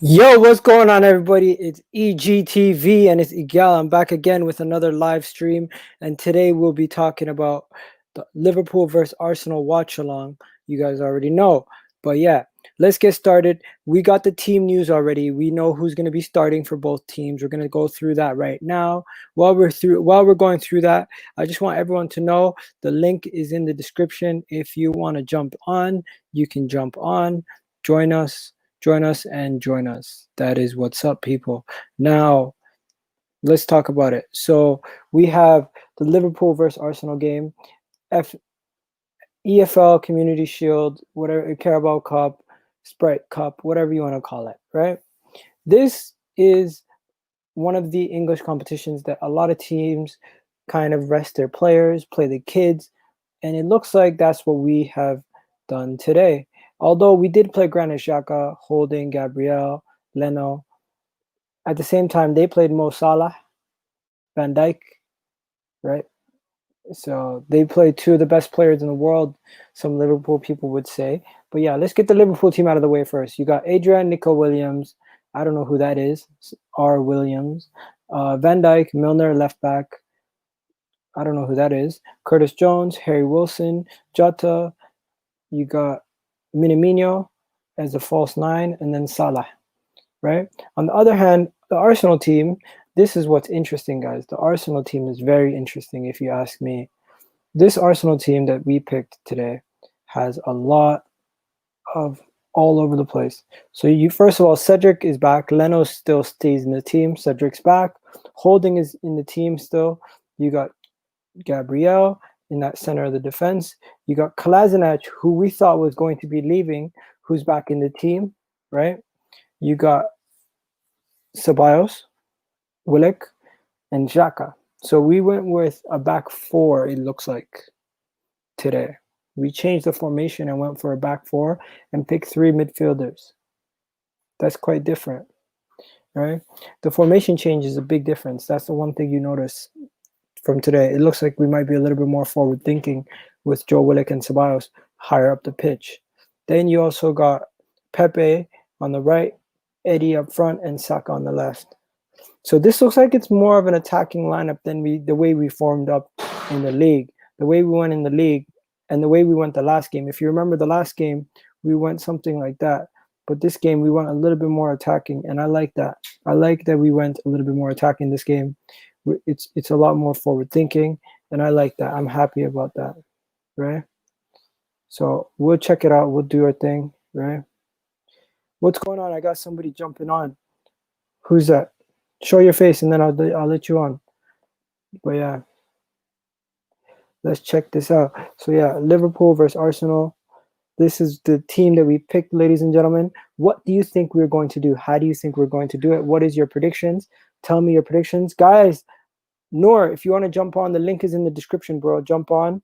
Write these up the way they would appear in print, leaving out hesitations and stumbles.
Yo, what's going on, everybody? It's EGTV and it's Egal. I'm back again with another live stream, and today we'll be talking about the Liverpool versus Arsenal watch along. You guys already know, but yeah, let's get started. We got the team news already. We know who's going to be starting for both teams. We're going to go through that right now. While we're going through that, I just want everyone to know the link is in the description. If you want to jump on, you can jump on. Join us. That is what's up, people. Now, let's talk about it. So, we have the Liverpool versus Arsenal game, F- EFL Community Shield, whatever, Carabao Cup, Sprite Cup, whatever you want to call it, right? This is one of the English competitions that a lot of teams kind of rest their players, play the kids, and it looks like that's what we have done today. Although we did play Granit Xhaka, Holding, Gabriel, Leno. At the same time, they played Mo Salah, Van Dijk, right? So they played two of the best players in the world, some Liverpool people would say. But yeah, let's get the Liverpool team out of the way first. You got Adrian, Nico Williams. I don't know who that is. R. Williams. Van Dijk, Milner, left back. I don't know who that is. Curtis Jones, Harry Wilson, Jota. You got Minamino as a false nine, and then Salah, right? On the other hand, the Arsenal team, this is what's interesting, guys. The Arsenal team is very interesting, if you ask me. This Arsenal team that we picked today has a lot of all over the place. So you first of all, Cedric is back. Leno still stays in the team. Cedric's back. Holding is in the team still. You got Gabriel in that center of the defense. You got Kolasinac, who we thought was going to be leaving, who's back in the team, right? You got Ceballos, Willock, and Xhaka. So we went with a back four, it looks like, today. We changed the formation and went for a back four and picked three midfielders. That's quite different, right? The formation change is a big difference. That's the one thing you notice from today. It looks like we might be a little bit more forward thinking with Joe Willock and Ceballos higher up the pitch. Then you also got Pepe on the right, Eddie up front, and Saka on the left. So this looks like it's more of an attacking lineup than the way we formed up in the league. The way we went in the league and the way we went the last game. If you remember the last game, we went something like that. But this game, we went a little bit more attacking, and I like that. I like that we went a little bit more attacking this game. It's a lot more forward thinking, and I like that. I'm happy about that, right? So we'll check it out. We'll do our thing, right? What's going on? I got somebody jumping on. Who's that? Show your face, and then I'll let you on. But yeah, let's check this out. So yeah, Liverpool versus Arsenal. This is the team that we picked, ladies and gentlemen. What do you think we're going to do? How do you think we're going to do it? What is your predictions? Tell me your predictions, guys. Noor, if you want to jump on, the link is in the description, bro. Jump on.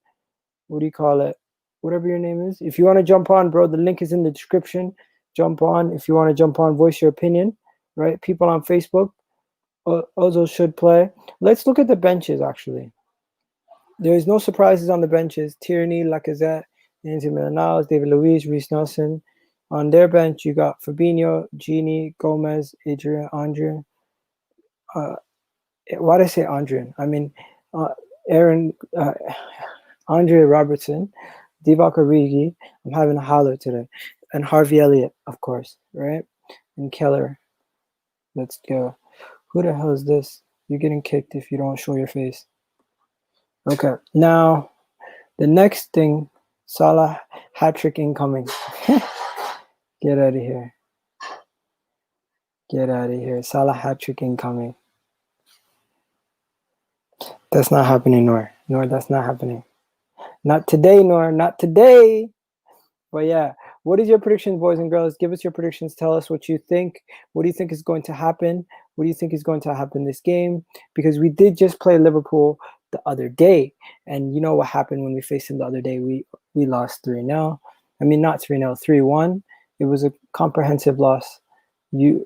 What do you call it? Whatever your name is. If you want to jump on, bro, the link is in the description. Jump on. If you want to jump on, voice your opinion, right? People on Facebook also should play. Let's look at the benches, actually. There is no surprises on the benches. Tierney, Lacazette, Nancy Milanals, David Luiz, Reece Nelson. On their bench, you got Fabinho, Gini, Gomez, Adrian, Andrian. Why did I say Andrian? I mean, Aaron, Andre Robertson, Divock Origi. I'm having a holler today. And Harvey Elliott, of course, right? And Keller. Let's go. Who the hell is this? You're getting kicked if you don't show your face. Okay, now the next thing, Salah hat-trick incoming. Get out of here. Get out of here. Salah hat-trick incoming. That's not happening, Nor. Nor, that's not happening. Not today, Nor. Not today. But yeah, what is your predictions, boys and girls? Give us your predictions. Tell us what you think. What do you think is going to happen? What do you think is going to happen this game? Because we did just play Liverpool the other day. And you know what happened when we faced them the other day? We lost 3-0. I mean, not 3-0, 3-1. It was a comprehensive loss. I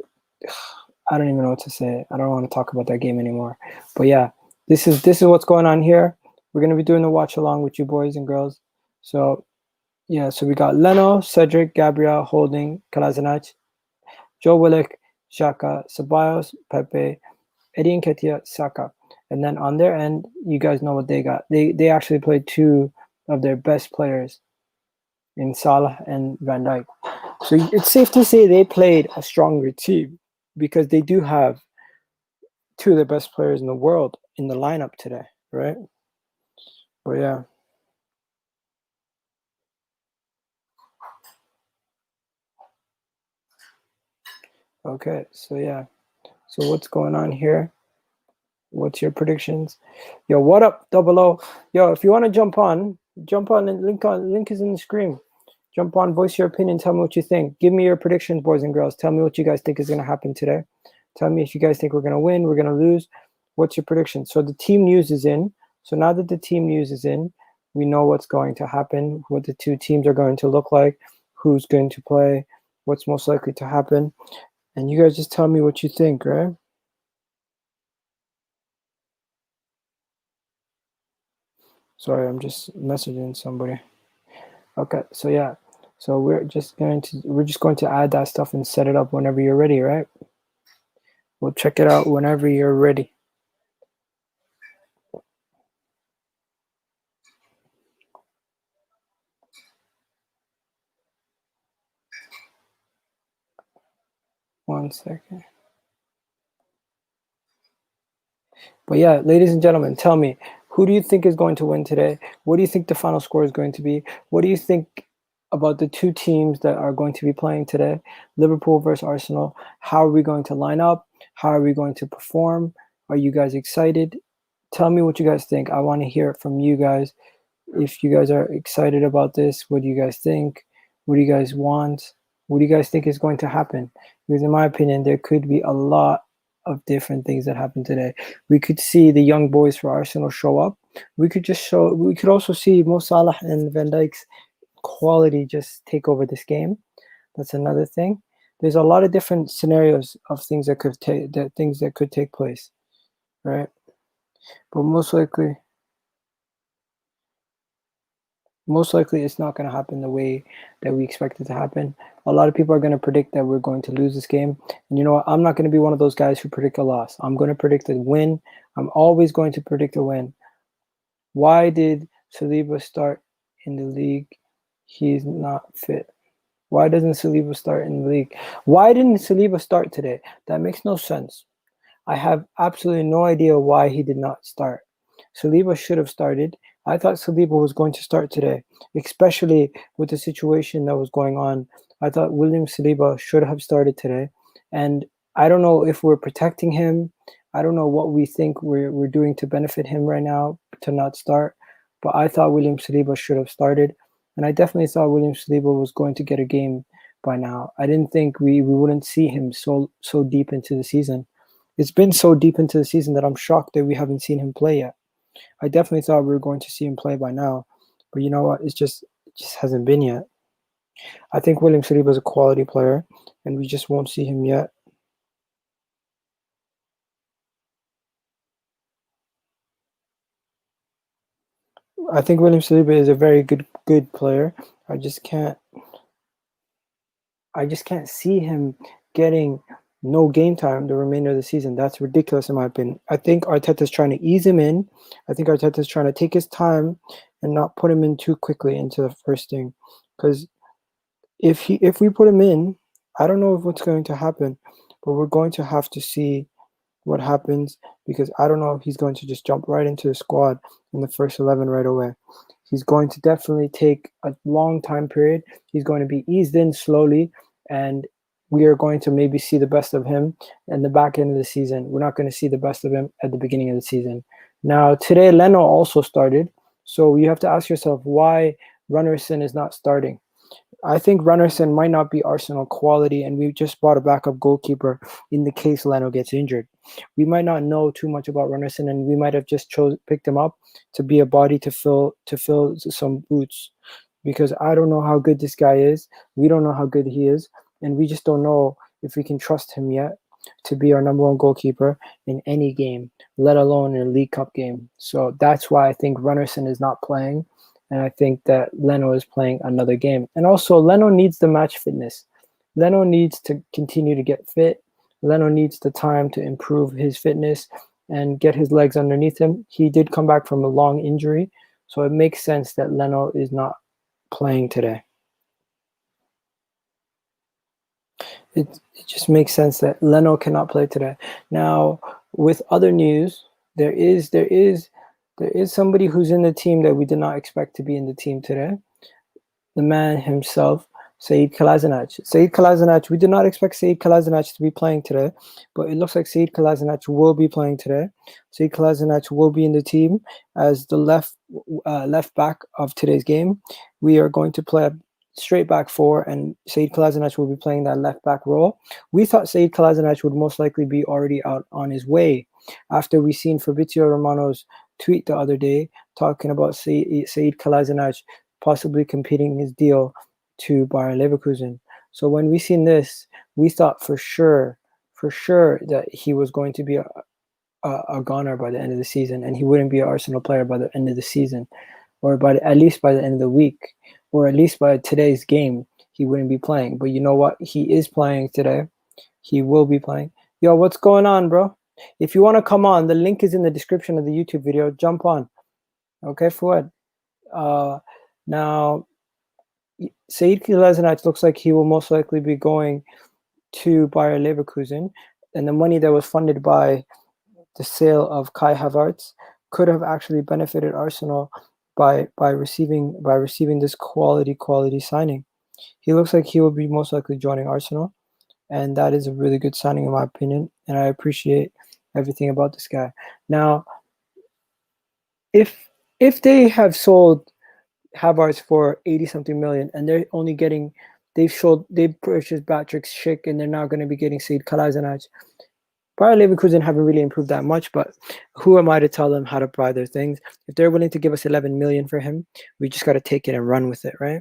don't even know what to say. I don't want to talk about that game anymore. But yeah, this is what's going on here. We're going to be doing the watch along with you boys and girls. So yeah, so we got Leno, Cedric, Gabriel, Holding, Kolasinac. Joe Willock, Xhaka, Ceballos, Pepe, Eddie Nketiah, Saka. And then on their end, you guys know what they got. They actually played two of their best players in Salah and Van Dijk. So it's safe to say they played a stronger team because they do have two of the best players in the world in the lineup today, right? But yeah. Okay, so yeah. So what's going on here? What's your predictions? Yo, what up, Double O? Yo, if you want to jump on and link is in the screen. Jump on, voice your opinion, tell me what you think. Give me your predictions, boys and girls. Tell me what you guys think is going to happen today. Tell me if you guys think we're going to win, we're going to lose. What's your prediction? So the team news is in. So now that the team news is in, we know what's going to happen, what the two teams are going to look like, who's going to play, what's most likely to happen. And you guys just tell me what you think, right? Sorry, I'm just messaging somebody. Okay, so yeah. So we're just going to add that stuff and set it up whenever you're ready, right? We'll check it out whenever you're ready. One second. But yeah, ladies and gentlemen, tell me, who do you think is going to win today? What do you think the final score is going to be? What do you think about the two teams that are going to be playing today? Liverpool versus Arsenal. How are we going to line up? How are we going to perform? Are you guys excited? Tell me what you guys think. I want to hear it from you guys. If you guys are excited about this, what do you guys think? What do you guys want? What do you guys think is going to happen? Because in my opinion, there could be a lot of different things that happen today. We could see the young boys for Arsenal show up. We could also see Mo Salah and Van Dijk's quality just take over this game. That's another thing. There's a lot of different scenarios of things that could take place, right? But most likely it's not going to happen the way that we expect it to happen. A lot of people are going to predict that we're going to lose this game. And you know what? I'm not going to be one of those guys who predict a loss. I'm going to predict a win. I'm always going to predict a win. Why did Saliba start in the league? He's not fit. Why doesn't Saliba start in the league? Why didn't Saliba start today? That makes no sense. I have absolutely no idea why he did not start. Saliba should have started. I thought Saliba was going to start today, especially with the situation that was going on. I thought William Saliba should have started today. And I don't know if we're protecting him. I don't know what we think we're doing to benefit him right now to not start. But I thought William Saliba should have started. And I definitely thought William Saliba was going to get a game by now. I didn't think we wouldn't see him so deep into the season. It's been so deep into the season that I'm shocked that we haven't seen him play yet. I definitely thought we were going to see him play by now, but you know what? It just hasn't been yet. I think William Saliba is a quality player, and we just won't see him yet. I think William Saliba is a very good player. I just can't see him getting no game time the remainder of the season. That's ridiculous in my opinion. I think Arteta's trying to ease him in. I think Arteta's trying to take his time and not put him in too quickly into the first thing. Because if we put him in, I don't know what's going to happen, but we're going to have to see what happens, because I don't know if he's going to just jump right into the squad in the first 11 right away. He's going to definitely take a long time period. He's going to be eased in slowly, and we are going to maybe see the best of him in the back end of the season. We're not going to see the best of him at the beginning of the season. Now, today, Leno also started, so you have to ask yourself why Runnerson is not starting. I think Runnerson might not be Arsenal quality, and we just bought a backup goalkeeper in the case Leno gets injured. We might not know too much about Runnerson, and we might have just picked him up to be a body to fill some boots, because I don't know how good this guy is. We don't know how good he is, and we just don't know if we can trust him yet to be our number one goalkeeper in any game, let alone in a League Cup game. So that's why I think Runnerson is not playing. And I think that Leno is playing another game. And also, Leno needs the match fitness. Leno needs to continue to get fit. Leno needs the time to improve his fitness and get his legs underneath him. He did come back from a long injury, so it makes sense that Leno is not playing today. It just makes sense that Leno cannot play today. Now, with other news, there is somebody who's in the team that we did not expect to be in the team today. The man himself, Kolasinac. Kolasinac, we did not expect Kolasinac to be playing today, but it looks like Kolasinac will be playing today. Kolasinac will be in the team as the left back of today's game. We are going to play a straight back four, and Kolasinac will be playing that left back role. We thought Kolasinac would most likely be already out on his way after we seen Fabrizio Romano's tweet the other day talking about Kolasinac possibly competing his deal to Bayer Leverkusen. So when we seen this, we thought for sure that he was going to be a goner by the end of the season, and he wouldn't be an Arsenal player by the end of the season, or at least by the end of the week, or at least by today's game, he wouldn't be playing. But you know what? He is playing today. He will be playing. Yo, what's going on, bro? If you want to come on, the link is in the description of the YouTube video. Jump on. Okay, Fuad. Now, Kolasinac looks like he will most likely be going to Bayer Leverkusen, and the money that was funded by the sale of Kai Havertz could have actually benefited Arsenal by receiving this quality signing. He looks like he will be most likely joining Arsenal, and that is a really good signing in my opinion, and I appreciate everything about this guy. Now, if they have sold Havertz for 80-something million, and they're only getting, they've purchased Patrick Schick, and they're now going to be getting Kolasinac. Bayer Leverkusen haven't really improved that much, but who am I to tell them how to buy their things? If they're willing to give us 11 million for him, we just got to take it and run with it, right?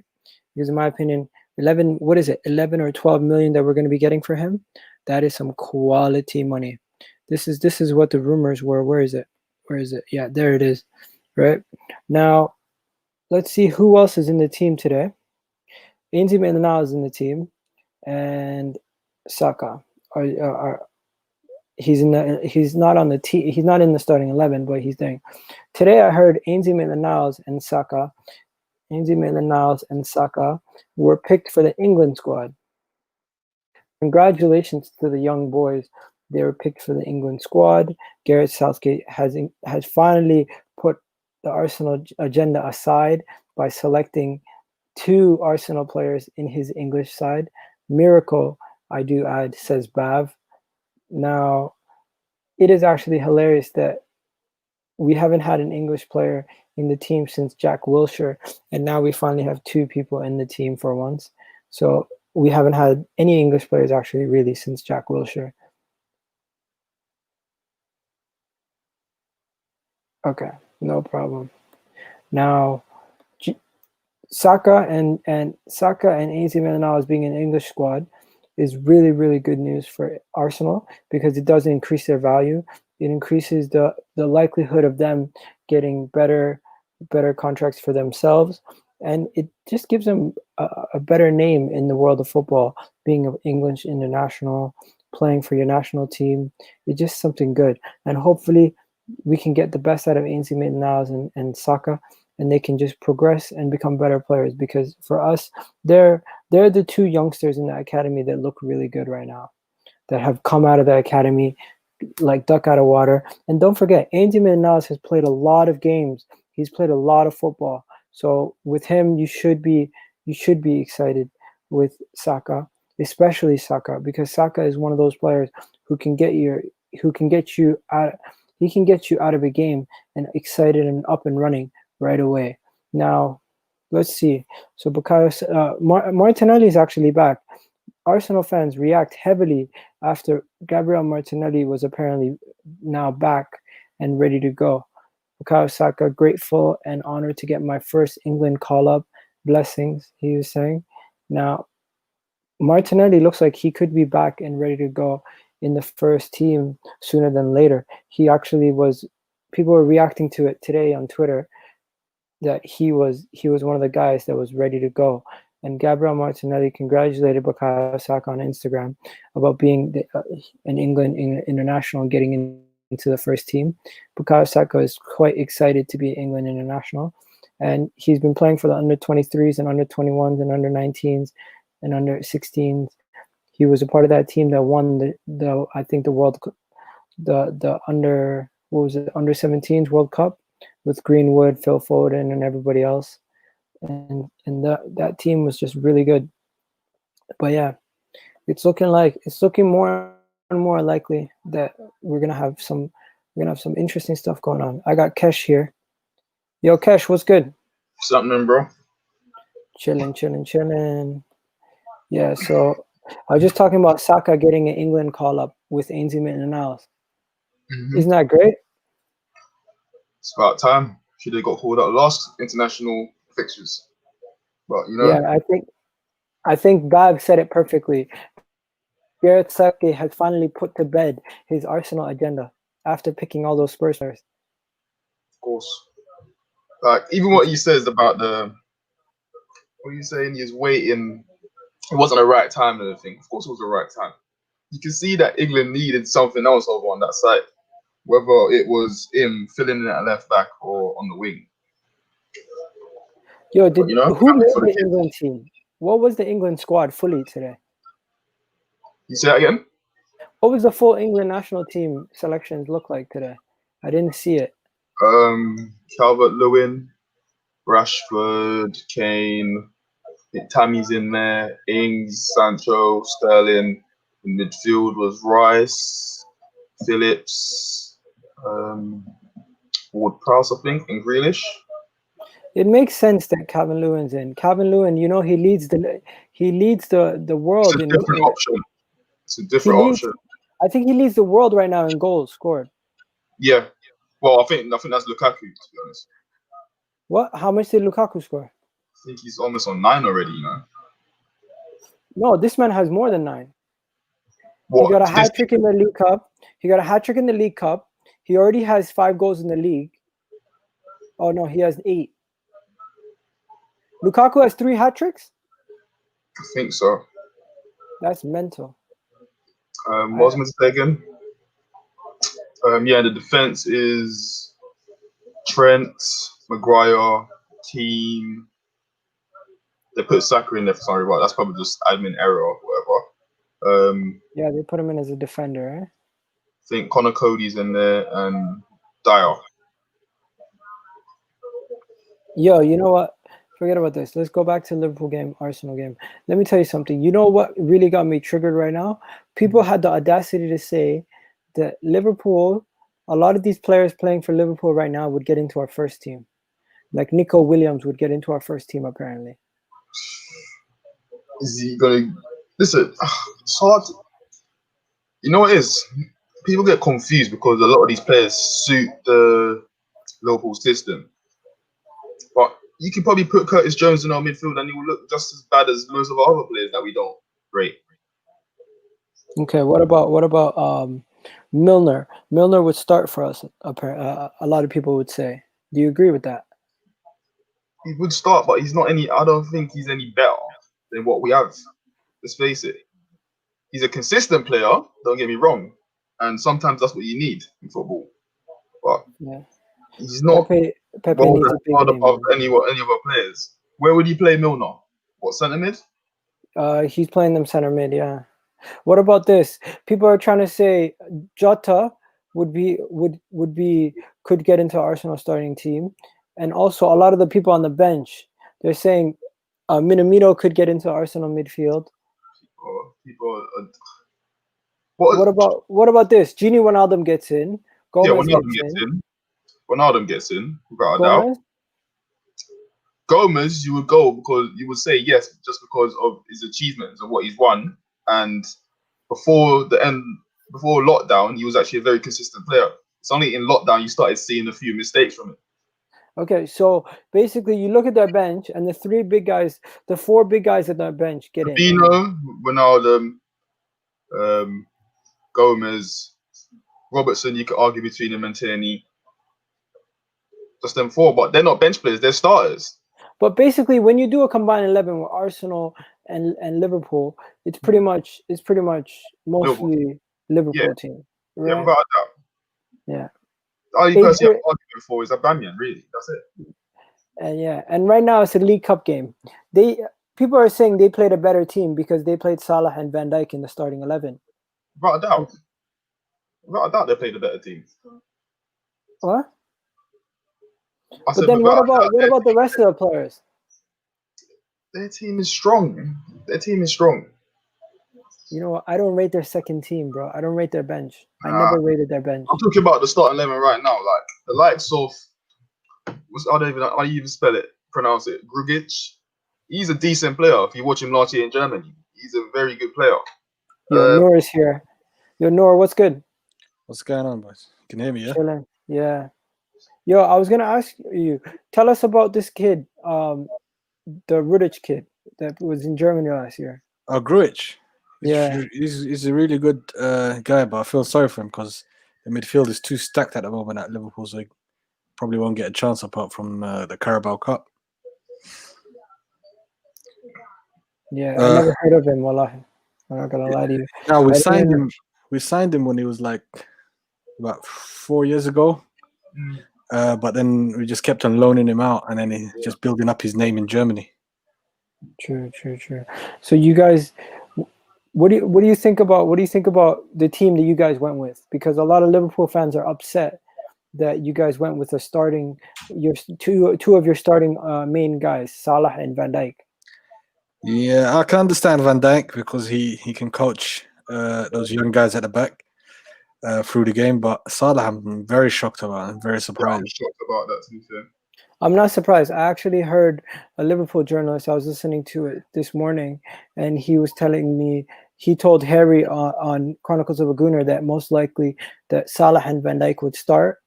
Because in my opinion, 11 or 12 million that we're going to be getting for him, that is some quality money. This is what the rumors were. Where is it? Yeah, there it is, right? Now, let's see who else is in the team today. Ainsley Maitland-Niles is in the team, and Saka. He's not on the team. He's not in the starting 11, but he's there. Today, I heard Ainsley Maitland-Niles and Saka. Ainsley Maitland-Niles and Saka were picked for the England squad. Congratulations to the young boys. They were picked for the England squad. Gareth Southgate has finally put the Arsenal agenda aside by selecting 2 Arsenal players in his English side. Miracle, I do add, says Bav. Now, it is actually hilarious that we haven't had an English player in the team since Jack Wilshere, and now we finally have 2 people in the team for once. So we haven't had any English players actually really since Jack Wilshere. Okay, no problem. Now, Saka and Ainsley Maitland-Niles being an English squad is really, really good news for Arsenal because it does increase their value. It increases the likelihood of them getting better contracts for themselves, and it just gives them a better name in the world of football, being an English international, playing for your national team. It's just something good, and hopefully we can get the best out of Ainsley Maitland-Niles and Saka, and they can just progress and become better players, because for us, they're the 2 youngsters in the academy that look really good right now, that have come out of the academy like duck out of water. And don't forget, Ainsley Maitland-Niles has played a lot of games. He's played a lot of football. So with him, you should be excited with Saka, especially Saka, because Saka is one of those players who can get you out of a game and excited and up and running right away. Now, let's see. So Martinelli is actually back. Arsenal fans react heavily after Gabriel Martinelli was apparently now back and ready to go. Bukayo Saka, grateful and honored to get my first England call-up. Blessings, he was saying. Now, Martinelli looks like he could be back and ready to go in the first team sooner than later. He actually was, people were reacting to it today on Twitter, that he was one of the guys that was ready to go and Gabriel Martinelli congratulated Bukayo Saka on Instagram about being an England international and getting into the first team. Bukayo Saka is quite excited to be England international, and he's been playing for the under-23s and under-21s and under-19s and under-16s. He was a part of that team that won the I think the world the under what was it under-17s World Cup with Greenwood, Phil Foden, and everybody else, and that team was just really good. But yeah, it's looking more and more likely that we're gonna have some interesting stuff going on. I got Kesh here. Yo, Kesh, what's good? Something, bro. Chilling. Yeah, so I was just talking about Saka getting an England call up with Ainsley Maitland-Niles. Isn't that great? It's about time. Should have got called out last international fixtures, but you know. Yeah, I think Gab said it perfectly. Gareth Southgate has finally put to bed his Arsenal agenda after picking all those Spurs players. Of course. Like, even what he says about what are you saying? He's waiting. It wasn't the right time and everything. Of course, it was the right time. You can see that England needed something else over on that side, whether it was him filling in at left back or on the wing. Yo, who made the England team? What was the England squad fully today? You say that again? What was the full England national team selections look like today? I didn't see it. Calvert-Lewin, Rashford, Kane, Tammy's in there, Ings, Sancho, Sterling. In midfield was Rice, Phillips, Ward-Prowse, I think, and Grealish. It makes sense that Calvert-Lewin's in. Calvert-Lewin, you know, he leads the world. It's a different option. It's a different option. I think he leads the world right now in goals scored. Yeah. Well, I think that's Lukaku, to be honest. What? How much did Lukaku score? I think he's almost on 9 already, you know. No, this man has more than 9. What? He got a hat trick in the League Cup. He already has 5 goals in the league. Oh no, he has 8. Lukaku has 3 hat tricks? I think so. That's mental. What was I going to say again? Yeah, the defense is Trent, Maguire, Keane. They put Saka in there for some reason, but that's probably just admin error or whatever. Yeah, they put him in as a defender, eh? I think Connor Cody's in there and Dyer. Yo, you know what? Forget about this. Let's go back to Liverpool game, Arsenal game. Let me tell you something. You know what really got me triggered right now? People had the audacity to say that Liverpool, a lot of these players playing for Liverpool right now would get into our first team. Like Nico Williams would get into our first team, apparently. Is he going to... Listen, it's hard. You know what it is? People get confused because a lot of these players suit the Liverpool system. But you can probably put Curtis Jones in our midfield and he will look just as bad as most of our other players that we don't rate. Okay, what about Milner? Milner would start for us. A lot of people would say. Do you agree with that? He would start, but he's not any. I don't think he's any better than what we have. Let's face it. He's a consistent player. Don't get me wrong, and sometimes that's what you need in football. But yeah, he's not Pepe needs a big game, above any other players. Where would he play Milner? What, centre mid? He's playing them center mid. Yeah. What about this? People are trying to say Jota could get into Arsenal starting team, and also a lot of the people on the bench, they're saying Minamino could get into Arsenal midfield. What about this? Gini Wijnaldum gets in. Gomez Wijnaldum gets in, without a doubt. Gomez, you would go because you would say yes, just because of his achievements and what he's won. And before lockdown, he was actually a very consistent player. It's only in lockdown you started seeing a few mistakes from him. Okay, so basically you look at their bench and the 4 big guys at their bench get in. Fabinho, Wijnaldum, Gomez, Robertson, you could argue between him and Tierney. Just them 4, but they're not bench players, they're starters. But basically, when you do a combined 11 with Arsenal and Liverpool, it's pretty much Liverpool. mostly Liverpool team, Yeah, right? without a doubt. Yeah. The only Eight person you year, have an argument for is Aubameyang, really. That's it. and right now it's a League Cup game. People are saying they played a better team because they played Salah and Van Dijk in the starting 11. Without a doubt. Without a doubt, they played a better team. What? I But said, then what without a doubt, about the rest of the players? their team is strong. Their team is strong. You know what? I don't rate their second team, bro. I don't rate their bench. I Nah. never rated their bench. I'm talking about the starting 11 right now. Like the likes of, I don't even know how you even pronounce it. Grugic. He's a decent player. If you watch him last year in Germany, he's a very good player. Yo, Noor is here. Yo, Noor, what's good? What's going on, boys? You can hear me, yeah? Chilling. Yeah. Yo, I was gonna ask you. Tell us about this kid, the Rudic kid that was in Germany last year. Oh, Gruitch. Yeah. He's a really good guy, but I feel sorry for him because the midfield is too stacked at the moment at Liverpool, so he probably won't get a chance apart from the Carabao Cup. Yeah, I never heard of him. Wallahi. I'm not gonna lie to you. No, we signed him. We signed him when he was like about 4 years ago. But then we just kept on loaning him out, and then he's just building up his name in Germany. True. So you guys, what do you think about the team that you guys went with? Because a lot of Liverpool fans are upset that you guys went with your two of your starting main guys, Salah and Van Dijk. Yeah, I can understand Van Dijk because he can coach those young guys at the back through the game. But Salah, I'm very shocked about. I'm very surprised. I'm shocked about that, to be fair. I'm not surprised. I actually heard a Liverpool journalist. I was listening to it this morning, and he was telling me he told Harry on Chronicles of a Gooner that most likely that Salah and Van Dijk would start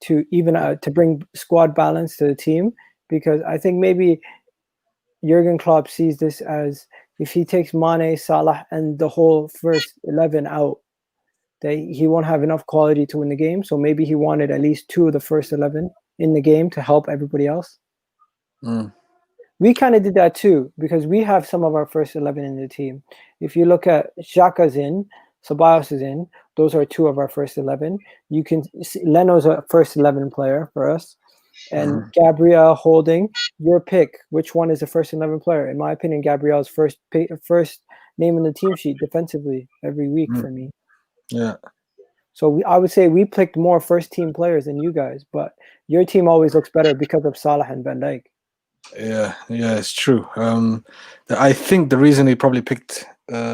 to even to bring squad balance to the team, because I think maybe Jurgen Klopp sees this as if he takes Mane, Salah, and the whole first 11 out, that he won't have enough quality to win the game. So maybe he wanted at least two of the first 11 in the game to help everybody else. We kind of did that too, because we have some of our first 11 in the team. If you look at Xhaka's in, Ceballos is in, those are two of our first 11. You can see Leno's a first 11 player for us. And Gabriel Holding, your pick. Which one is the first 11 player? In my opinion, Gabriel's first name in the team sheet defensively every week for me. Yeah. So I would say we picked more first team players than you guys, but your team always looks better because of Salah and Van Dijk. Yeah, it's true. I think the reason he probably picked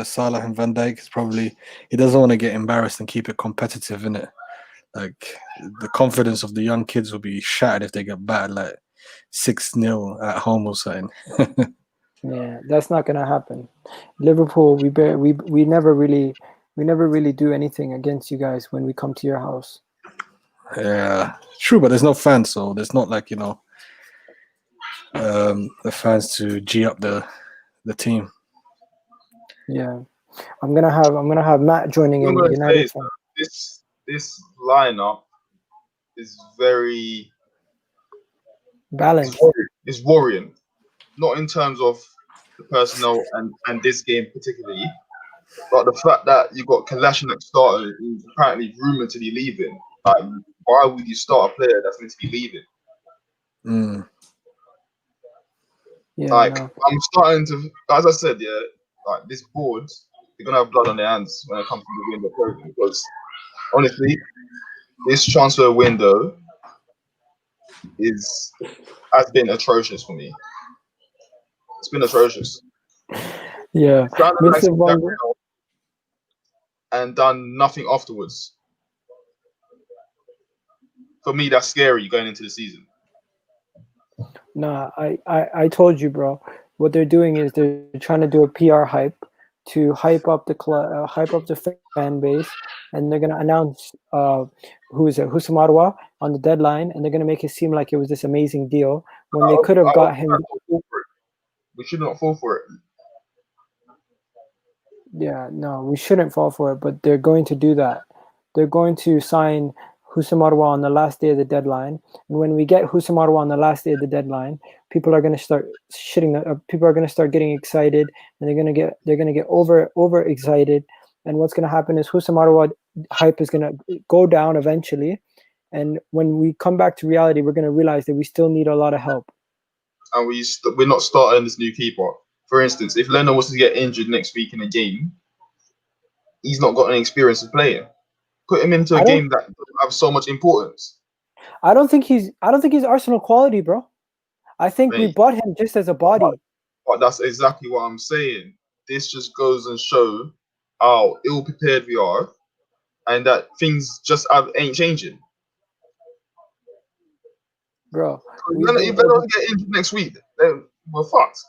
Salah and Van Dijk is probably he doesn't want to get embarrassed and keep it competitive, innit? Like the confidence of the young kids will be shattered if they get battered like 6-0 at home or something. Yeah, that's not gonna happen. Liverpool, we never really do anything against you guys when we come to your house. Yeah, true, but there's no fans, so there's not like the fans to G up the team. Yeah, I'm gonna have Matt joining in. United fan. This lineup is very balanced. It's worrying, not in terms of the personnel and this game particularly, but the fact that you got Kolasinac starting, who's apparently rumored to be leaving. Like, why would you start a player that's meant to be leaving? Yeah, I'm starting to, as I said, like this board, they're gonna have blood on their hands when it comes to the window program, because honestly, this transfer window has been atrocious for me. It's been atrocious. Yeah, and done nothing afterwards. For me, that's scary going into the season. Nah, I told you, bro. What they're doing is they're trying to do a PR hype to hype up the club, hype up the fan base, and they're gonna announce Houssem Aouar on the deadline, and they're gonna make it seem like it was this amazing deal when they could have got him. We should not fall for it. Yeah, no, we shouldn't fall for it, but they're going to do that. They're going to sign Houssem Aouar on the last day of the deadline, and when we get Houssem Aouar on the last day of the deadline, people are going to start people are going to start getting excited, and they're going to get over excited. And what's going to happen is Husam hype is going to go down eventually. And when we come back to reality, we're going to realize that we still need a lot of help. And we're not starting this new keeper. For instance, if Leno was to get injured next week in a game, he's not got any experience of playing. Put him into a game that doesn't have so much importance. I don't think he's Arsenal quality, bro. I think we bought him just as a body. But that's exactly what I'm saying. This just goes and show how ill prepared we are, and that things just ain't changing. Bro, if they don't get injured next week, then we're fucked.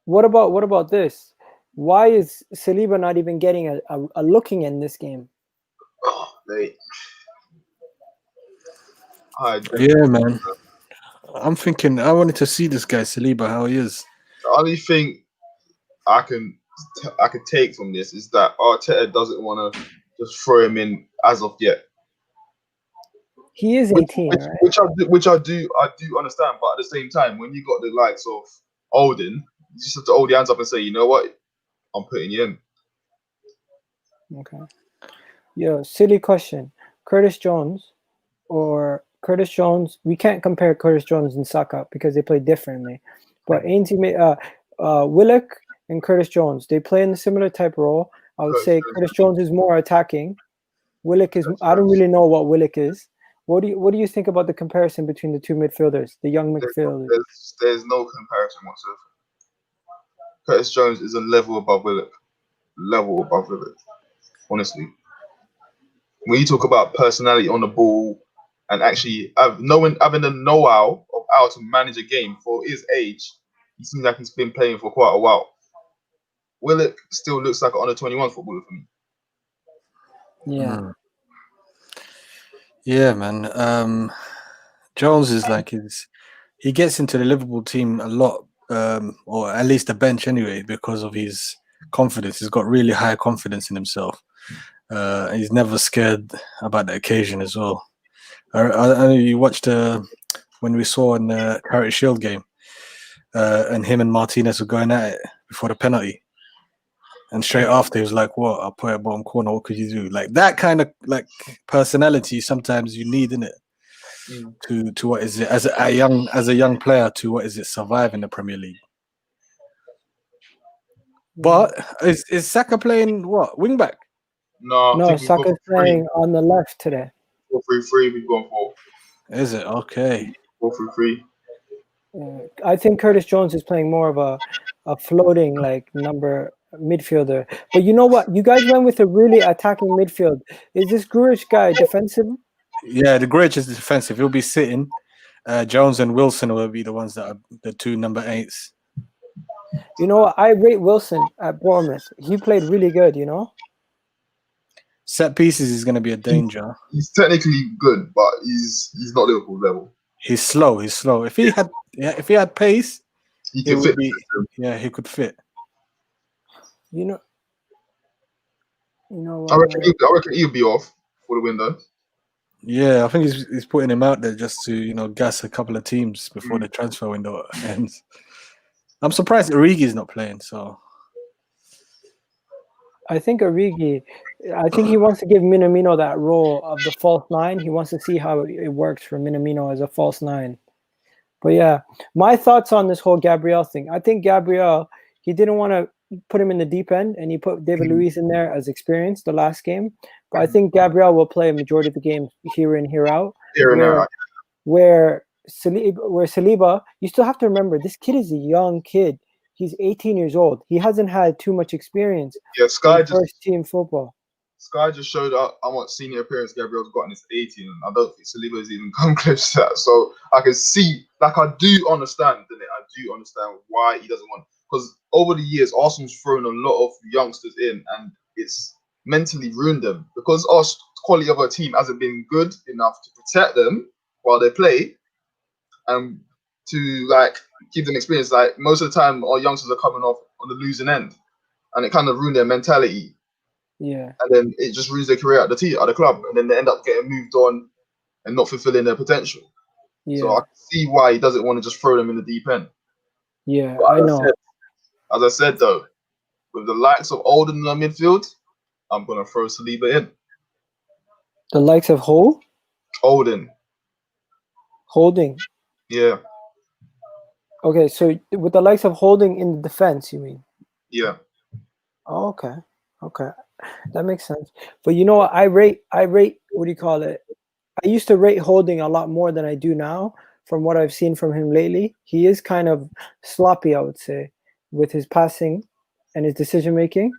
What about this? Why is Saliba not even getting a looking in this game? Oh, yeah, man. I'm thinking I wanted to see this guy Saliba, how he is. The only thing I can take from this is that Arteta doesn't want to just throw him in as of yet. He is 18, right? Which I do understand, but at the same time, when you got the likes of Odin, you just have to hold your hands up and say, you know what, I'm putting you in. Okay. Yo, silly question. Curtis Jones, we can't compare Curtis Jones and Saka because they play differently. But Willock and Curtis Jones, they play in a similar type role. I would say Curtis Jones is more attacking. Willock is. I don't really know what Willock is. What do you think about the comparison between the two midfielders, the young midfielders? There's no comparison whatsoever. Curtis Jones is a level above Willock. Honestly. When you talk about personality on the ball and actually having the know-how of how to manage a game for his age, he seems like he's been playing for quite a while. Willock still looks like an under-21 footballer for me. Yeah. Yeah, man. Jones is like he gets into the Liverpool team a lot, or at least the bench anyway, because of his confidence. He's got really high confidence in himself. He's never scared about the occasion as well. I know you watched when we saw in the Charity Shield game, and him and Martinez were going at it before the penalty. And straight after, he was like, "What? I'll put it bottom corner. What could you do?" Like that kind of like personality. Sometimes you need, innit? To what is it as a young player to what is it survive in the Premier League. But is Saka playing what wing back? No, Saka's playing on the left today. 4-3-3. We've gone for. Is it okay? 4-3-3. I think Curtis Jones is playing more of a floating like number midfielder. But you know what? You guys went with a really attacking midfield. Is this Grujic guy defensive? Yeah, the Grujic is defensive. He'll be sitting. Jones and Wilson will be the ones that are the two number 8s. You know what? I rate Wilson at Bournemouth. He played really good, you know? Set pieces is going to be a danger. He's technically good, but he's not Liverpool level. He's slow. If he had pace, he could fit. He could fit. You know what? I reckon he'll be off for the window. Yeah, I think he's putting him out there just to gas a couple of teams before the transfer window ends. I'm surprised Origi's not playing. So I think Origi, he wants to give Minamino that role of the false 9. He wants to see how it works for Minamino as a false 9. But yeah, my thoughts on this whole Gabriel thing. I think Gabriel, he didn't want to put him in the deep end, and he put David Luiz in there as experience the last game. But I think Gabriel will play a majority of the games here in, here out. Where Saliba, you still have to remember, this kid is a young kid. He's 18 years old. He hasn't had too much experience in first team football. Sky just showed up how much senior appearance Gabriel's got in his 18. And I don't think Saliba has even come close to that. So I can see, I do understand, I do understand why he doesn't want. Because over the years, Arsenal's thrown a lot of youngsters in, and it's mentally ruined them. Because our quality of our team hasn't been good enough to protect them while they play, and to give them experience. Like most of the time, our youngsters are coming off on the losing end, and it kind of ruined their mentality. Yeah, and then it just ruins their career at the club, and then they end up getting moved on and not fulfilling their potential. So I Yeah. can see why he doesn't want to just throw them in the deep end. Yeah, But I know. as I said though, with the likes of Oldham in the midfield, I'm gonna throw Saliba in. The likes of Oldham, Holding. yeah, Okay, so with the likes of Holding in the defense, you mean? yeah. Oh, okay. Okay. That makes sense. But you know what? I rate what do you call it? I used to rate Holding a lot more than I do now from what I've seen from him lately. He is kind of sloppy, I would say, with his passing and his decision making.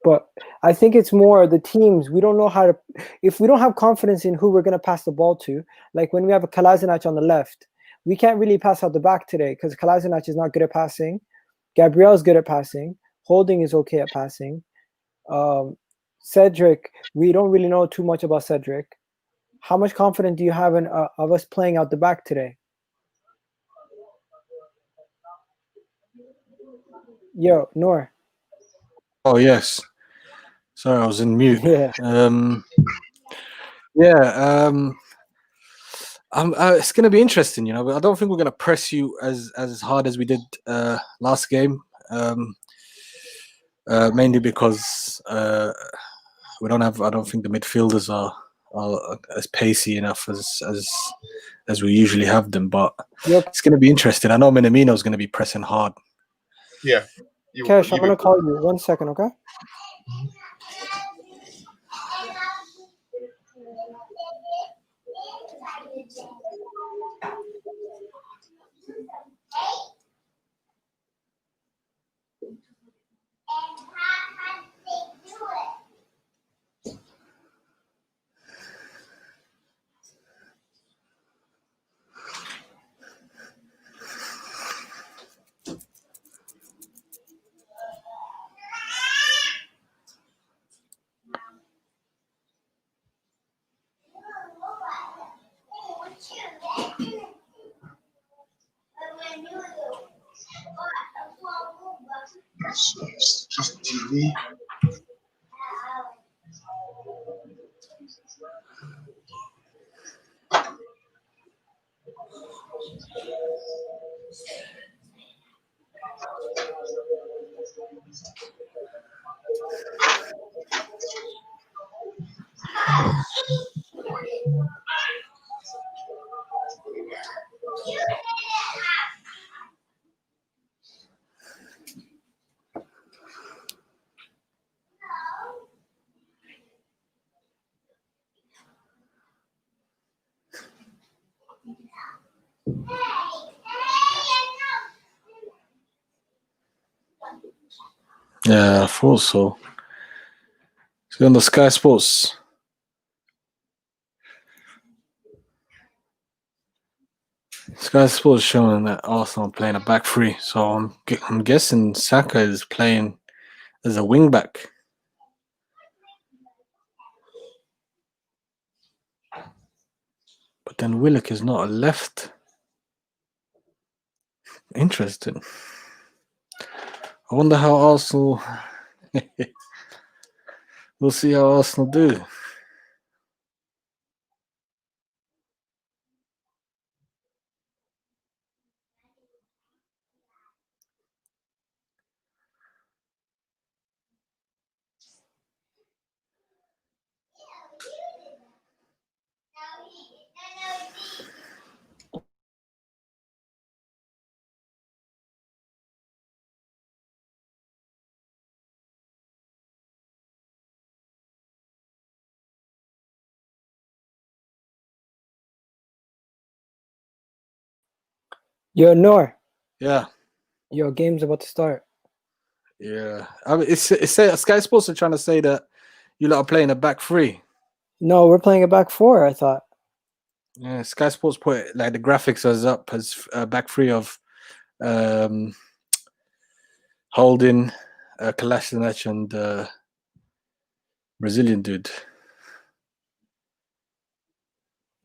But I think it's more the teams. We don't know how to, if we don't have confidence in who we're going to pass the ball to, like when we have a Kolasinac on the left, we can't really pass out the back today because Kolasinac is not good at passing. Gabriel's good at passing. Holding is okay at passing. Cedric, we don't really know too much about Cedric. How much confidence do you have in of us playing out the back today? Yo, Noor. Oh yes. Sorry, I was in mute. Yeah. Yeah. It's going to be interesting, you know. But I don't think we're going to press you as hard as we did last game. Mainly because we don't have. I don't think the midfielders are as pacey enough as we usually have them. But Yo, it's going to be interesting. I know Minamino's going to be pressing hard. Yeah. Kesh, I'm going to call you. 1 second, okay? Just TV. Yeah, I thought so. It's on the Sky Sports. Sky Sports showing that Arsenal are playing a back three, so I'm guessing Saka is playing as a wing back. But then Willock is not a left. Interesting. I wonder how Arsenal. We'll see how Arsenal do. Yo, Noor. Yeah, Yo, game's about to start. yeah. I mean, it's Sky Sports are trying to say that you lot are playing a back three. No, we're playing a back four, I thought. Yeah, Sky Sports put like the graphics as up as back three of Holding, Kolasinac, and Brazilian dude.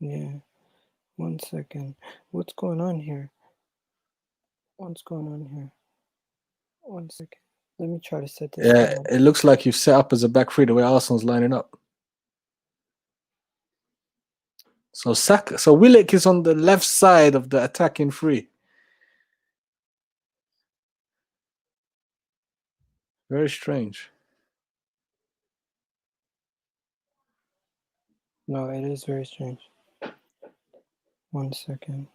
Yeah. 1 second. What's going on here? What's going on here? 1 second. Let me try to set this Yeah, down. it looks like you've set up as a back three the way Arsenal's lining up. So Saka, so Willock is on the left side of the attacking three. Very strange. No, it is very strange. 1 second.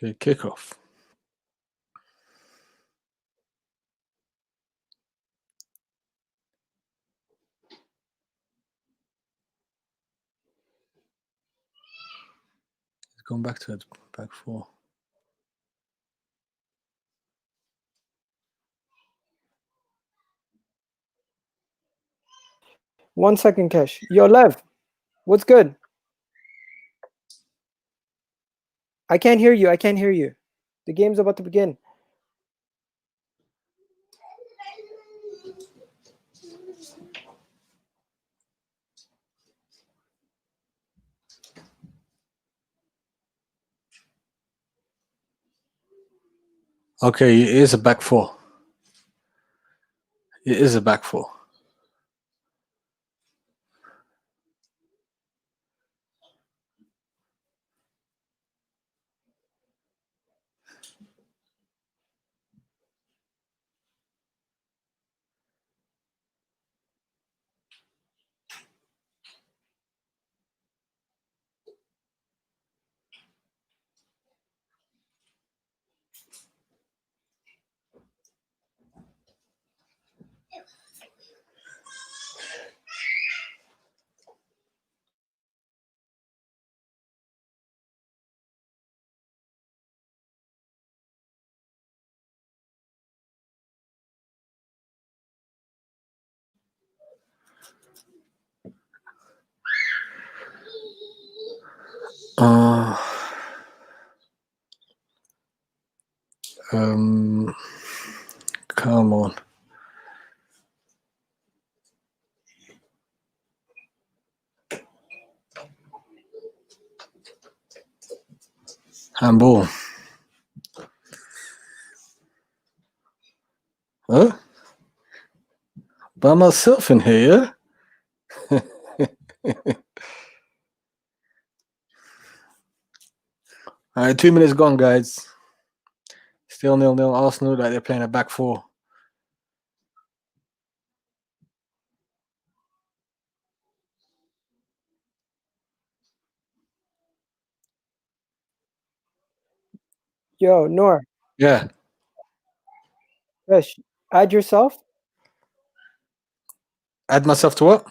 Okay, kickoff. It's going back to it, back four. One second, Kesh. Yo, Lev, what's good? I can't hear you. I can't hear you. The game's about to begin. Okay, it is a back four. It is a back four. Come on. Handball. Huh? By myself in here, yeah? All right, 2 minutes gone, guys. Still 0-0. Arsenal, like they're playing a back four. Yo, Nor, Yeah. Kesh, add yourself. Add myself to what?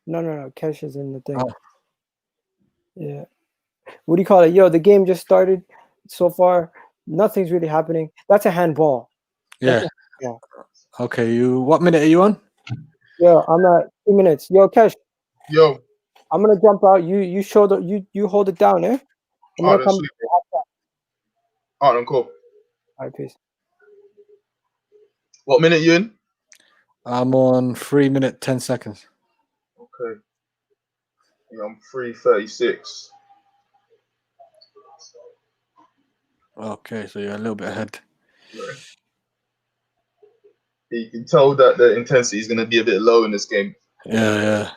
No. Kesh is in the thing. Oh. Yeah. What do you call it? Yo, the game just started. So far, nothing's really happening. That's a handball. Yeah. Yeah. Okay, what minute are you on? Yo, I'm at 2 minutes. Yo, Kesh, Yo. I'm gonna jump out. You show the you hold it down, eh? I'm Alright, gonna come. sweet. Alright, then cool. All right, peace. What minute you in? I'm on 3 minutes, 10 seconds. Okay. Yeah, I'm 3:36. Okay, so you're a little bit ahead. Yeah. You can tell that the intensity is going to be a bit low in this game. Yeah.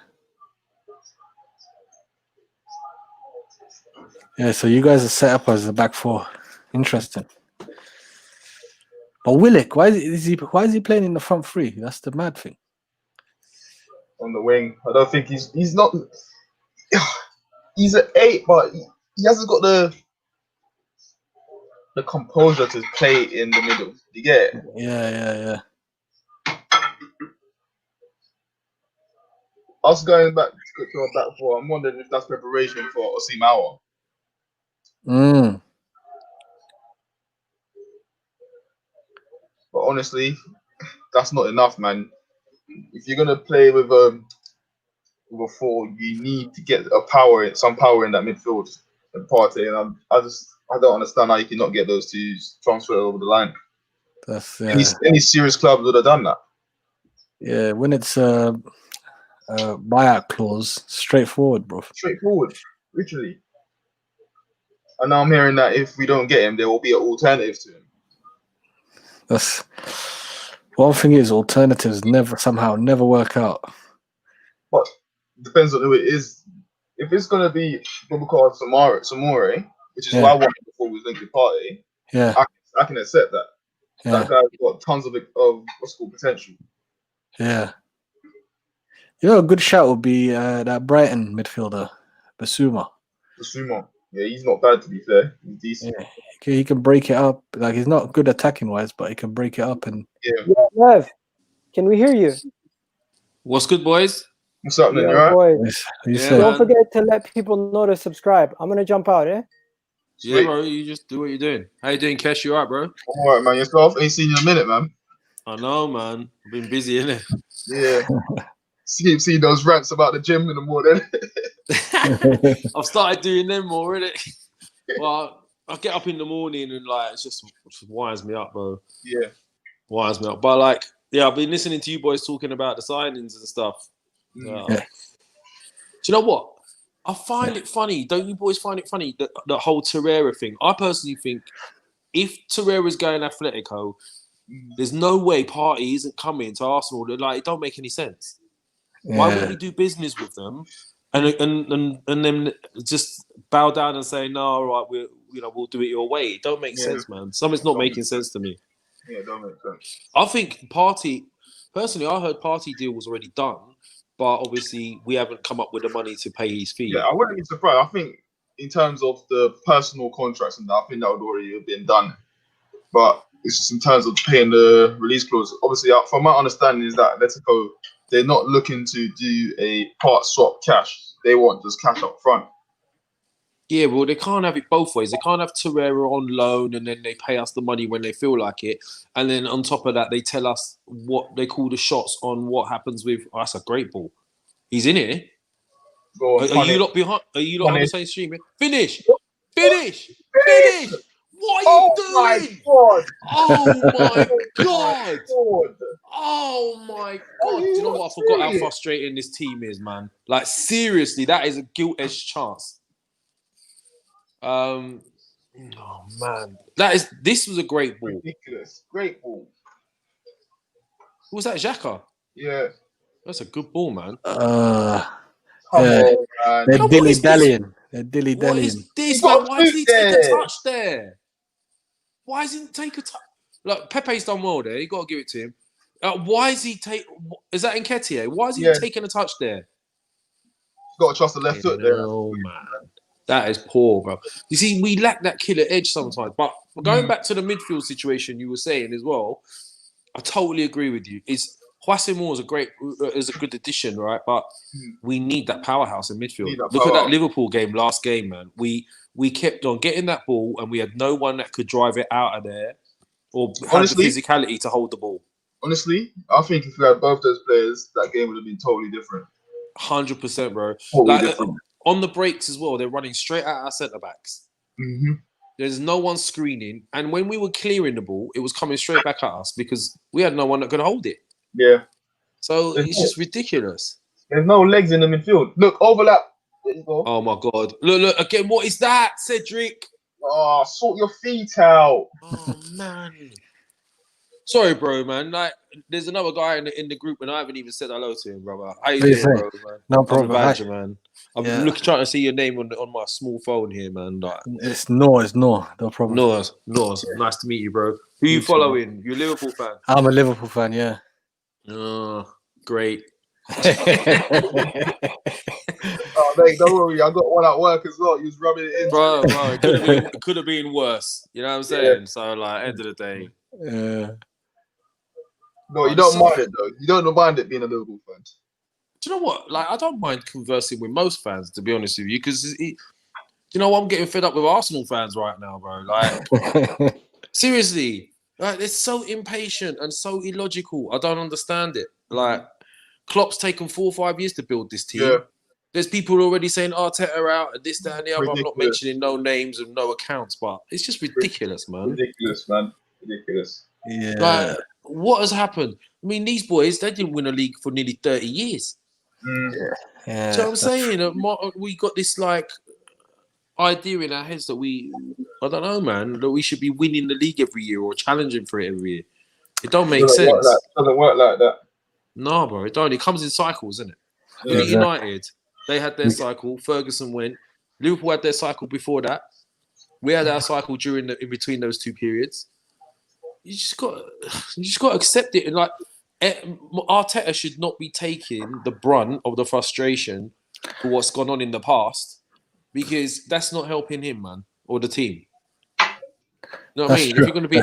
Yeah, so you guys are set up as a back four. Interesting. But Willock, why is he playing in the front three? That's the mad thing. On the wing, I don't think he's not. He's an 8, but he hasn't got the composure to play in the middle. You get it? Yeah. Us going back to a back four, I'm wondering if that's preparation for Osimawa. But honestly, that's not enough, man. If you're gonna play with a 4, you need to get some power in that midfield and Partey. And I don't understand how you cannot get those two transferred over the line. That's Any serious club would have done that. yeah. When it's buyout clause, straightforward, bro. Straightforward, literally. And now I'm hearing that if we don't get him, there will be an alternative to him. That's one thing is alternatives never work out. But depends on who it is. If it's gonna be Boubacar Samore, which is what I wanted before we linked the party, Yeah, I can accept that. yeah, That guy's got tons of what's called potential. yeah. You know, a good shout would be that Brighton midfielder, Basuma. Sumo. Yeah, he's not bad to be fair. He's decent. Yeah, he can break it up. Like he's not good attacking wise, but he can break it up and Yeah. Lev, can we hear you? What's good, boys? What's up, man? Yeah, You alright? boys. you Yeah, said Don't man. forget to let people know to subscribe. I'm gonna jump out, eh? Yeah, Sweet. bro. You just do what you're doing. How you doing, Kesh? You alright, bro? I'm alright, man. Yourself? Ain't seen you in a minute, man. I know, man. I've been busy, innit? Yeah. See those rants about the gym in the morning. I've started doing them more, innit? Well, I get up in the morning and like it just winds me up, bro. Yeah. Winds me up. But like, yeah, I've been listening to you boys talking about the signings and stuff. Mm. Yeah. Do you know what? I find it funny. Don't you boys find it funny that the whole Torreira thing? I personally think if Torreira's going Atletico, there's no way Partey isn't coming to Arsenal. Like, it don't make any sense. Why wouldn't he do business with them and then just bow down and say, no, all right, we'll do it your way? It don't make sense, man. Something's not making sense to me. Yeah, it don't make sense. I think Partey, personally, I heard Partey deal was already done, but obviously we haven't come up with the money to pay his fee. Yeah, I wouldn't be surprised. I think in terms of the personal contracts and that, I think that would already have been done. But it's just in terms of paying the release clause. Obviously, from my understanding is that Atletico, they're not looking to do a part swap cash. They want just cash up front. Yeah, well, they can't have it both ways. They can't have Torreira on loan and then they pay us the money when they feel like it. And then on top of that, they tell us what they call the shots on what happens with... Oh, that's a great ball. He's in it. Are you lot behind? Are you lot on the same stream? Finish! Finish! Finish! What are you doing? God. Oh, my God! Oh, my God. Do you know what? I forgot how frustrating this team is, man. Like, seriously, that is a gilt-edged chance. Oh man, this was a great ball. Ridiculous, great ball. Who was that, Xhaka? Yeah, that's a good ball, man. Come Yeah. on, man. They're What dilly is this? dallying. They're dilly What is dallying. this, He's got man? Why did he foot take a there. touch there? Why doesn't he take a touch? Look, Pepe's done well there. You got to give it to him. Why is he take? Is that Nketiah? Why is he taking a touch there? Got to trust the left foot there. Oh man, that is poor, bro. You see, we lack that killer edge sometimes. But going back to the midfield situation you were saying as well, I totally agree with you. Hwasem Moore is a good addition, right? But we need that powerhouse in midfield. Look at that Liverpool game, last game, man. We kept on getting that ball, and we had no one that could drive it out of there or have the physicality to hold the ball. Honestly, I think if we had both those players, that game would have been totally different. 100%, bro. Totally different. On the breaks as well, they're running straight at our centre backs. Mm-hmm. There's no one screening, and when we were clearing the ball, it was coming straight back at us because we had no one that could hold it. Yeah. So it's just ridiculous. There's no legs in the midfield. Look, overlap. There you go. Oh my God! Look again. What is that, Cedric? Oh, sort your feet out. Oh man. Sorry, bro, man. Like, there's another guy in the group, and I haven't even said hello to him, brother. How you doing, bro, man? No problem. I'm a badger, man. I'm trying to see your name on my small phone here, man. Like, it's no. No problem. No. Nice to meet you, bro. Who you following? You a Liverpool fan? I'm a Liverpool fan. Yeah. Oh, great. Oh, mate, don't worry. I got one at work as well. You was rubbing it in. Bro, it could have been worse. You know what I'm saying? Yeah. So, like, end of the day. Yeah. No, you don't mind it, though. You don't mind it being a Liverpool fan. Do you know what? Like, I don't mind conversing with most fans, to be honest with you, because, you know, I'm getting fed up with Arsenal fans right now, bro. Like, seriously. Like, they're so impatient and so illogical. I don't understand it. Like, Klopp's taken 4 or 5 years to build this team. Yeah. There's people already saying Arteta out and this, that, and the other. I'm not Ridiculous. mentioning no names and no accounts, but it's just ridiculous, man. Ridiculous, man. Ridiculous. Yeah. Like, what has happened? I mean, these boys, they didn't win a league for nearly 30 years. Mm. Yeah. Do you know what I'm saying? We got this like idea in our heads that I don't know, man, that we should be winning the league every year or challenging for it every year. It don't make sense. Doesn't work like that. No, bro, it don't. It comes in cycles, isn't it? Yeah. Look at United. They had their cycle. Ferguson went. Liverpool had their cycle before that. We had our cycle in between those two periods. You just got to accept it. And like Arteta should not be taking the brunt of the frustration for what's gone on in the past, because that's not helping him, man, or the team. You know what I mean? True. If you're going to be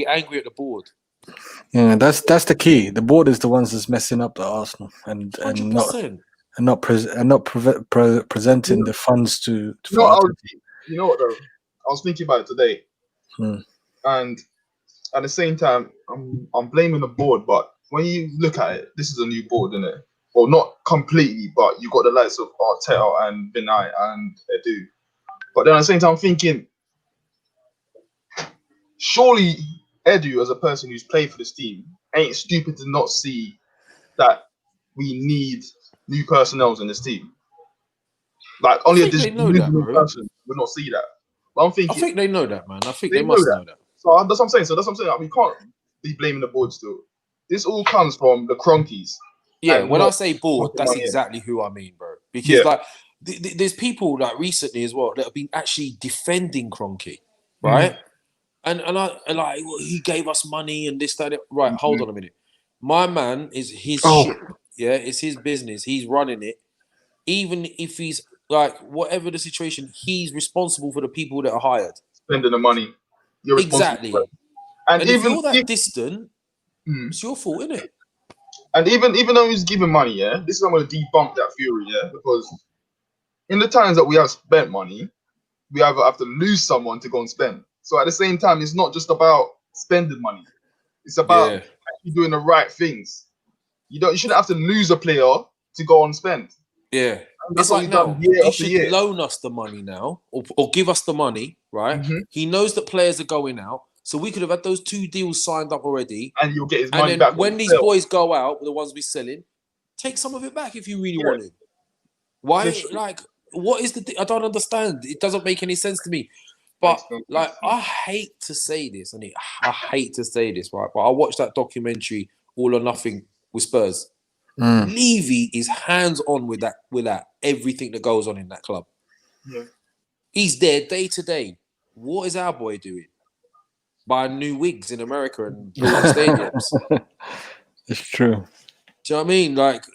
angry at the board. Yeah, that's the key. The board is the ones that's messing up the Arsenal and 100%. not presenting the funds to. You know what though? I was thinking about it today, and at the same time, I'm blaming the board. But when you look at it, this is a new board, isn't it? Well, not completely, but you got the likes of Arteta and Vinay and Edu. But then at the same time, I'm thinking, surely Edu, as a person who's played for this team, ain't stupid to not see that we need new personnel in this team. Like only a dismal person would not see that. But I'm thinking, I think they know that, man. I think they must know that. So that's what I'm saying. Like, we can't be blaming the board still. This all comes from the Cronkies. Yeah, when I say board, that's exactly who I mean, bro. Because like, there's people like recently as well that have been actually defending Kroenke, right? And I like, well, he gave us money and this, that. Right, hold on a minute. My man is his ship. Yeah, it's his business. He's running it. Even if he's like whatever the situation, he's responsible for the people that are hired. Spending the money. You're exactly. And if you're that distant, it's your fault, isn't it? And even though he's giving money, yeah, this is I'm going to debunk that theory, yeah, because in the times that we have spent money, we either have to lose someone to go and spend. So at the same time, it's not just about spending money; it's about actually doing the right things. You shouldn't have to lose a player to go and spend. Yeah, it's like now he should loan us the money now, or give us the money, right? He knows that players are going out. So we could have had those 2 deals signed up already. And you'll get his money back. When these boys go out, the ones we're selling, take some of it back if you really want it. Why? Literally. Like, what is I don't understand. It doesn't make any sense to me. But, like, I hate to say this, and I hate to say this, right? But I watched that documentary, All or Nothing, with Spurs. Levy is hands-on with that, everything that goes on in that club. Yeah. He's there day to day. What is our boy doing? Buying new wigs in America and building stadiums. It's true. Do you know what I mean? Like,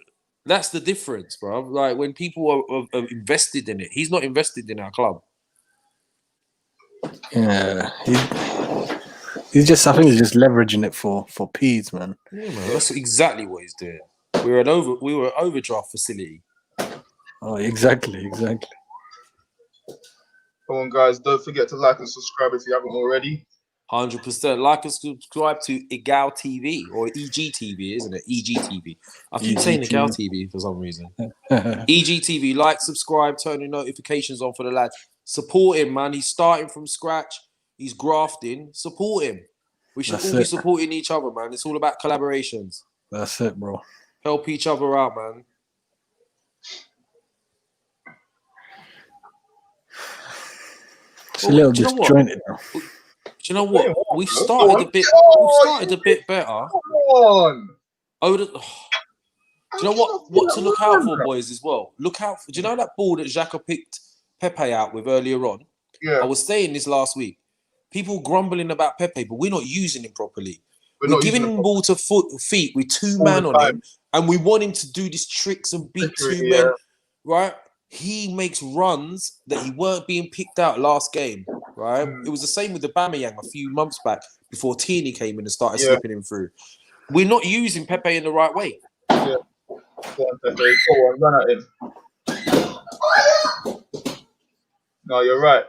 that's the difference, bro. Like, when people are invested in it, he's not invested in our club. Yeah, he's just. I think he's just leveraging it for P's, man. Yeah, man. That's exactly what he's doing. We were an overdraft facility. Oh, exactly. Come on, guys! Don't forget to like and subscribe if you haven't already. 100%. Like and subscribe to Egal TV or EGTV, isn't it? EGTV. I keep saying Egal TV for some reason. EGTV. Like, subscribe, turn your notifications on for the lad. Support him, man. He's starting from scratch. He's grafting. Support him. We should all be supporting each other, man. It's all about collaborations. That's it, bro. Help each other out, man. It's a little disjointed now. Do you know what? We've started a bit better. Come on. Do you know what to look out for, boys, as well? Look out for. Do you know that ball that Xhaka picked Pepe out with earlier on? Yeah. I was saying this last week. People grumbling about Pepe, but we're not using him properly. We're giving him ball to feet with 2 men on him, and we want him to do these tricks and beat 2 men, right? He makes runs that he weren't being picked out last game, right? It was the same with the Aubameyang a few months back before Tierney came in and started slipping him through. We're not using Pepe in the right way. Yeah. Go on, Pepe. Go on, run at him. No, you're right.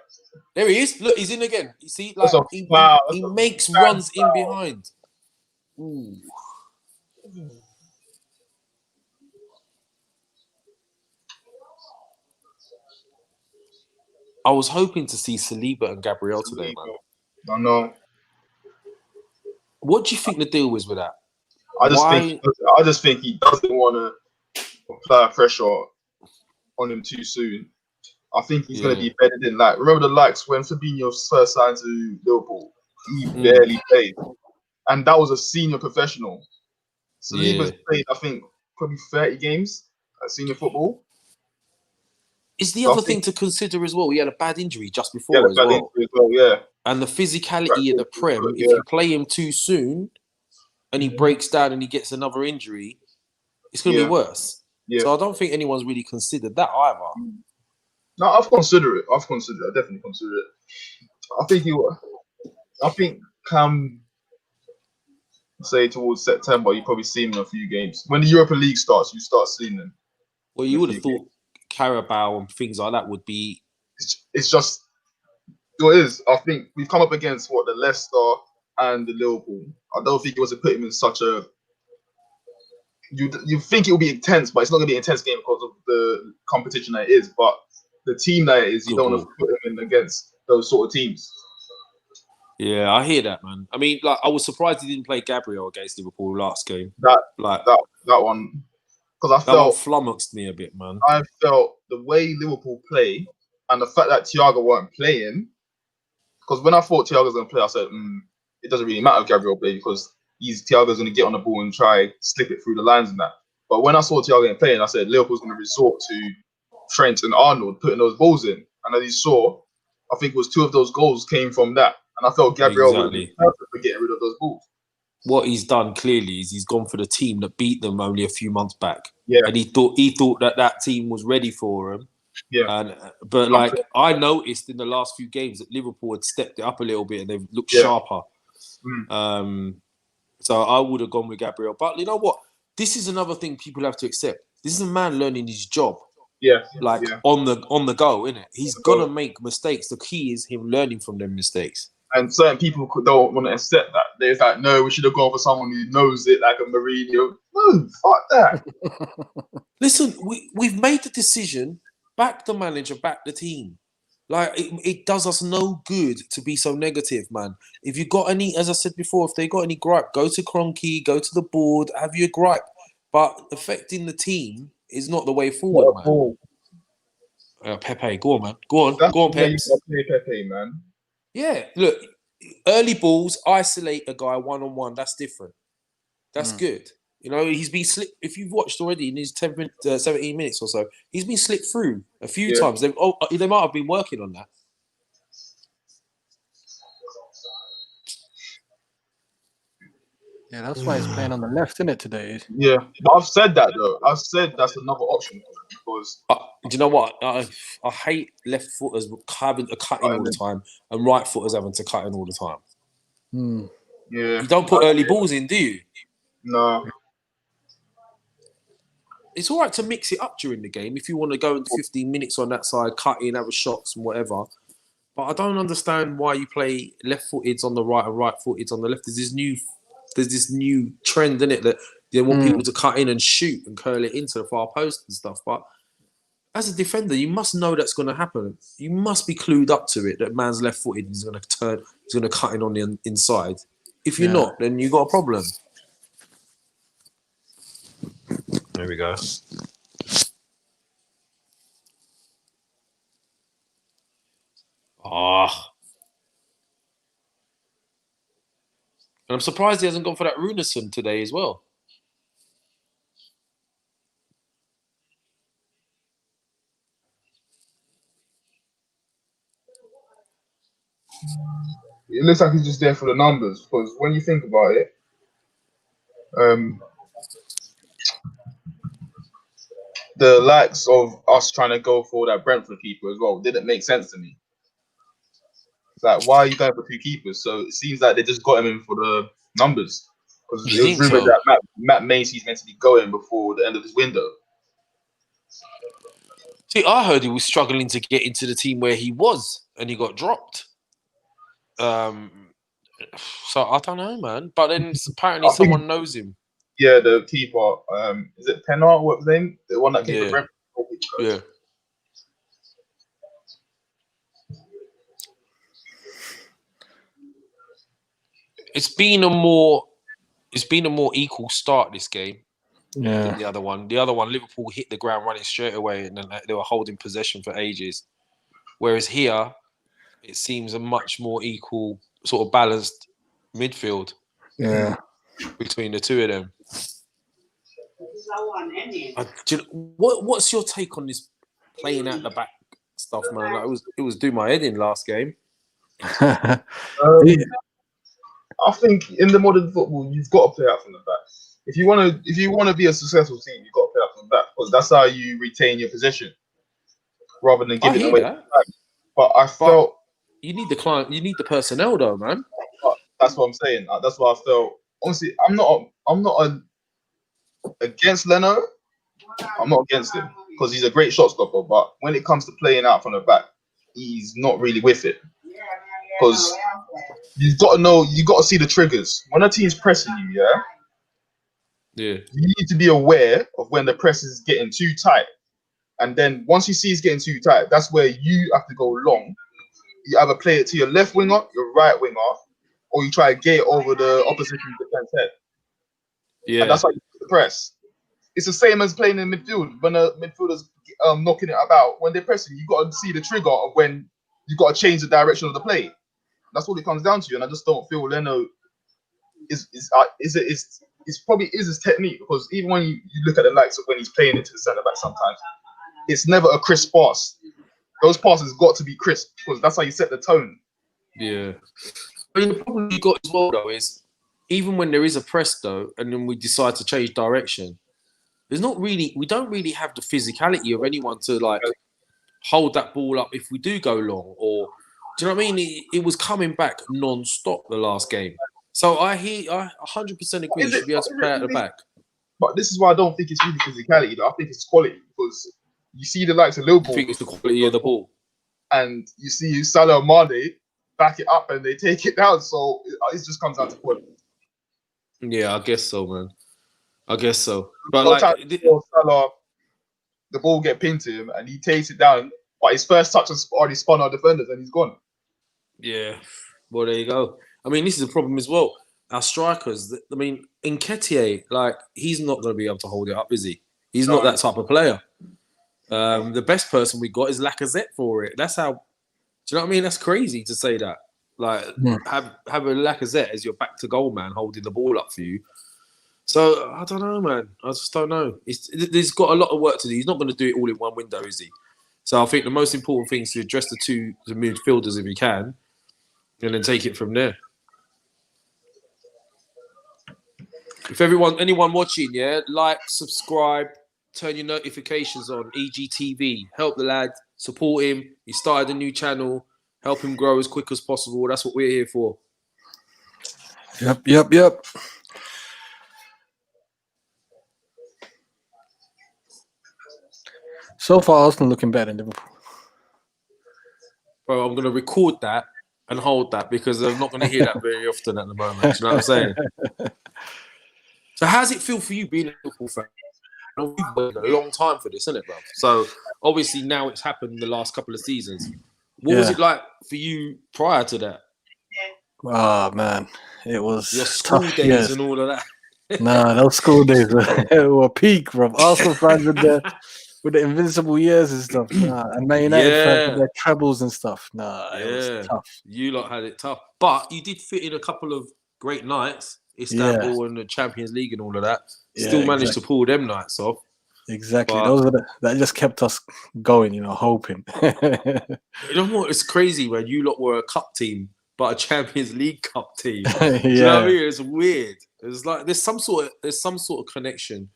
There he is. Look, he's in again. You see, like he makes runs in behind. Ooh. I was hoping to see Saliba and Gabriel today, man. I know. What do you think the deal is with that? I just think he doesn't want to apply pressure on him too soon. I think he's going to be bedded in. Like, remember the likes when Fabinho first signed to Liverpool, he barely played, and that was a senior professional. Saliba's played, I think, probably 30 games at senior football. Is the other thing to consider as well? He had a bad injury just before yeah. And the physicality of the Prem, if you play him too soon and he breaks down and he gets another injury, it's going to be worse. Yeah. So I don't think anyone's really considered that either. No, I've considered it. I definitely consider it. I think come say towards September, you probably see him in a few games. When the Europa League starts, you start seeing them. Well, you would have thought Carabao and things like that would be. It's just what it is. I think we've come up against the Leicester and the Liverpool. I don't think it was to put him in such a. You think it will be intense, but it's not going to be an intense game because of the competition that it is. But the team that it is, you don't want to put him in against those sort of teams. Yeah, I hear that, man. I mean, like, I was surprised he didn't play Gabriel against Liverpool last game. That one, because that one flummoxed me a bit, man. I felt the way Liverpool play and the fact that Thiago weren't playing. Because when I thought Thiago was going to play, I said, it doesn't really matter if Gabriel play because Thiago's going to get on the ball and try slip it through the lines and that. But when I saw Thiago playing, I said Liverpool's going to resort to Trent and Arnold putting those balls in. And as you saw, I think it was 2 of those goals came from that. And I felt Gabriel would be perfect for getting rid of those balls. What he's done clearly is he's gone for the team that beat them only a few months back. Yeah. And he thought that team was ready for him. Yeah. But I noticed in the last few games that Liverpool had stepped it up a little bit and they've looked sharper. So I would have gone with Gabriel. But you know what? This is another thing people have to accept. This is a man learning his job. Yeah. On the go, innit? He's gonna make mistakes. The key is him learning from them mistakes. And certain people don't want to accept that. They're like, no, we should have gone for someone who knows it, like a Mourinho. No, fuck that. Listen, we've made the decision. Back the manager, back the team. Like, it does us no good to be so negative, man. If you got any, as I said before, if they got any gripe, go to Kroenke, go to the board, have your gripe. But affecting the team is not the way forward, man. Pepe, go on, man. Go on, Pepe. Pepe, man. Yeah, look, early balls, isolate a guy one-on-one. That's different. That's good. You know, he's been slipped. If you've watched already in his 17 minutes or so, he's been slipped through a few times. They might have been working on that. Yeah, that's why he's playing on the left, isn't it, today? Yeah, but I've said that, though. I've said that's another option because... do you know what? I hate left footers having to cut in all the time and right footers having to cut in all the time. Yeah. You don't put early balls in, do you? No. It's all right to mix it up during the game if you want to go in 15 minutes on that side, cut in, have a shots and whatever. But I don't understand why you play left-footeds on the right and right-footeds on the left. There's this new trend in it that they want people to cut in and shoot and curl it into the far post and stuff. But as a defender, you must know that's going to happen. You must be clued up to it that man's left-footed. He's going to cut in on the inside. If you're not, then you've got a problem. There we go. And I'm surprised he hasn't gone for that Runason today as well. It looks like he's just there for the numbers because when you think about it, the likes of us trying to go for that Brentford keeper as well didn't make sense to me. It's like, why are you going for 2 keepers? So it seems like they just got him in for the numbers because it was rumored that Matt Macy's meant to be going before the end of his window. See, I heard he was struggling to get into the team where he was, and he got dropped. So I don't know, man. But then apparently someone knows him. Yeah, the keeper. Is it Pennant? What's his name? The one that came from Brentford. Yeah. it's been a more equal start this game Yeah. than the other one. The other one, Liverpool hit the ground running straight away, and then they were holding possession for ages. Whereas here, it seems a much more equal, sort of balanced midfield between the two of them. What's your take on this playing out the back stuff, man? Like, it was doing my head in last game. I think in the modern football, you've got to play out from the back. If you want to be a successful team, you've got to play out from the back because that's how you retain your possession, rather than giving away. But I felt you need the personnel though, man. That's what I'm saying. That's what I felt. Honestly, I'm not against Leno. I'm not against him because he's a great shot stopper. But when it comes to playing out from the back, he's not really with it. Because you've got to know, you got to see the triggers. When a team's pressing you, you need to be aware of when the press is getting too tight. And then once you see it's getting too tight, that's where you have to go long. You either play it to your left winger, your right winger, or you try to get it over the opposition defense head. Yeah, and that's how you do the press. It's the same as playing in midfield. When the midfielders knocking it about, when they're pressing, you got to see the trigger of when you got to change the direction of the play. That's what it comes down to, and I just don't feel Leno is probably his technique, because even when you look at the likes of when he's playing into the centre back, sometimes it's never a crisp pass. Those passes got to be crisp because that's how you set the tone. Yeah. I mean, the problem you got as well though is even when there is a press though, and then we decide to change direction, we don't really have the physicality of anyone to like hold that ball up if we do go long, or do you know what I mean? It was coming back non-stop the last game. So I 100% agree. You should be able to play at the back. But this is why I don't think it's really physicality. Though. I think it's quality, because you see the likes of Liverpool. I think it's the quality of the ball. And you see Salah and Mane back it up and they take it down. So it just comes down to quality. Yeah, I guess so, man. I guess so. But Salah, the ball get pinned to him and he takes it down, but his first touch has already spun our defenders and he's gone. Yeah. Well, there you go. I mean, this is a problem as well. Our strikers, I mean, Nketiah, like, he's not going to be able to hold it up, is he? He's not that type of player. The best person we got is Lacazette for it. That's how, do you know what I mean? That's crazy to say that. Like, have a Lacazette as your back to goal man holding the ball up for you. So, I don't know, man. I just don't know. He's got a lot of work to do. He's not going to do it all in one window, is he? So, I think the most important thing is to address the midfielders if you can, and then take it from there. If anyone watching, like, subscribe, turn your notifications on, EGTV. Help the lad, support him. He started a new channel. Help him grow as quick as possible. That's what we're here for. Yep. So far, Arsenal looking better than Liverpool. Bro, I'm going to record that and hold that because I'm not going to hear that very often at the moment. Do you know what I'm saying? So how does it feel for you being a Liverpool fan? We've waited a long time for this, isn't it, bro? So obviously now it's happened the last couple of seasons. What was it like for you prior to that? Oh, man. It was your school tough days years. and all of that. Nah, those school days were peak, bro. Arsenal fans with the invincible years and stuff. Nah. And Man United fans with their trebles and stuff. Nah, it was tough. You lot had it tough. But you did fit in a couple of great nights. Istanbul and the Champions League and all of that. Still managed to pull them nights off. Exactly. Those are that just kept us going, hoping. You know what? It's crazy, man. You lot were a cup team, but a Champions League cup team. Do you know what I mean? It's weird. It's like there's some sort of connection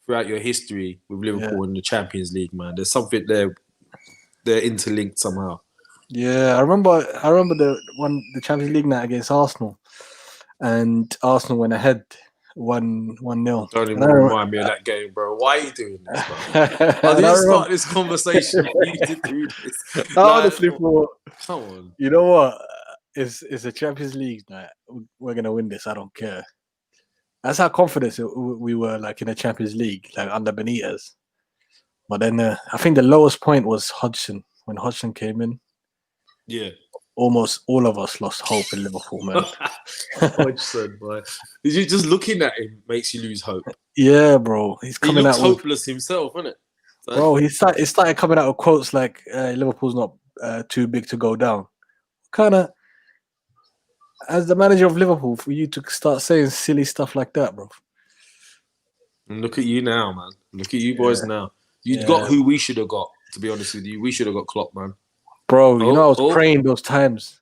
throughout your history with Liverpool and the Champions League, man. There's something there. They're interlinked somehow. Yeah, I remember the Champions League night against Arsenal, and Arsenal went ahead 1-0. Don't even remind me of that game, bro. Why are you doing this, bro? I didn't start this conversation. You did do this. Honestly, come on. You know what? It's a Champions League night. We're gonna win this. I don't care. That's how confident we were, like, in the Champions League, like under Benitez. But then I think the lowest point was Hodgson when Hodgson came in. Yeah. almost all of us lost hope in Liverpool, man. Hodgson, boy. Just looking at him makes you lose hope. Yeah, bro. He's He coming looks out with, hopeless himself, isn't it? So, bro. He started coming out with quotes like Liverpool's not too big to go down. Kind of, as the manager of Liverpool, for you to start saying silly stuff like that, bro. and look at you now, man. Look at you boys now. You got who we should have got, to be honest with you. We should have got Klopp, man. Bro, you know, I was praying those times.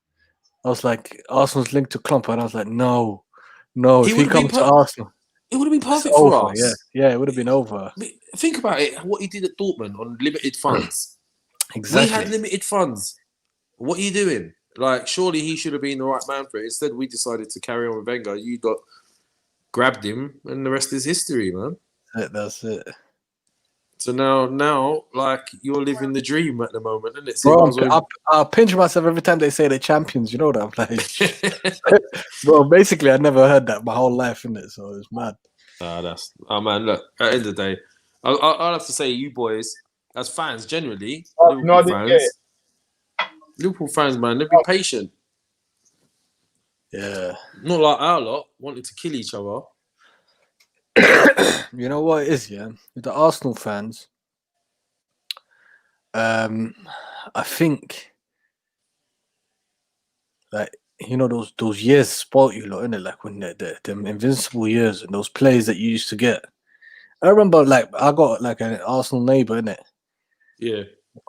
I was like, Arsenal's linked to Klopp, and I was like, no. If he comes to Arsenal, it would have been perfect it's for over. us. Yeah, it would have been over. Think about it. What he did at Dortmund on limited funds. Exactly. We had limited funds. What are you doing? Like, surely he should have been the right man for it. Instead, we decided to carry on with Wenger. You grabbed him, and the rest is history, man. That's it. So now, like, you're living the dream at the moment, isn't it? Bro, I pinch myself every time they say they're champions. You know that? I'm like, bro, basically, I never heard that my whole life, innit? So it's mad. Man, look, at the end of the day, I'll have to say, you boys, as fans, generally, Liverpool fans, man, they've been patient. Yeah. Not like our lot, wanting to kill each other. You know what it is, yeah? With the Arsenal fans, I think, like, you know, those years spoiled you lot, innit? Like when them invincible years and those plays that you used to get. I remember, like, I got like an Arsenal neighbour, innit? Yeah.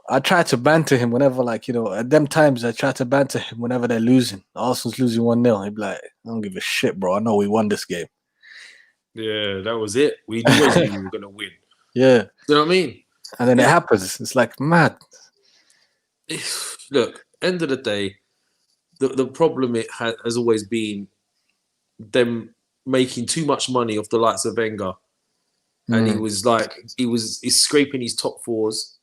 I try to banter him whenever, like, you know, at them times I try to banter him whenever they're losing. Arsenal's losing 1-0. He'd be like, I don't give a shit, bro. I know we won this game. Yeah, that was it. We always knew we were going to win. Yeah. You know what I mean? And then it happens. It's like mad. Look, end of the day, the problem has always been them making too much money off the likes of Wenger. And he's scraping his top fours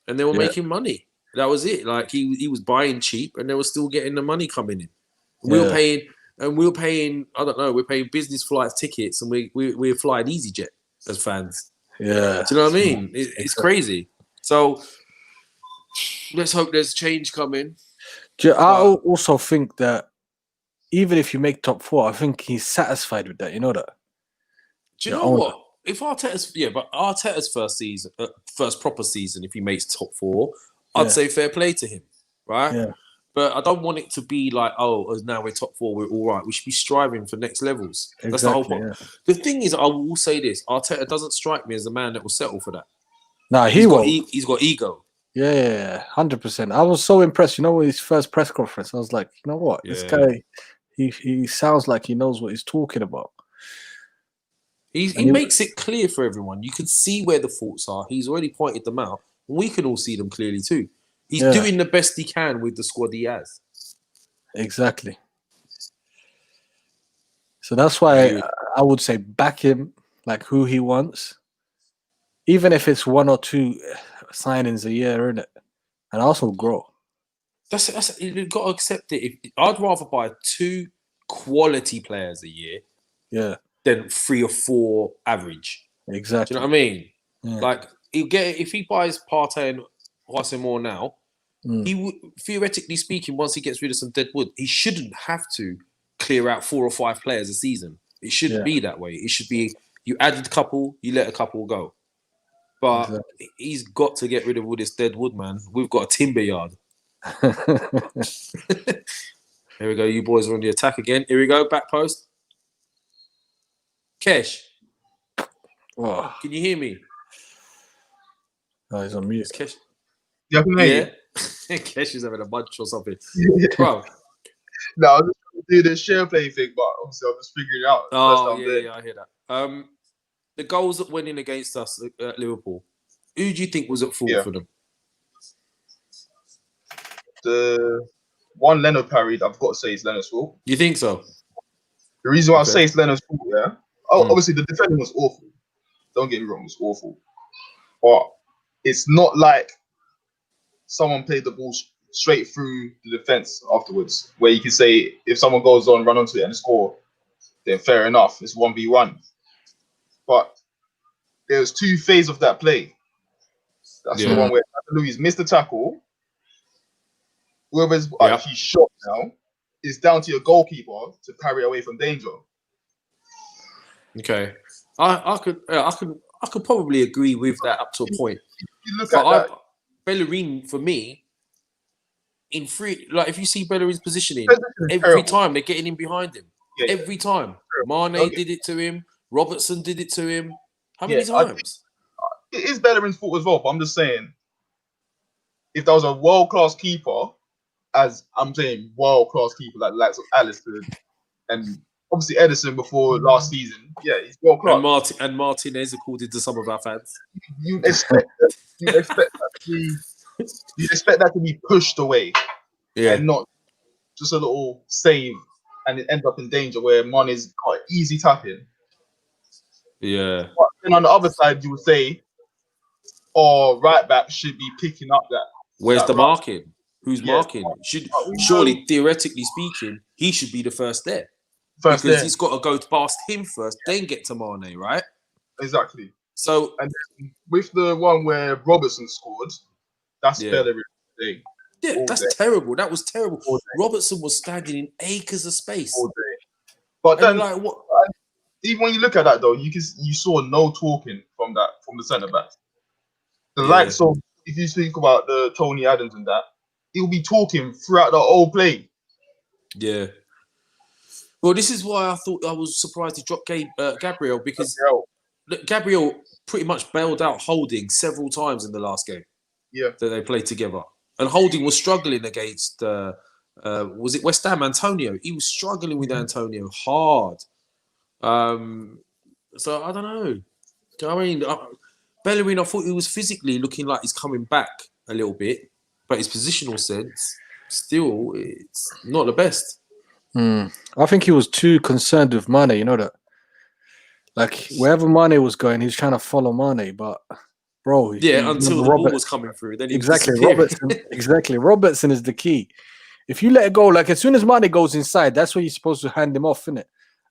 and they were making money. That was it. Like he was buying cheap and they were still getting the money coming in. We were paying, I don't know, we're paying business flight tickets and we're flying EasyJet as fans. Yeah. Do you know what I mean? It's crazy. So let's hope there's change coming. I also think that even if you make top 4, I think he's satisfied with that. You know that? Do you know what? If Arteta's first proper season, if he makes top 4, I'd say fair play to him, right? Yeah. But I don't want it to be like, now we're top 4, we're all right. We should be striving for next levels. Exactly, that's the whole point. Yeah. The thing is, I will say this: Arteta doesn't strike me as a man that will settle for that. Nah, he's got ego. Yeah, 100%. I was so impressed. You know, with his first press conference, I was like, you know what, this guy, he sounds like he knows what he's talking about. He makes it clear for everyone. You can see where the faults are. He's already pointed them out. We can all see them clearly too. He's doing the best he can with the squad he has. Exactly. So that's why I would say back him like who he wants, even if it's 1 or 2 signings a year, innit? And also grow. That's you've got to accept it. I'd rather buy 2 quality players a year. Yeah. Than 3 or 4 average. Exactly. Do you know what I mean? Yeah. Like he'll get if he buys Partey and Hwasemo now, he would, theoretically speaking, once he gets rid of some dead wood, he shouldn't have to clear out 4 or 5 players a season. It shouldn't be that way. It should be you added a couple, you let a couple go. But he's got to get rid of all this dead wood, man. We've got a timber yard. Here we go. You boys are on the attack again. Here we go. Back post. Kesh. Oh. Can you hear me? Oh, he's on mute. It's Kesh. Yeah, I can hear you. Kesh is having a bunch or something. Bro. No, I was just trying to do the share play thing, but obviously I'm just figuring it out. Oh, yeah, I hear that. The goals that went in against us at Liverpool, who do you think was at fault for them? The one Leno parried, I've got to say, is Leno's fault. You think so? The reason why I say it's Leno's fault, obviously the defending was awful. Don't get me wrong, it was awful. But it's not like someone played the ball straight through the defense afterwards, where you can say if someone goes on, run onto it and score, then fair enough, it's 1v1. But there's 2 phases of that play. That's the one where Luis missed the tackle. whoever's Yeah. actually shot now, it's down to your goalkeeper to parry away from danger. Okay, I could probably agree with that up to a point. You look But at that. Bellerin, for me, in free, like if you see Bellerin's positioning, This is every terrible. time they're getting in behind him. Yeah, Every time. Mane Okay. did it to him. Robertson did it to him. How Yeah, many times? it is Bellerin's fault as well, but I'm just saying, if there was a world-class keeper, as I'm saying, world-class keeper, like likes of Alisson and obviously Edison before last season, yeah, he's world-class. And Martinez, according to some of our fans. You'd expect that to be pushed away Yeah. and not just a little save and it ends up in danger where Mane's got easy tapping. Yeah. But then on the other side, you would say, right back should be picking up that. Where's that the run. marking? Who's Yeah. marking? Should We surely, know- theoretically speaking, he should be the first there. First because there. he's got to go past him first, then get to Mane, right? Exactly. So And then with the one where Robertson scored, that's Bellerin thing. yeah, All that's day. terrible. That was terrible. All day. Robertson was standing in acres of space. All day. But And then, like what? even when you look at that though, you saw no talking from the centre backs. The Yeah. likes of, if you speak about the Tony Adams and that, he'll be talking throughout the whole play. Yeah. Well, this is why I thought I was surprised to drop Gabriel because Gabriel pretty much bailed out Holding several times in the last game. Yeah. That they played together, and Holding was struggling against was it West Ham? Antonio. He was struggling with Antonio hard. So I don't know. Do you know what I mean? Bellerin, I thought he was physically looking like he's coming back a little bit, but his positional sense still it's not the best. I think he was too concerned with Mane, you know that? Like, wherever Mane was going, he was trying to follow Mane, but, bro... Yeah, until the ball was coming through. Then he Exactly, was Robertson is the key. If you let it go, like, as soon as Mane goes inside, that's where you're supposed to hand him off, innit?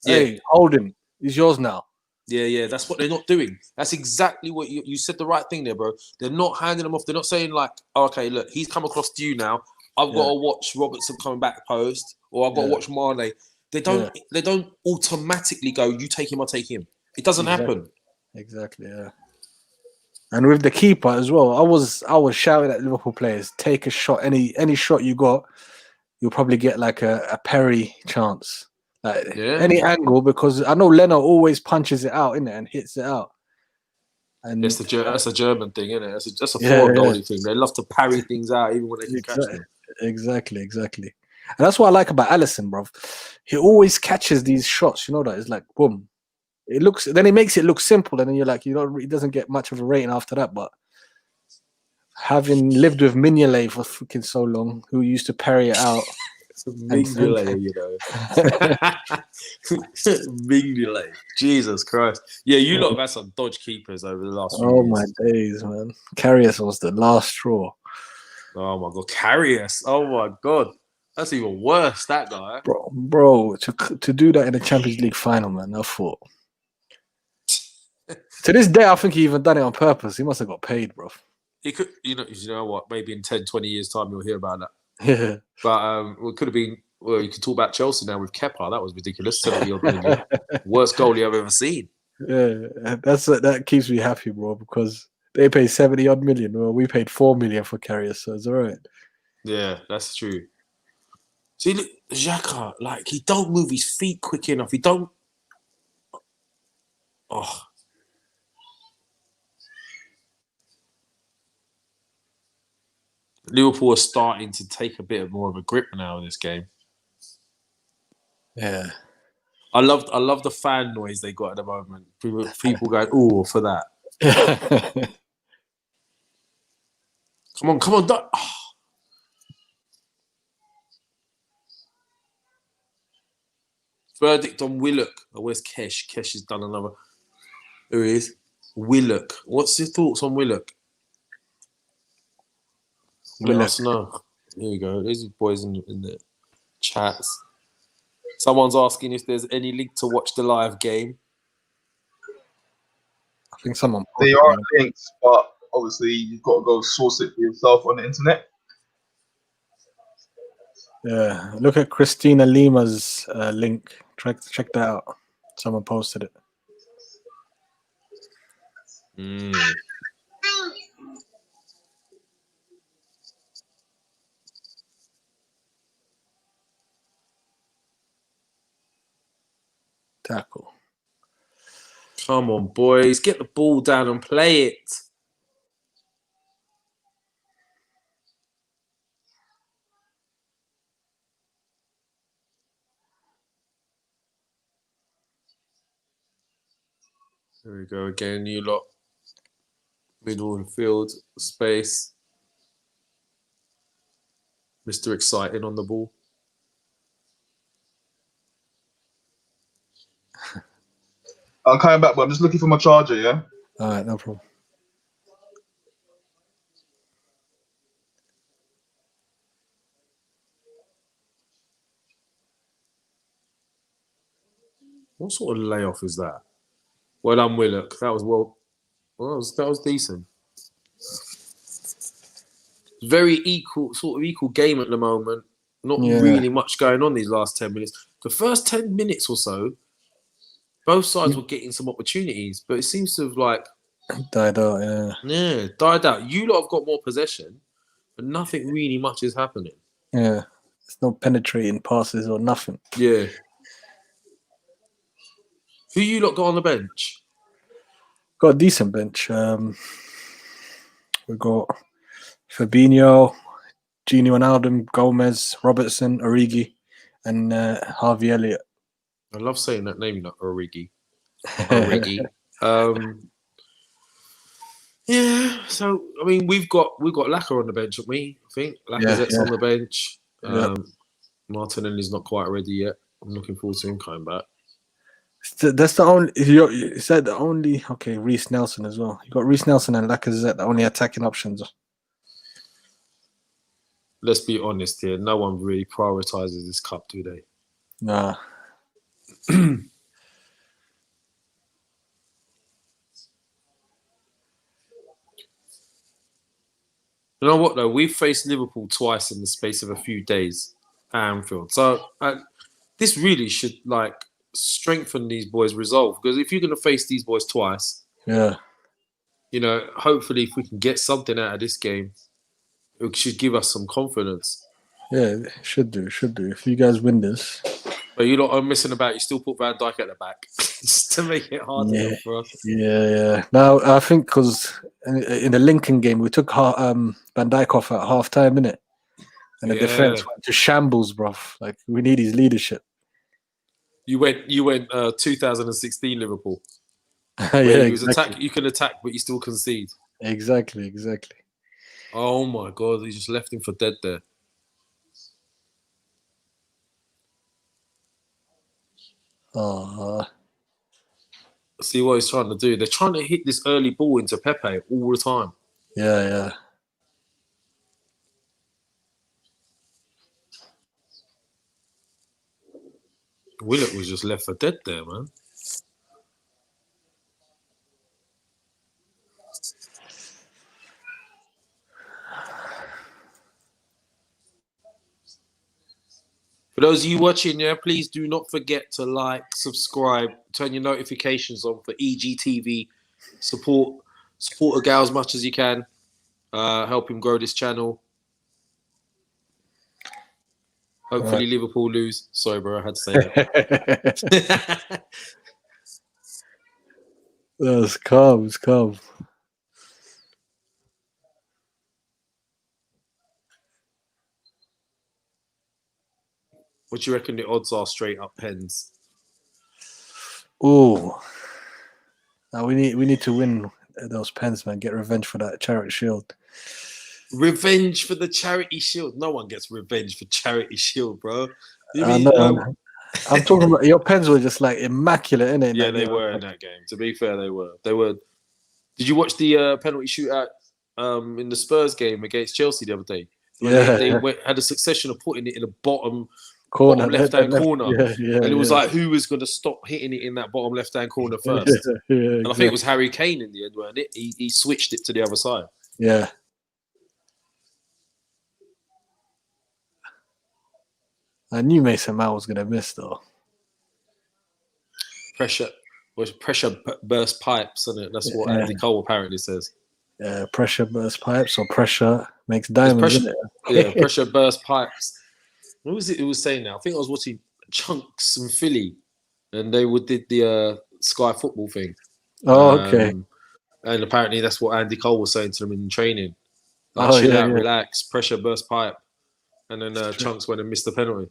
Yeah. Hey, hold him. He's yours now. Yeah, that's what they're not doing. That's exactly what you said the right thing there, bro. They're not handing him off. They're not saying like, okay, look, he's come across to you now. I've got to watch Robertson coming back post, or I've got to watch Mane. They don't automatically go, you take him, I'll take him. It doesn't happen. Exactly, yeah. And with the keeper as well, I was shouting at Liverpool players, take a shot, any shot you got, you'll probably get like a Perry chance. Like any angle, because I know Leno always punches it out, innit, and hits it out. And that's a German thing, isn't it? That's a foreign goalie thing. They love to parry things out even when they can catch them. Exactly. And that's what I like about Alisson, bro. He always catches these shots, you know that? It's like, boom. Then it makes it look simple, and then you're like, it doesn't get much of a rating after that, but having lived with Mignolet for freaking so long, who used to parry it out. Mignolet, you know. Mignolet. Jesus Christ. Yeah, you lot have had some dodge keepers over the last few years. My days, man. Karius was the last straw. Oh my God. Karius. Oh my God. That's even worse, that guy. Bro, to do that in the Champions League final, man, I thought. To this day, I think he even done it on purpose. He must have got paid, bro. He could, you know what? Maybe in 10, 20 years' time, you'll hear about that. Yeah. But it could have been. Well, you could talk about Chelsea now with Kepa. That was ridiculous. 70-odd million. Worst goalie I've ever seen. Yeah, that keeps me happy, bro, because they paid 70-odd million. Well, we paid 4 million for Karius, so it's all right. Yeah, that's true. See, look, Xhaka, like, he don't move his feet quick enough. He don't. Oh. Liverpool are starting to take a bit more of a grip now in this game. Yeah. I love the fan noise they got at the moment. People going, "Ooh," for that. Come on. Oh. Verdict on Willock. Oh, where's Kesh? Kesh has done another. There he is. Willock. What's your thoughts on Willock? Let us know. Here you go. There's boys in the chats. Someone's asking if there's any link to watch the live game. I think someone. They are links, but obviously you've got to go source it for yourself on the internet. Yeah, look at Christina Lima's link. Check that out. Someone posted it. Tackle. Come on, boys. Get the ball down and play it. There we go again. You lot. Middle of the field. Space. Mr. Exciting on the ball. I'm coming back, but I'm just looking for my charger, yeah? All right, no problem. What sort of layoff is that? Well done, Willock. That was decent. Very equal game at the moment. Not really much going on these last 10 minutes. The first 10 minutes or so, both sides were getting some opportunities, but it seems to have died out. Yeah, died out. You lot have got more possession, but nothing really much is happening. Yeah, there's no penetrating passes or nothing. Yeah. Who you lot got on the bench? Got a decent bench. We got Fabinho, Gini Wijnaldum, Gomez, Robertson, Origi, and Harvey Elliott. I love saying that name, Origi. Origi. Yeah. So I mean, we've got Laka on the bench, haven't we? I think Lacazette's on the bench. Martinelli's not quite ready yet. I'm looking forward to him coming back. That's the only. Is that the only? Okay, Reece Nelson as well. You got Reece Nelson and Lacazette, the only attacking options. Let's be honest here. No one really prioritizes this cup, do they? Nah. You know what though? We've faced Liverpool twice in the space of a few days at Anfield. So this really should strengthen these boys' resolve, because if you're going to face these boys twice, hopefully if we can get something out of this game, it should give us some confidence. Yeah, it should do. If you guys win this. But you lot are missing about. You still put Van Dijk at the back just to make it harder for us. Yeah. Now I think because in the Lincoln game we took Van Dijk off at half time, innit? And the defense went to shambles, bruv. Like, we need his leadership. You went 2016 Liverpool. Exactly. You can attack, but you still concede. Exactly. Oh my God, he just left him for dead there. See what he's trying to do. They're trying to hit this early ball into Pepe all the time. Yeah. Willock was just left for dead there, man. For those of you watching, please do not forget to like, subscribe, turn your notifications on for EGTV. Support Egal as much as you can. Help him grow this channel. Hopefully Liverpool lose. Sorry, bro, I had to say that. It's calm. What do you reckon the odds are straight up pens? Oh, now we need to win those pens, man. Get revenge for that Charity Shield. Revenge for the Charity Shield. No one gets revenge for Charity Shield, bro. I'm talking about your pens were just immaculate, innit? Yeah, they were in that game. To be fair, they were. Did you watch the penalty shootout in the Spurs game against Chelsea the other day? They had a succession of putting it in the bottom left-hand corner. And it was who was going to stop hitting it in that bottom left-hand corner first? And I think it was Harry Kane in the end, weren't it? He switched it to the other side. Yeah. I knew Mason Mount was gonna miss though. Pressure burst pipes, isn't it? That's what Yeah. Andy Cole apparently says. Yeah, pressure burst pipes or pressure makes It's diamonds, pressure, isn't yeah, it? pressure burst pipes. What was it was saying now? I think I was watching Chunks and Philly, and they did the Sky Football thing. Oh, okay. And apparently that's what Andy Cole was saying to them in training. Like, Oh, chill yeah, out, yeah. relax, pressure burst pipe. And then Chunks went and missed the penalty.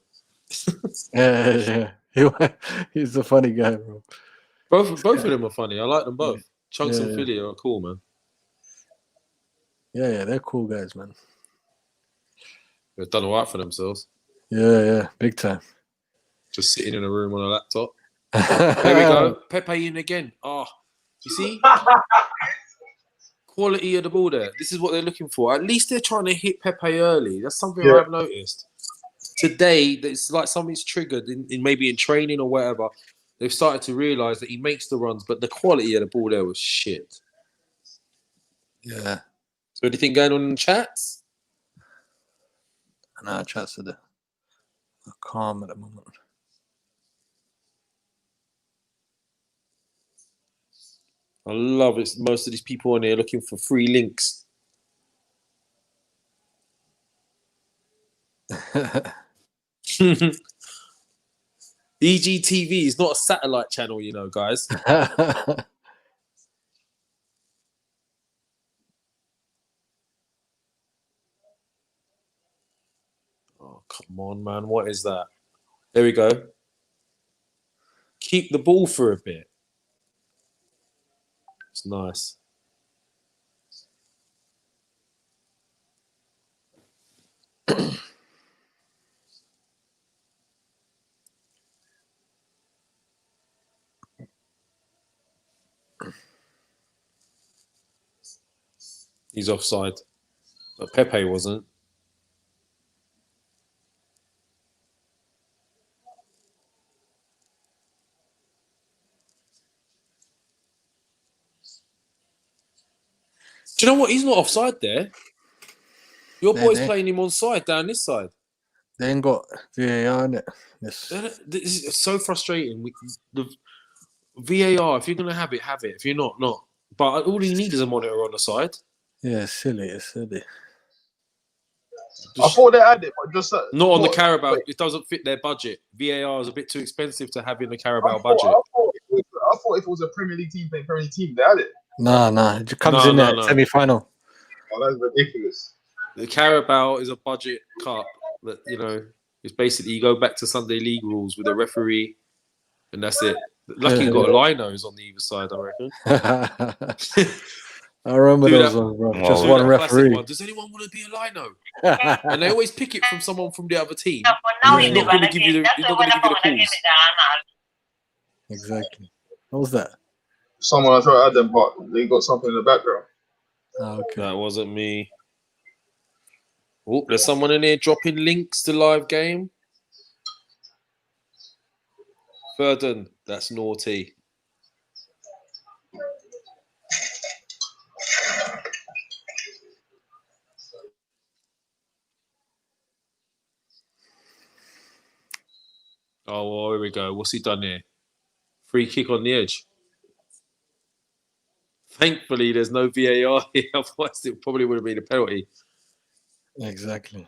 Yeah. He's a funny guy, bro. Both of them are funny. I like them both. Chunks and Yeah. Philly are cool, man. Yeah, they're cool guys, man. They've done all right for themselves. Yeah, big time. Just sitting in a room on a laptop. There we go. Pepe in again. Oh, you see? Quality of the ball there. This is what they're looking for. At least they're trying to hit Pepe early. That's something I've noticed. Today, it's like something's triggered in maybe in training or whatever. They've started to realise that he makes the runs, but the quality of the ball there was shit. Yeah. So anything going on in the chats? Nah, chats are calm at the moment. I love it. Most of these people on here looking for free links. EGTV is not a satellite channel, you know, guys. Oh, come on, man. What is that? There we go. Keep the ball for a bit. It's nice. He's offside. But Pepe wasn't. Do you know what? He's not offside there. Your boy's playing him on side down this side. They ain't got VAR in it. Yes. This is so frustrating. The VAR, if you're going to have it, have it. If you're not, not. But all you need is a monitor on the side. Yeah, it's silly. I thought they had it, but just not on the Carabao. It doesn't fit their budget. VAR is a bit too expensive to have in the Carabao budget. I thought if it was a Premier League team playing Premier League team, they had it. Nah. It comes in there semi-final. Oh, that's ridiculous. The Carabao is a budget cup that, you know, it's basically you go back to Sunday League rules with a referee, and that's it. Lucky you got a Linos on the either side, I reckon. I remember those ones, bro. Just one referee. One. Does anyone want to be a Lino? And they always pick it from someone from the other team. He's not going to give you the calls. Exactly. What was that? Someone I tried to add them, but they got something in the background. Oh, okay. That wasn't me. Oh, there's someone in here dropping links to live game. Ferdinand, that's naughty. Oh, well, here we go. What's he done here? Free kick on the edge. Thankfully, there's no VAR here. Otherwise, it probably would have been a penalty. Exactly.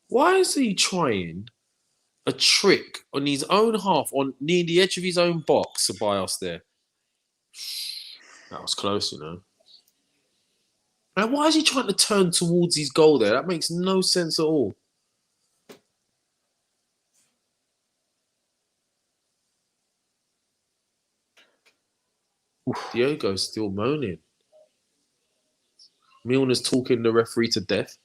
Why is he trying a trick on his own half, on near the edge of his own box, Ceballos there? That was close, you know. And why is he trying to turn towards his goal there? That makes no sense at all. Diogo's still moaning. Milner's talking the referee to death.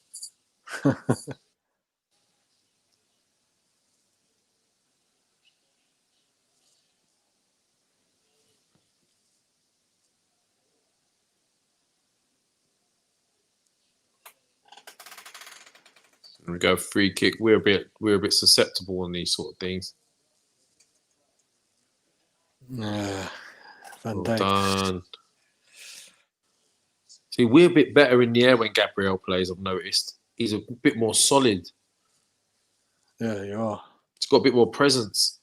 We go free kick. We're a bit susceptible on these sort of things. Van Well Dijk. done. See, we're a bit better in the air when Gabriel plays, I've noticed. He's a bit more solid. Yeah, you are. He's got a bit more presence.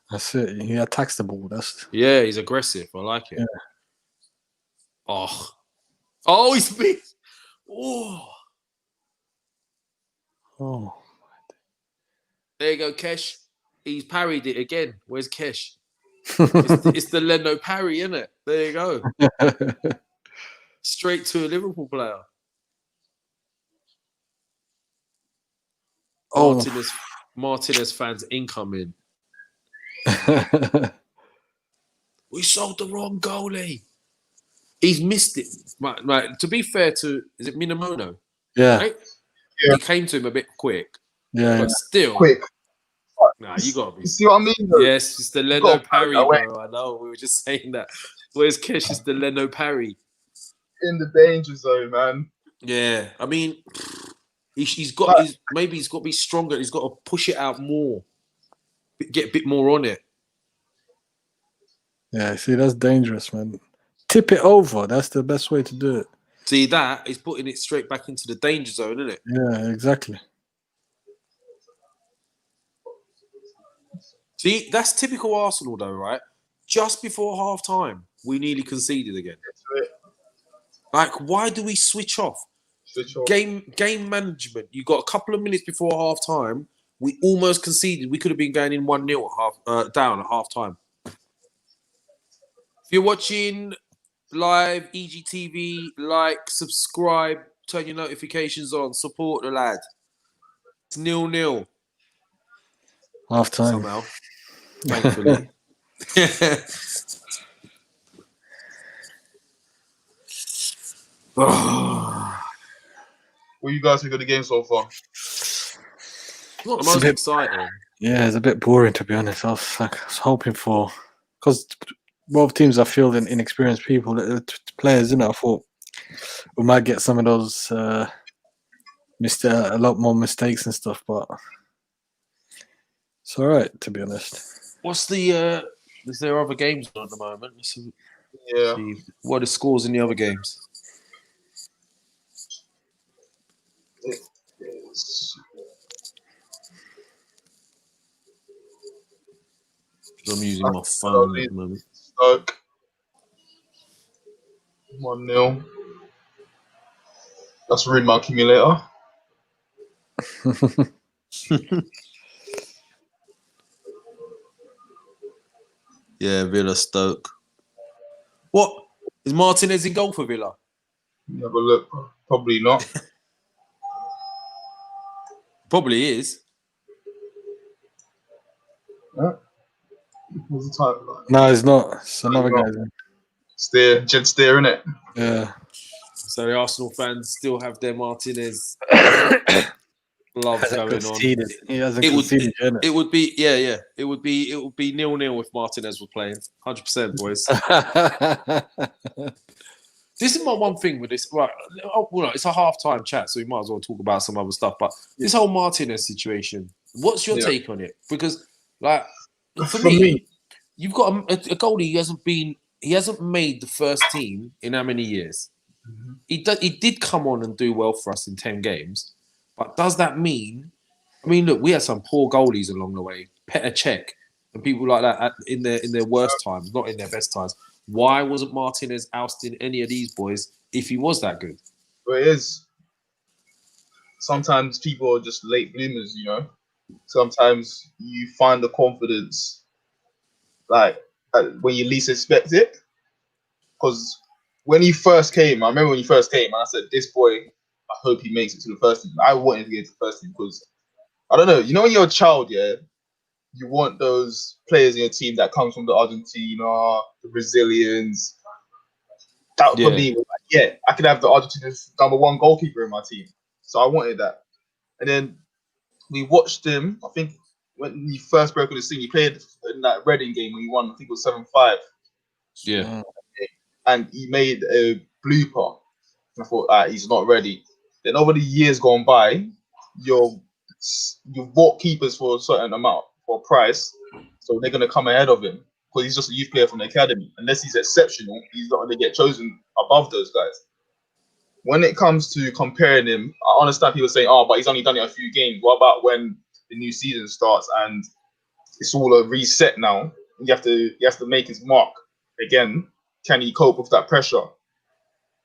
That's it. He attacks the ball. That's Yeah, he's aggressive. I like it. Yeah. Oh, he's big. Oh. oh. There you go, Kesh. He's parried it again. Where's Kesh? It's the Leno parry, isn't it? There you go. Straight to a Liverpool player. Oh. Martinez fans incoming. We sold the wrong goalie. He's missed it. Right. To be fair to, is it Minamono? Yeah. Right? Yeah. He came to him a bit quick. Yeah. But still. Quick. Nah, you got to be. You see what I mean? Though? Yes, it's the Leno parry, away. bro. I know. We were just saying that. Where's Kesh? It's the Leno parry. In the danger zone, man. Yeah. I mean, he's got to be stronger. He's got to push it out more. Get a bit more on it. Yeah, see, that's dangerous, man. Tip it over. That's the best way to do it. See, that is putting it straight back into the danger zone, isn't it? Yeah, exactly. See, that's typical Arsenal, though, right? Just before half time, we nearly conceded again. Like, why do we switch off? Game management. You got a couple of minutes before half time. We almost conceded. We could have been going in 1-0 down at half time. If you're watching live EGTV, like, subscribe, turn your notifications on, support the lad. It's 0-0. Half time. Somehow. Thankfully. What you guys think of the game so far? Not the most exciting. Yeah, it's a bit boring, to be honest. I was hoping for, because both teams are fielding inexperienced people, players, I thought we might get some of those a lot more mistakes and stuff, but it's all right, to be honest. What's the is there other games on at the moment? Yeah. See, what are the scores in the other games? I'm using my phone at the moment. Stoke 1-0. That's ruined my accumulator. Yeah, Villa, Stoke. What? Is Martinez in goal for Villa? Have a look. Probably not. Probably is. What's the time? No, it's not. It's another guy. Jed Steer, innit? Yeah. So the Arsenal fans still have their Martinez loves going on. He hasn't conceded. It would be, yeah. It would be 0-0 if Martinez was playing. 100%, boys. This is my one thing with this. Right, well, it's a half-time chat, so we might as well talk about some other stuff. But this whole Martinez situation, what's your take on it? Because, like, for me, you've got a goalie. He hasn't made the first team in how many years? Mm-hmm. He did come on and do well for us in 10 games, but does that mean? I mean, look, we had some poor goalies along the way, Petr and people like that in their worst times, not in their best times. Why wasn't Martinez ousting any of these boys if he was that good? Well, it is. Sometimes people are just late bloomers, Sometimes you find the confidence, like, when you least expect it. Because when he first came, I remember when he first came, and I said, this boy, I hope he makes it to the first team. I wanted to get to the first team because, I don't know, when you're a child, yeah, you want those players in your team that comes from the Argentina, the Brazilians. That for me was like, yeah, I could have the Argentina's #1 goalkeeper in my team. So I wanted that. And then we watched him, I think, when he first broke on the scene. He played in that Reading game when he won, I think it was 7-5. Yeah. And he made a blooper. I thought, he's not ready. Then over the years gone by, you've bought keepers for a certain amount, for a price, so they're going to come ahead of him because he's just a youth player from the academy. Unless he's exceptional, he's not going to get chosen above those guys. when it comes to comparing him, I understand people saying, "Oh, but he's only done it a few games." What about when the new season starts and it's all a reset now? He has to make his mark again. Can he cope with that pressure?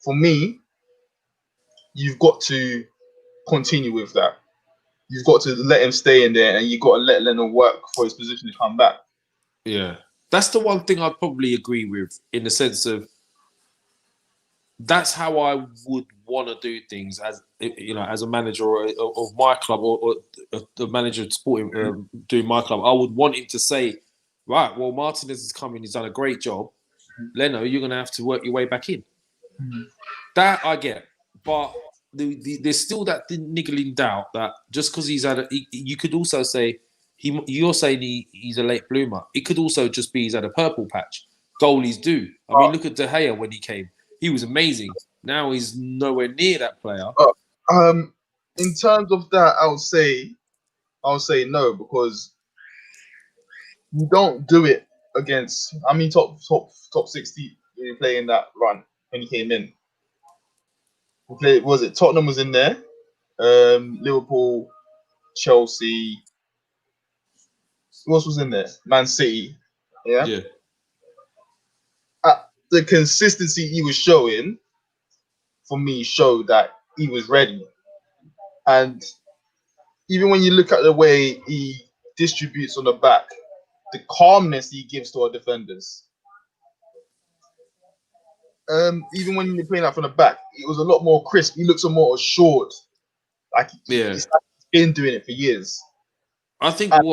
For me, you've got to continue with that. You've got to let him stay in there, and you've got to let Leno work for his position to come back. Yeah, that's the one thing I'd probably agree with, in the sense of that's how I would want to do things as as a manager of my club, or the manager supporting doing my club. I would want him to say, right, well, Martinez has come in, he's done a great job. Leno, you're going to have to work your way back in. That I get, but there's still that niggling doubt that just because he's had you could also say you're saying he's a late bloomer. It could also just be he's had a purple patch. Goalies do. I mean, look at De Gea when he came. He was amazing. Now he's nowhere near that player. In terms of that, I'll say no, because you don't do it against. I mean, top 60 playing that run when he came in. Was it Tottenham was in there? Liverpool, Chelsea. Who else was in there? Man City. Yeah. The consistency he was showing, for me, showed that he was ready. And even when you look at the way he distributes on the back, the calmness he gives to our defenders. Even when you're playing out from the back, it was a lot more crisp. He looks a more assured. Like he's been doing it for years. I think and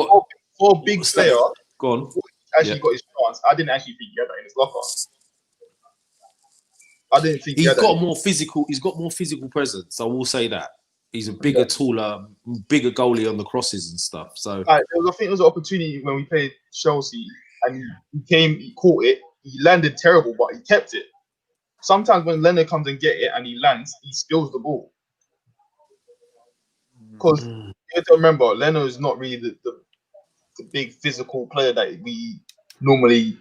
for a big player, go on. Actually got his chance. I didn't actually think he had that in his locker. I didn't think he's got more physical. He's got more physical presence. I will say that he's a bigger, taller, bigger goalie on the crosses and stuff. So I think it was an opportunity when we played Chelsea, and he caught it. He landed terrible, but he kept it. Sometimes when Leno comes and get it and he lands, he spills the ball. Because you have to remember, Leno is not really the big physical player that we normally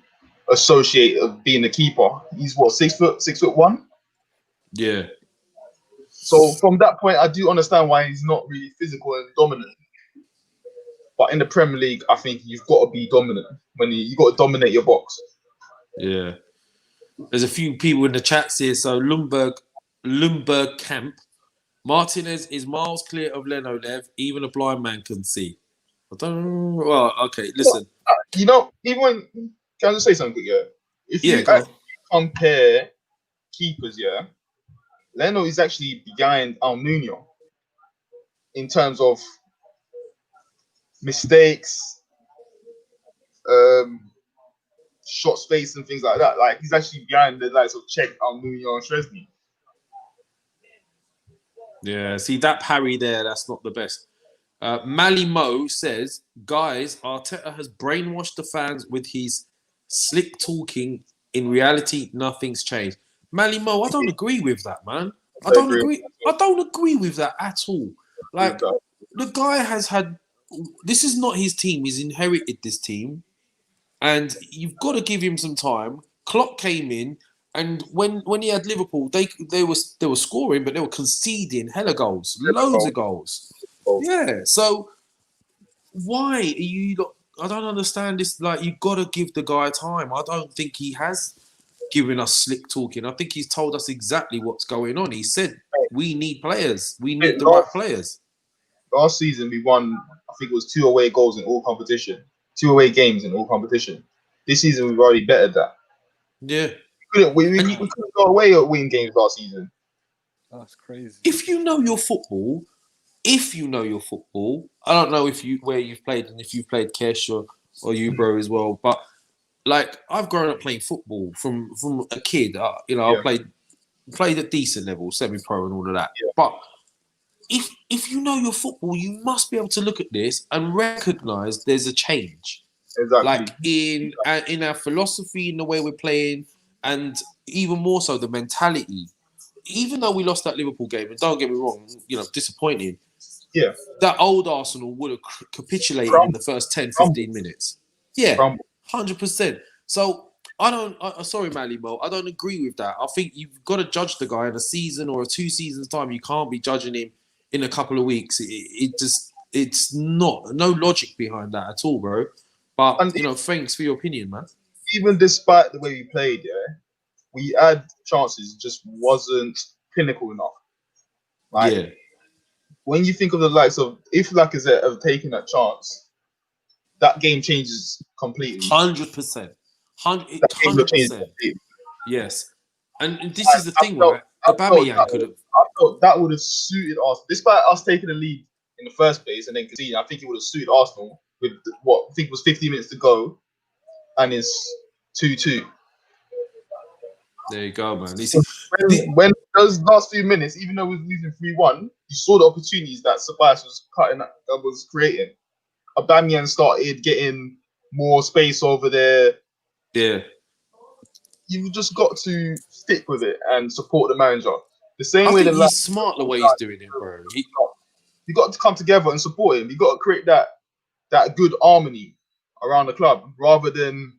associate of being a keeper. He's 6'1". Yeah. So from that point, I do understand why he's not really physical and dominant. But in the Premier League, I think you've got to be dominant. You got to dominate your box. Yeah. There's a few people in the chats here. So Lumberg Camp. Martinez is miles clear of Leno, Lev. Even a blind man can see. I don't know. Well, okay, listen. Even when... Can I just say something quick, yeah? If you compare keepers, yeah, Leno is actually behind Nuno in terms of mistakes, shot space and things like that. Like, he's actually behind the likes of Czech, Nuno and Szczesny. Yeah, see that parry there, that's not the best. Mally Mo says, guys, Arteta has brainwashed the fans with his slick talking. In reality, nothing's changed. Mally Mo, I don't agree with that, man. I don't agree with that at all. Like, the guy has had... This is not his team. He's inherited this team. And you've got to give him some time. Klopp came in, and when he had Liverpool, they were scoring, but they were conceding hella goals, loads of goals. Yeah. So why are you? I don't understand this. Like, you've got to give the guy time. I don't think he has given us slick talking. I think he's told us exactly what's going on. He said we need players. We need the right players. Last season we won. I think it was 2 away goals in all competition. 2 away games in all competition. This season we've already bettered that. Yeah. We couldn't go away at winning games last season. That's crazy. If you know your football, I don't know where you've played and if you've played Kesh or you, bro, as well. But like, I've grown up playing football from a kid. I played at decent level, semi-pro and all of that. Yeah. But if you know your football, you must be able to look at this and recognise there's a change. Exactly. Like in our philosophy, in the way we're playing, and even more so the mentality. Even though we lost that Liverpool game, and don't get me wrong, disappointing. Yeah. That old Arsenal would have capitulated in the first 10, 15 minutes. Yeah, 100%. So Sorry, Mally Mo. I don't agree with that. I think you've got to judge the guy in a season or 2 seasons time. You can't be judging him in a couple of weeks. It's no logic behind that at all, bro. But And thanks for your opinion, man. even despite the way we played, yeah, we had chances, just wasn't pinnacle enough. Like Yeah, when you think of the likes of if Lacazette have taken that chance, that game changes completely. 100%, That game would change 100%. completely. Yes, and this is the thing, right? I Aubameyang could have. thought that would have suited us, despite us taking the lead in the first place and then conceding. I think it would have suited Arsenal with what I think was 50 minutes to go, and it's 2-2. There you go, man. You see, When those last few minutes, even though we were losing 3-1, you saw the opportunities that Ceballos was creating. Aubameyang started getting more space over there. yeah. You've just got to stick with it and support the manager. The same I way think the he's smart the way he's doing it, bro. you got to come together and support him. You got to create that good harmony around the club rather than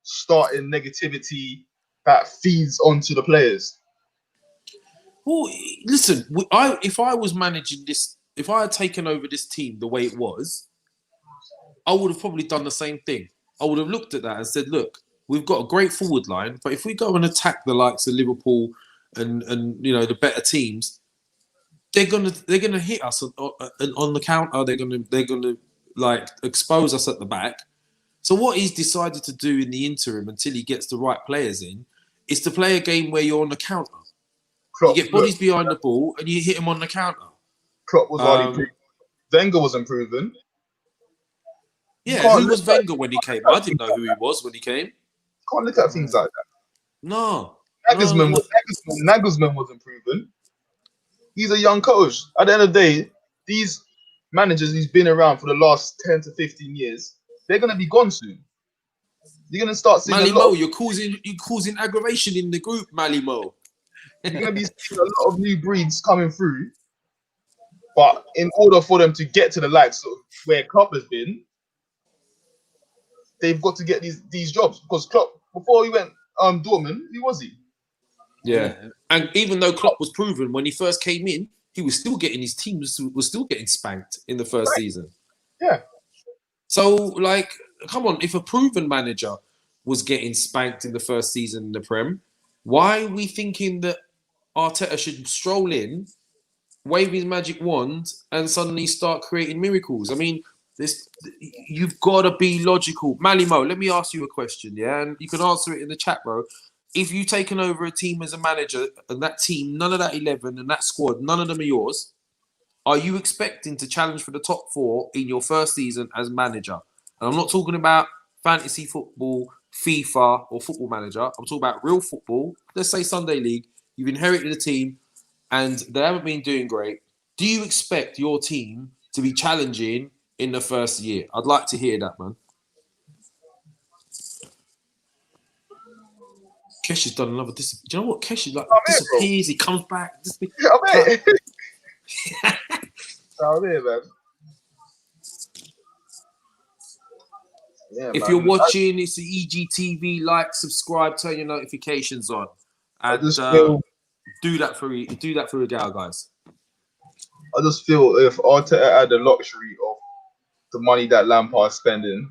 starting negativity that feeds onto the players. Well, listen, if I was managing this, if I had taken over this team the way it was, I would have probably done the same thing. I would have looked at that and said, look, we've got a great forward line, but if we go and attack the likes of Liverpool and the better teams, they're gonna hit us on the counter. They're gonna like expose us at the back. So what he's decided to do in the interim until he gets the right players in is to play a game where you're on the counter. You get bodies behind the ball and you hit him on the counter. Klopp was already proven. Wenger was improving. Yeah, who was Wenger when he came? I didn't know who he was when he came. You can't look at things like that. No. Nagelsmann was improving. He's a young coach. At the end of the day, these managers who's been around for the last 10 to 15 years, they're going to be gone soon. You're going to start seeing Mally Mo, you're causing aggravation in the group, Mally Mo. You're going to be seeing a lot of new breeds coming through. But in order for them to get to the likes of where Klopp has been, they've got to get these jobs. Because Klopp, before he went Dortmund, who was he? Yeah. And even though Klopp was proven when he first came in, he was still getting his team was still getting spanked in the first season. Yeah. So, like, come on, if a proven manager was getting spanked in the first season in the Prem, why are we thinking that Arteta should stroll in, wave his magic wand, and suddenly start creating miracles? I mean, you've got to be logical. Mally Mo, let me ask you a question, yeah? And you can answer it in the chat, bro. If you've taken over a team as a manager and that team, none of that 11 and that squad, none of them are yours, are you expecting to challenge for the top 4 in your first season as manager? And I'm not talking about fantasy football, FIFA, or football manager. I'm talking about real football. Let's say Sunday League. You've inherited a team and they haven't been doing great. Do you expect your team to be challenging in the first year? I'd like to hear that, man. Kesh has done another Do you know what? Kesh is like disappears. He comes back. I'm here, man. Yeah, if you're watching, it's the EGTV. Like, subscribe, turn your notifications on, and do that for Egal, guys. I just feel if Arteta had the luxury of the money that Lampard's spending,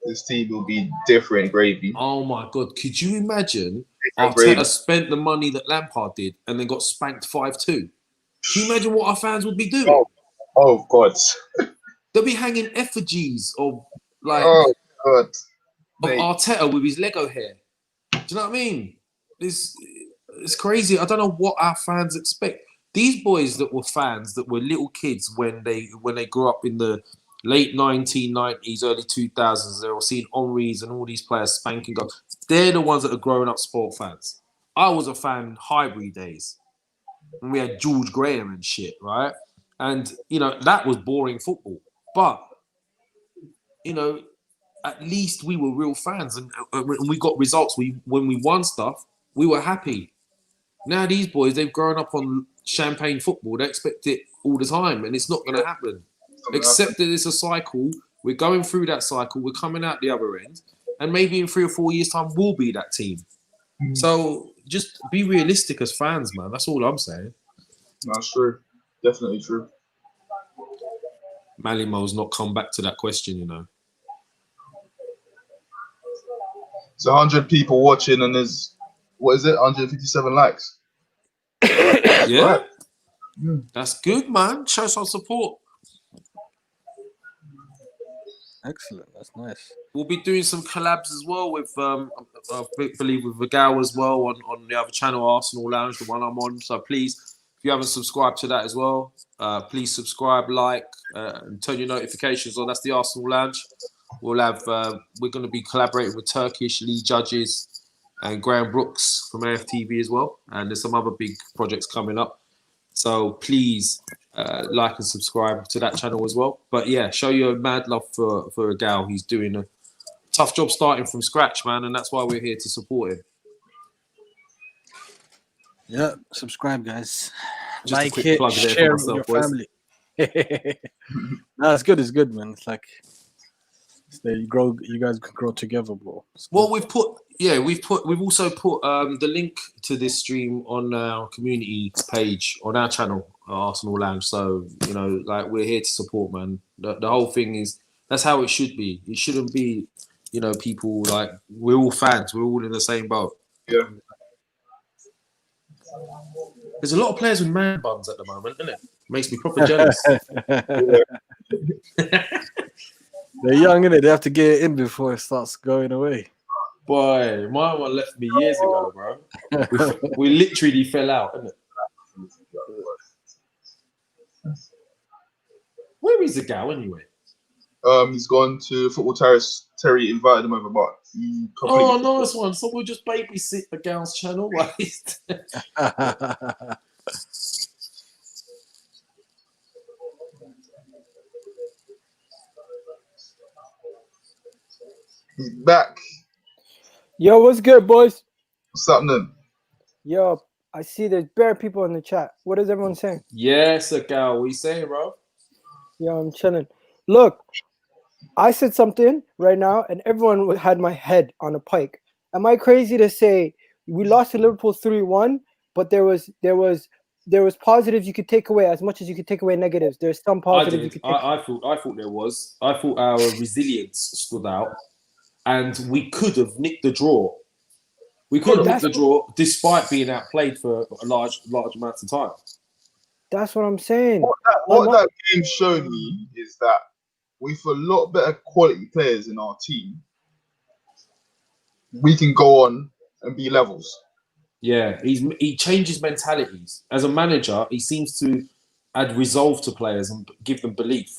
this team will be different gravy. Oh my God! Could you imagine Arteta spent the money that Lampard did and then got spanked 5-2? Can you imagine what our fans would be doing? Oh God! They'll be hanging effigies of Arteta with his Lego hair. Do you know what I mean? It's crazy. I don't know what our fans expect. These boys that were fans, that were little kids when they grew up in the late 1990s, early 2000s, they were seeing Henry's and all these players spanking goals. They're the ones that are growing up sport fans. I was a fan in Highbury days when we had George Graham and shit, right? And, that was boring football. But, at least we were real fans and we got results. When we won stuff, we were happy. Now these boys, they've grown up on champagne football. They expect it all the time, and it's not going to happen. Except that it's a cycle. We're going through that cycle. We're coming out the other end, and maybe in 3 or 4 years' time we'll be that team. So just be realistic as fans, man. That's all I'm saying. That's true. Definitely true. Malimo's not come back to that question, you know. It's 100 people watching, and there's 157 likes. Yeah, Right. that's good, man. Show some support. Excellent. That's nice. We'll be doing some collabs as well with, I believe, with Egal as well on the other channel, Arsenal Lounge, the one I'm on. So please, if you haven't subscribed to that as well, please subscribe, like, and turn your notifications on. That's the Arsenal Lounge. We'll have, we're going to be collaborating with Turkish league judges and Graham Brooks from AFTV as well. And there's some other big projects coming up. So please like and subscribe to that channel as well. But yeah, show your mad love for Egal. He's doing a tough job starting from scratch, man. And that's why we're here to support him. Yeah, subscribe, guys. Just a Like quick it, plug there for share it with myself, your boys. family. No, it's good. It's good, man. It's like you grow. You guys can grow together, bro. Well, we've also put the link to this stream on our community page on our channel, Arsenal Lounge. So you know, like we're here to support, man. The whole thing is that's how it should be. It shouldn't be, you know, people like we're all fans. We're all in the same boat. Yeah. There's a lot of players with man buns at the moment, isn't it? Makes me proper jealous. They're young, innit? They have to get it in before it starts going away. Boy, my one left me years ago, bro. We literally fell out, innit? Where is the gal anyway? He's gone to Football Terrace. Terry invited him over, but he Oh, completely. nice one. So we'll just babysit the gal's channel. He's back. Yo, what's good, boys? What's happening? Yo, I see there's bare people in the chat. What is everyone saying? Yes, a gal. What are you saying, bro? Yo, I'm chilling. Look, I said something right now, and everyone had my head on a pike. Am I crazy to say we lost to Liverpool 3-1, but there was positives you could take away as much as you could take away negatives. There's some positives you could take. I thought there was. I thought our resilience stood out, and we could have nicked the draw. We could have nicked the draw despite being outplayed for a large amounts of time. That's what I'm saying. What that game showed me is that with a lot better quality players in our team, we can go on and be levels. Yeah, he changes mentalities. As a manager, he seems to add resolve to players and give them belief.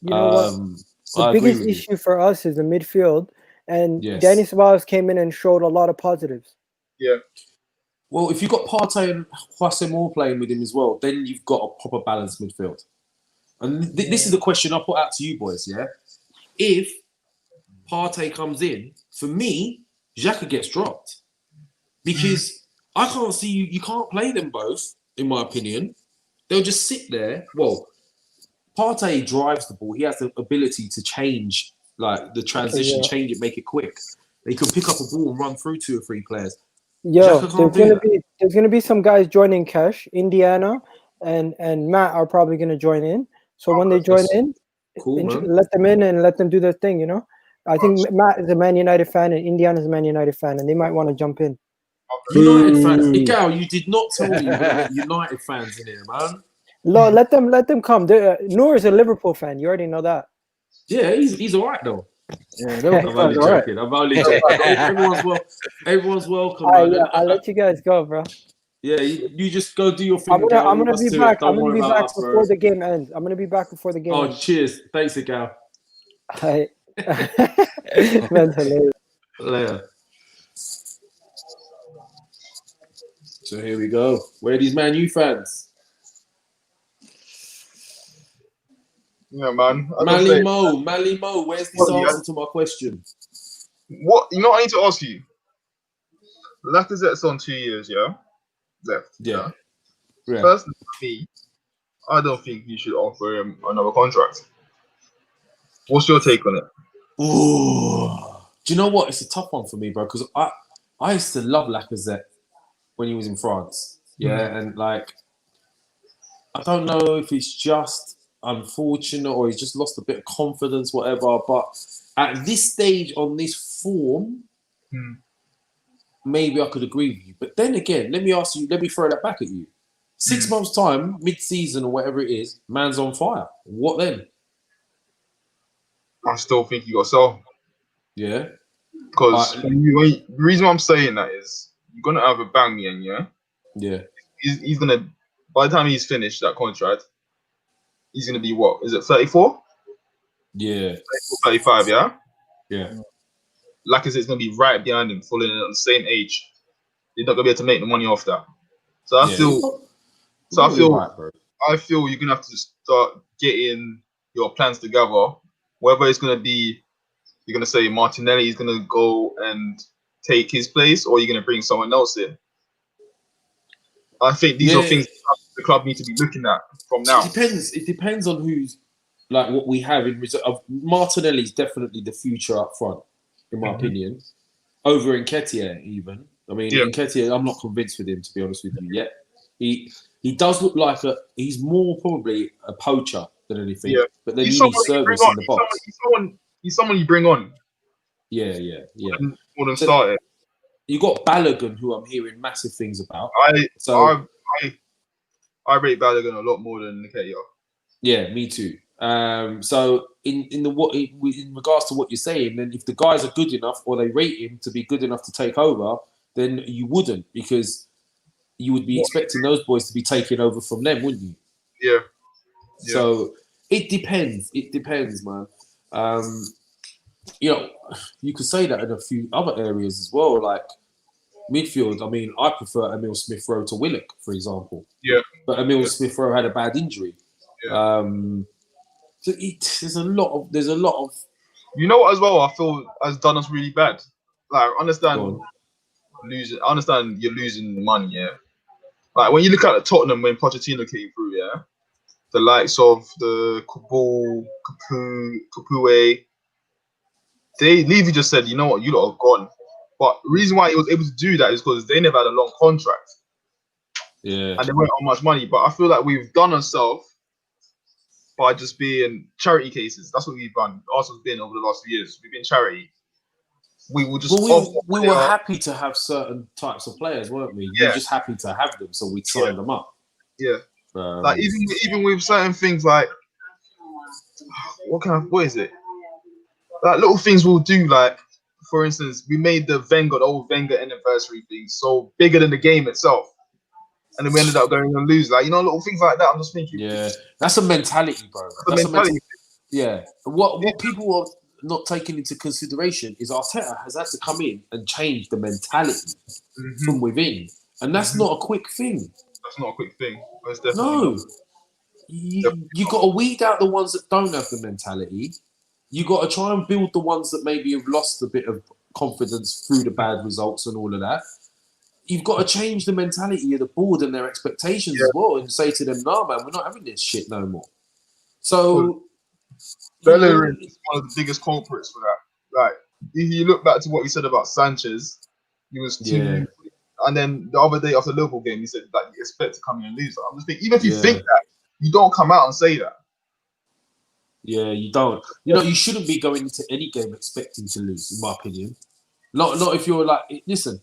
You know what? The biggest issue for us is the midfield, and Danny Ceballos came in and showed a lot of positives. Yeah. Well, if you've got Partey and Kolasinac playing with him as well, then you've got a proper balanced midfield. And this is the question I put out to you boys, yeah? If Partey comes in, for me, Xhaka gets dropped. Because I can't see you can't play them both, in my opinion. They'll just sit there. Well, Partey drives the ball. He has the ability to change, like the transition, change it, make it quick. He can pick up a ball and run through 2 or 3 players. Yo, there's gonna be some guys joining Kesh, Indiana, and Matt are probably gonna join in. So when they join in, let them in and let them do their thing. You know, I think Matt is a Man United fan and Indiana is a Man United fan, and they might want to jump in. United fans, Egal, you did not tell me you were gonna get United fans in here, man. No, let them come. Noor is a Liverpool fan. You already know that. Yeah, he's all right though. Yeah, I'm only joking. I'm only joking. Everyone's welcome. I'll let you guys go, bro. Yeah, you just go do your thing. I'm gonna be back. I'm gonna be back before the game ends. I'm gonna be back before the game ends. Oh, cheers. Thanks, Egal. Hi. Mentally. Later. So here we go. Where are these Man U fans? Yeah, man. Mally Mo, where's this answer to my question? What I need to ask you? Lacazette's on 2 years, yeah? Left. Yeah. Personally, for me, I don't think you should offer him another contract. What's your take on it? Ooh. Do you know what? It's a tough one for me, bro, because I used to love Lacazette when he was in France. Yeah, and like, I don't know if it's just unfortunate or he's just lost a bit of confidence, whatever. But at this stage, on this form, maybe I could agree with you. But then again, let me ask you, let me throw that back at you. 6 months' time, mid-season or whatever it is, man's on fire. What then? I still think you got so. Yeah. Because the reason why I'm saying that is you're gonna have a Bangman, yeah? Yeah. He's gonna, by the time he's finished that contract, he's gonna be what? Is it 34? Yeah. 35, yeah? Yeah. Lacazette's gonna be right behind him, falling in at the same age. You're not gonna be able to make the money off that. So I feel you're gonna have to start getting your plans together. Whether it's gonna be, you're gonna say Martinelli is gonna go and take his place, or you're gonna bring someone else in. I think these are things the club need to be looking at from now. It depends on who's like what we have in reserve. Martinelli is definitely the future up front, in my opinion. Over Nketiah, even. I mean, Nketiah, I'm not convinced with him, to be honest with you, yet. He does look like he's more probably a poacher than anything. Yeah. But then he needs service in the box. He's someone you bring on. Yeah. More than started. You got Balogun, who I'm hearing massive things about. I rate Balogun a lot more than Nketiah. Yeah, me too. So in regards to what you're saying, then if the guys are good enough or they rate him to be good enough to take over, then you wouldn't, because you would be expecting those boys to be taking over from them, wouldn't you? Yeah. So it depends. It depends, man. You know, you could say that in a few other areas as well, like midfield. I mean, I prefer Emil Smith-Rowe to Willock, for example. Yeah. But Emil Smith-Rowe had a bad injury. Yeah. So there's a lot of. You know what? As well, I feel has done us really bad. Like, I understand losing. I understand you're losing money, yeah. Like when you look at Tottenham when Pochettino came through, yeah, the likes of the Capoue, Levy just said, you know what, you lot are gone. But the reason why he was able to do that is because they never had a long contract. Yeah. And they weren't on much money. But I feel like we've done ourselves by just being charity cases. That's what we've done. Arsenal's been over the last few years. We've been charity. We will just. We were happy to have certain types of players, weren't we? Yeah. We were just happy to have them, so we signed them up. Yeah. Like even with certain things, like what is it? Like little things we'll do. Like for instance, we made the old Wenger anniversary thing so bigger than the game itself. And then we ended up going and lose. Like, little things like that. I'm just thinking. Yeah, that's a mentality, bro. That's a mentality. Yeah. What people are not taking into consideration is Arteta has had to come in and change the mentality from within. And that's not a quick thing. That's not a quick thing. No. You got to weed out the ones that don't have the mentality. You got to try and build the ones that maybe have lost a bit of confidence through the bad results and all of that. You've got to change the mentality of the board and their expectations as well, and say to them, "Nah, man, we're not having this shit no more." So, Bellerin is one of the biggest culprits for that. Like, if you look back to what he said about Sanchez, he was too. And then the other day after the Liverpool game, he said that you expect to come in and lose. I'm just thinking, even if you think that, you don't come out and say that. Yeah, you don't. You shouldn't be going into any game expecting to lose, in my opinion. Not if you're like, listen.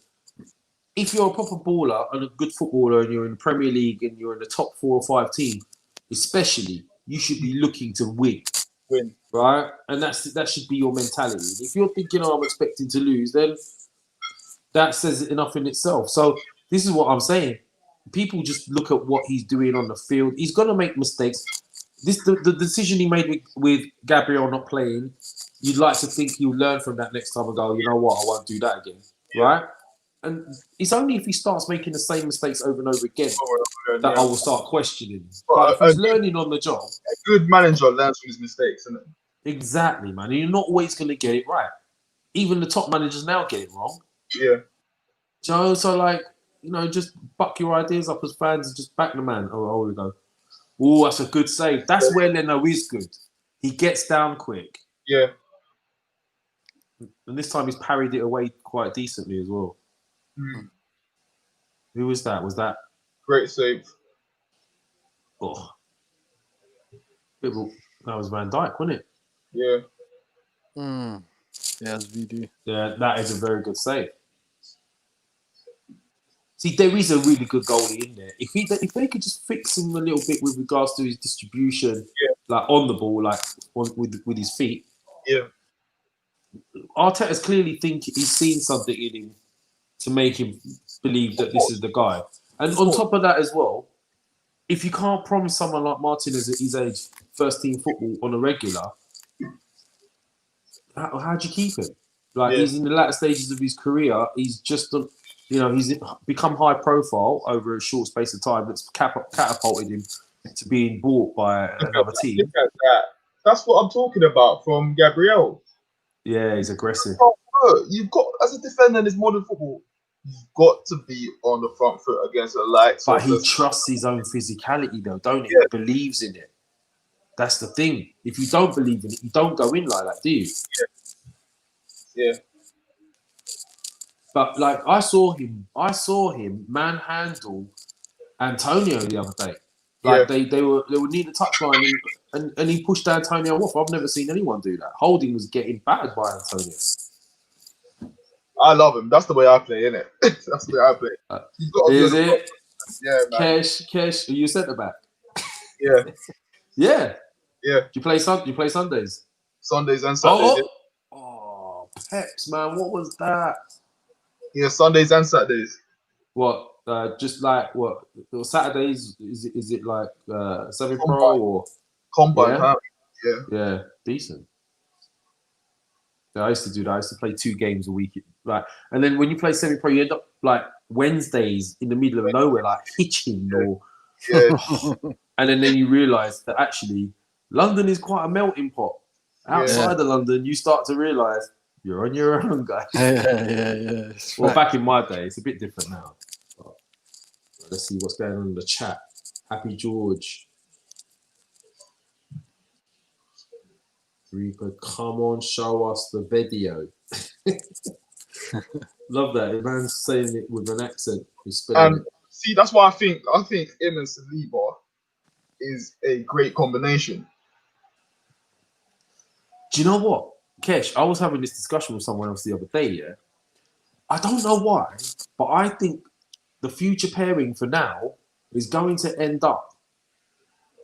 If you're a proper baller and a good footballer and you're in the Premier League and you're in the top 4 or 5 team, especially, you should be looking to win. Right? And that should be your mentality. If you're thinking, I'm expecting to lose, then that says enough in itself. So this is what I'm saying. People just look at what he's doing on the field. He's going to make mistakes. The decision he made with Gabriel not playing, you'd like to think he'll learn from that next time and go, you know what, I won't do that again. Right? And it's only if he starts making the same mistakes over and over again that I will start questioning. But if he's learning on the job. A good manager learns from his mistakes, isn't it? Exactly, man. And you're not always going to get it right. Even the top managers now get it wrong. Yeah. So just buck your ideas up as fans and just back the man. Oh, here we go. Oh, that's a good save. That's where Leno is good. He gets down quick. Yeah. And this time he's parried it away quite decently as well. Mm. Who was that? Was that? Great save. Oh, that was Van Dijk, wasn't it? Yeah. Yes, VD. Yeah, that is a very good save. See, there is a really good goalie in there. If they could just fix him a little bit with regards to his distribution, like on the ball, like with his feet. Yeah. Arteta's clearly he's seen something in him to make him believe that this is the guy. And on top of that as well, if you can't promise someone like Martinez at his age first team football on a regular, how do you keep him? Like he's in the latter stages of his career. He's just, he's become high profile over a short space of time. That's catapulted him to being bought by another team. Look at that. That's what I'm talking about from Gabriel. Yeah, he's aggressive. You've got, as a defender in this modern football, you've got to be on the front foot against the likes. But he trusts his own physicality, though, don't he? Yeah. He believes in it. That's the thing. If you don't believe in it, you don't go in like that, do you? Yeah. But like I saw him manhandle Antonio the other day. Like they were near the touchline and he pushed Antonio off. I've never seen anyone do that. Holding was getting battered by Antonio. I love him. That's the way I play, innit? That's the way I play. Is it? Yeah, man. Kesh, are you centre back? Yeah. Yeah. Yeah. Do you play Sundays? Sundays and Saturdays. Oh, Peps, man, what was that? Yeah, Sundays and Saturdays. What? Just like what? Saturdays? Is it like semi-pro or combine? Yeah. Yeah, decent. Yeah, I used to do that. I used to play 2 games a week. Like, and then when you play semi-pro, you end up like Wednesdays in the middle of nowhere, like Hitchin or. Yeah. And then you realise that actually London is quite a melting pot. Outside of London, you start to realise you're on your own, guys. Yeah. Well, back in my day, it's a bit different now. But let's see what's going on in the chat. Happy George. Reaper, come on, show us the video. Love that. The man's saying it with an accent. He's spelling it. See, that's why I think him and Saliba is a great combination. Do you know what, Kesh? I was having this discussion with someone else the other day, yeah? I don't know why, but I think the future pairing for now is going to end up,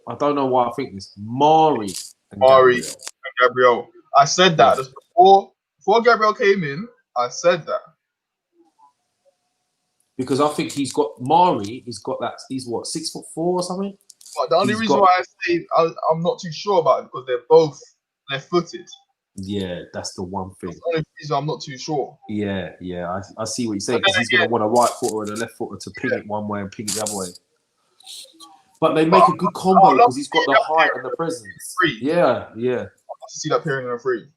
I don't know why I think this, Mari and Gabriel. I said that before Gabriel came in, I said that. Because I think he's got that, he's what, 6'4" or something? But the only reason why I say I'm not too sure about it because they're both left-footed. Yeah, that's the one thing. That's the only reason I'm not too sure. Yeah, I see what you're saying because he's going to want a right footer and a left footer to ping it one way and ping it the other way. But they make a good combo because he's got the height and the presence. Yeah. I see that pairing in a free.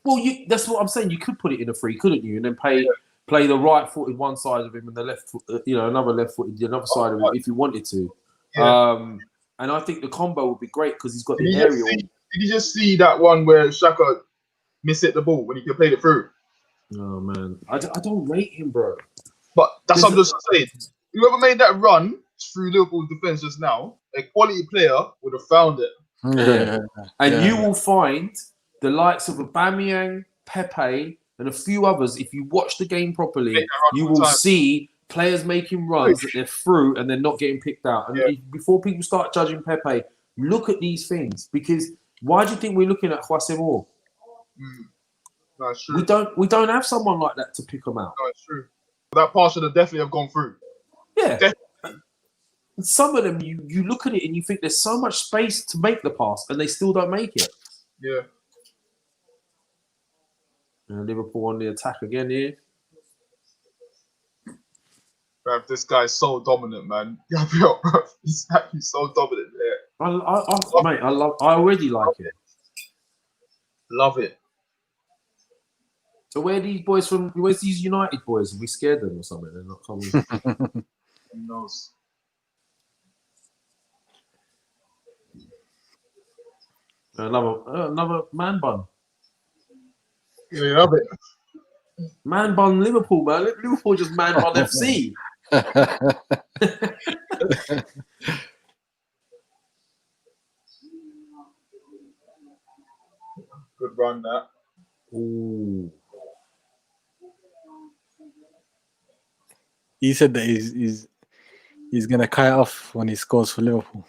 Well, that's what I'm saying. You could put it in a free, couldn't you? And then play the right footed one side of him and the left foot, another left footed the other side of him if you wanted to. Yeah. And I think the combo would be great because he's got the aerial. Did you just see that one where Xhaka mishit the ball when he could play it through? Oh man, I don't rate him, bro. But that's what I'm just saying. Whoever made that run through Liverpool's defense just now, a quality player would have found it. Yeah. And you will find the likes of Aubameyang, Pepe, and a few others. If you watch the game properly, you will see players making runs that they're through and they're not getting picked out. And before people start judging Pepe, look at these things because why do you think we're looking at Huasemor? That's true. We don't have someone like that to pick them out. That's true. That pass should definitely have gone through. Yeah. Definitely. Some of them, you look at it and you think there's so much space to make the pass and they still don't make it. Yeah. And Liverpool on the attack again here. Bruv, this guy's so dominant, man. Gabriel, bruv, he's actually so dominant there. I already like it. Love it. So where are these boys from? Where's these United boys? Have we scared them or something? They're not coming. Who knows? Another man bun. You love it. Man bun Liverpool, man. Liverpool just man bun FC. Good run, that. Ooh. He said that he's gonna cut it off when he scores for Liverpool.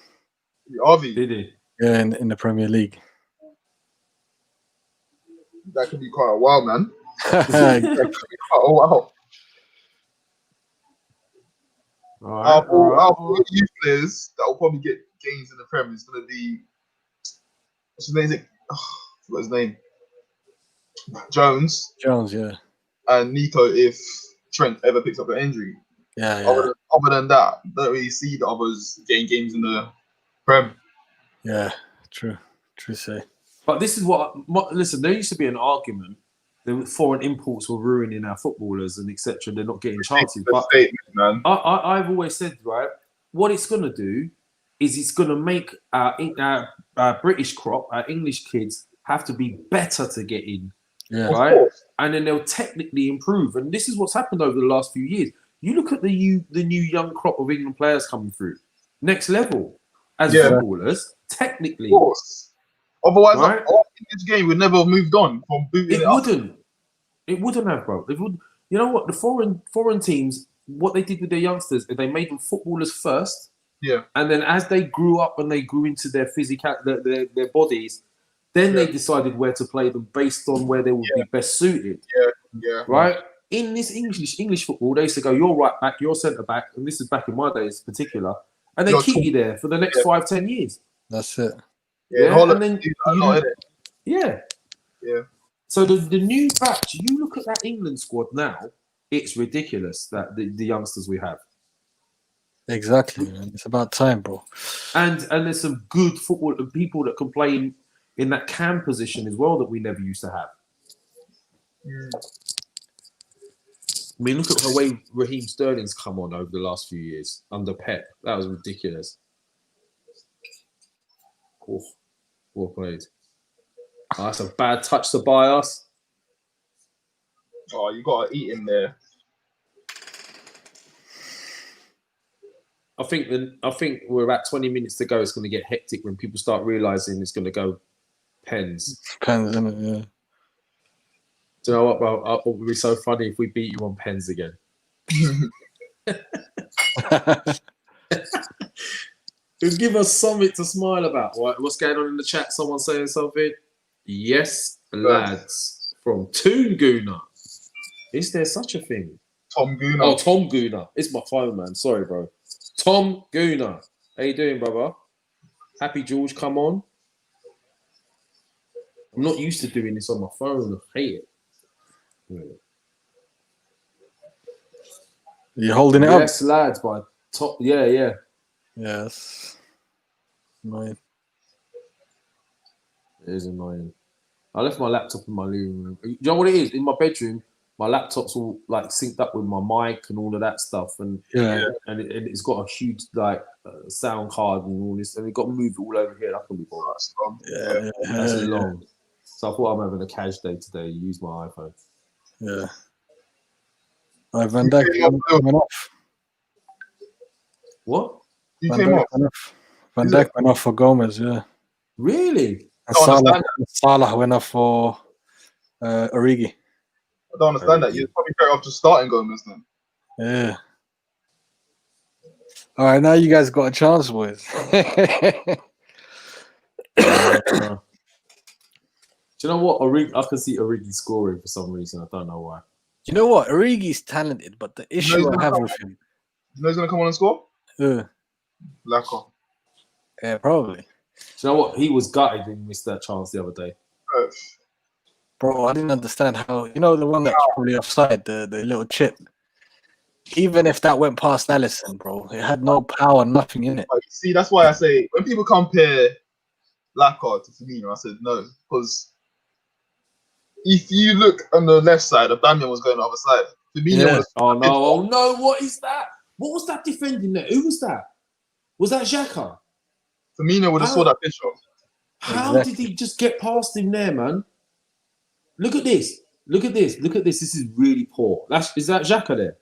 Harvey, Did he? Yeah, in the Premier League. that could be quite a while, man. Yeah, That could be quite a while. Our youth players that will probably get games in the Premier is going to be, what's his name? Is it? What's his name? Jones yeah. and Nico if Trent ever picks up an injury. Yeah. Other than that, don't really see the others getting games in the Prem. Yeah, true say. But this is listen, there used to be an argument that foreign imports were ruining our footballers and etc. They're not getting chances. But man. I've always said, right, what it's going to do is it's going to make our British crop, our English kids, have to be better to get in. Yeah. Right? And then they'll technically improve. And this is what's happened over the last few years. You look at the new young crop of England players coming through. Next level as footballers, technically. Of course. Otherwise, right? this game would never have moved on from booting It wouldn't have, bro. You know what? The foreign teams, what they did with their youngsters, they made them footballers first. Yeah. And then as they grew up and they grew into their their bodies, then they decided where to play them based on where they would be best suited. Yeah. Right? In this English football, they used to go, you're right back, you're centre back, and this is back in my days in particular, and they keep you there for the next 5-10 years. That's it. Yeah. And then yeah. So the new batch, you look at that England squad now, it's ridiculous that the youngsters we have. Exactly, man. It's about time, bro. And there's some good football and people that can play in that cam position as well that we never used to have. I mean, look at the way Raheem Sterling's come on over the last few years under Pep. That was ridiculous. Oh, well played. Oh, that's a bad touch to Ceballos. Oh, you got to eat in there. I think we're about 20 minutes to go. It's going to get hectic when people start realising it's going to go pens. Pens, isn't it? Yeah. Do you know what, bro? It would be so funny if we beat you on pens again. It'd give us something to smile about. Right? What's going on in the chat? Someone saying something? Yes, lads. From Toon Gooner. Is there such a thing? Tom Gooner. Oh, Tom Gooner. It's my phone, man. Sorry, bro. Tom Gooner. How you doing, brother? Happy George, come on. I'm not used to doing this on my phone. I hate it. You holding it up? Yes, lads, by top. Yeah. Yes. Annoying. It is annoying. I left my laptop in my living room. You know what it is? In my bedroom, my laptop's all like synced up with my mic and all of that stuff, and it's got a huge sound card and all this, and it got to move it all over here. That can be boring. That's long. So I thought I'm having a cash day today. Use my iPhone. Yeah. Van Dijk went off. What? Van Dijk went off for Gomez. Yeah. Really? And Salah went off for Origi. I don't understand that. You're probably better off just starting Gomez then. Yeah. All right, now you guys got a chance, boys. Do you know what? I can see Origi scoring for some reason. I don't know why. You know what? Origi's talented, but the issue I have with him. You know he's going to come on and score? Lacko. Yeah, probably. Do you know what? He was gutted when he missed that chance the other day. Bro, I didn't understand how, you know, the one that's probably offside, the little chip. Even if that went past Alisson, bro, it had no power, nothing in it. See, that's why I say, when people compare Lacko to Firmino, I said no. Because if you look on the left side, Aubameyang was going the other side. Firmino was... Oh no, what is that? What was that defending there? Who was that? Was that Xhaka? Firmino would have saw that picture. How did he just get past him there, man? Look at this. Look at this. Look at this. This is really poor. Is that Xhaka there?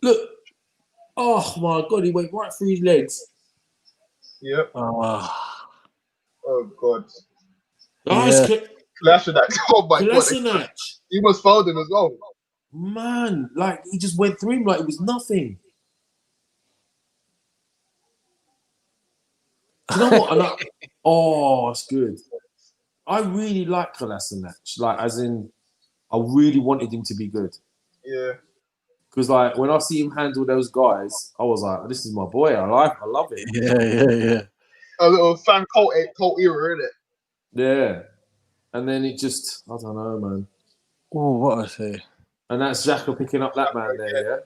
Look. Oh my God, he went right through his legs. Yep. Oh, God. Nice. Yeah. Kolasinac. Oh my God. Kolasinac. He must fouled him as well. Man, like he just went through him like it was nothing. Do you know what? Oh, it's good. I really like Kolasinac. Like, as in, I really wanted him to be good. Yeah. Because, like, when I see him handle those guys, I was like, this is my boy. I love it. Yeah. A little fan cult era, isn't it? Yeah. And then it just, I don't know, man. Oh, what I say? And that's Xhaka picking up that man there, yeah?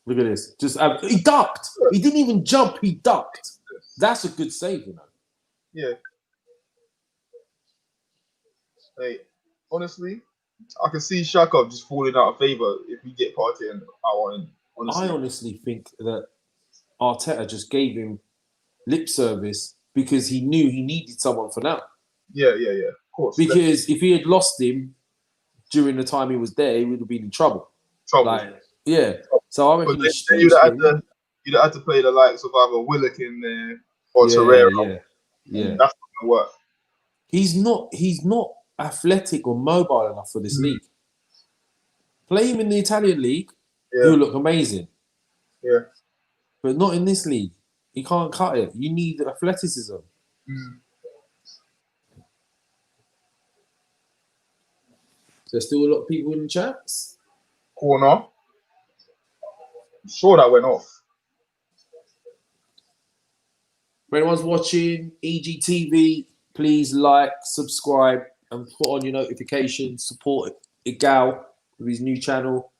Look at this. He ducked. He didn't even jump. He ducked. That's a good save, you know. Yeah. Hey, honestly, I can see Xhaka just falling out of favour if we get Partey and our end. I honestly think that Arteta just gave him lip service because he knew he needed someone for now. Yeah. Of course. Because if he had lost him during the time he was there, he would have been in trouble. Like, yeah. So I reckon you'd have to play the likes of either Willock in there or Torreira. Yeah. That's not gonna work. He's not athletic or mobile enough for this league. Play him in the Italian league, he'll look amazing. Yeah. But not in this league. He can't cut it. You need athleticism. There's still a lot of people in the chats. Corner. I'm sure that went off. If anyone's watching EGTV, please like, subscribe, and put on your notifications. Support Egal with his new channel.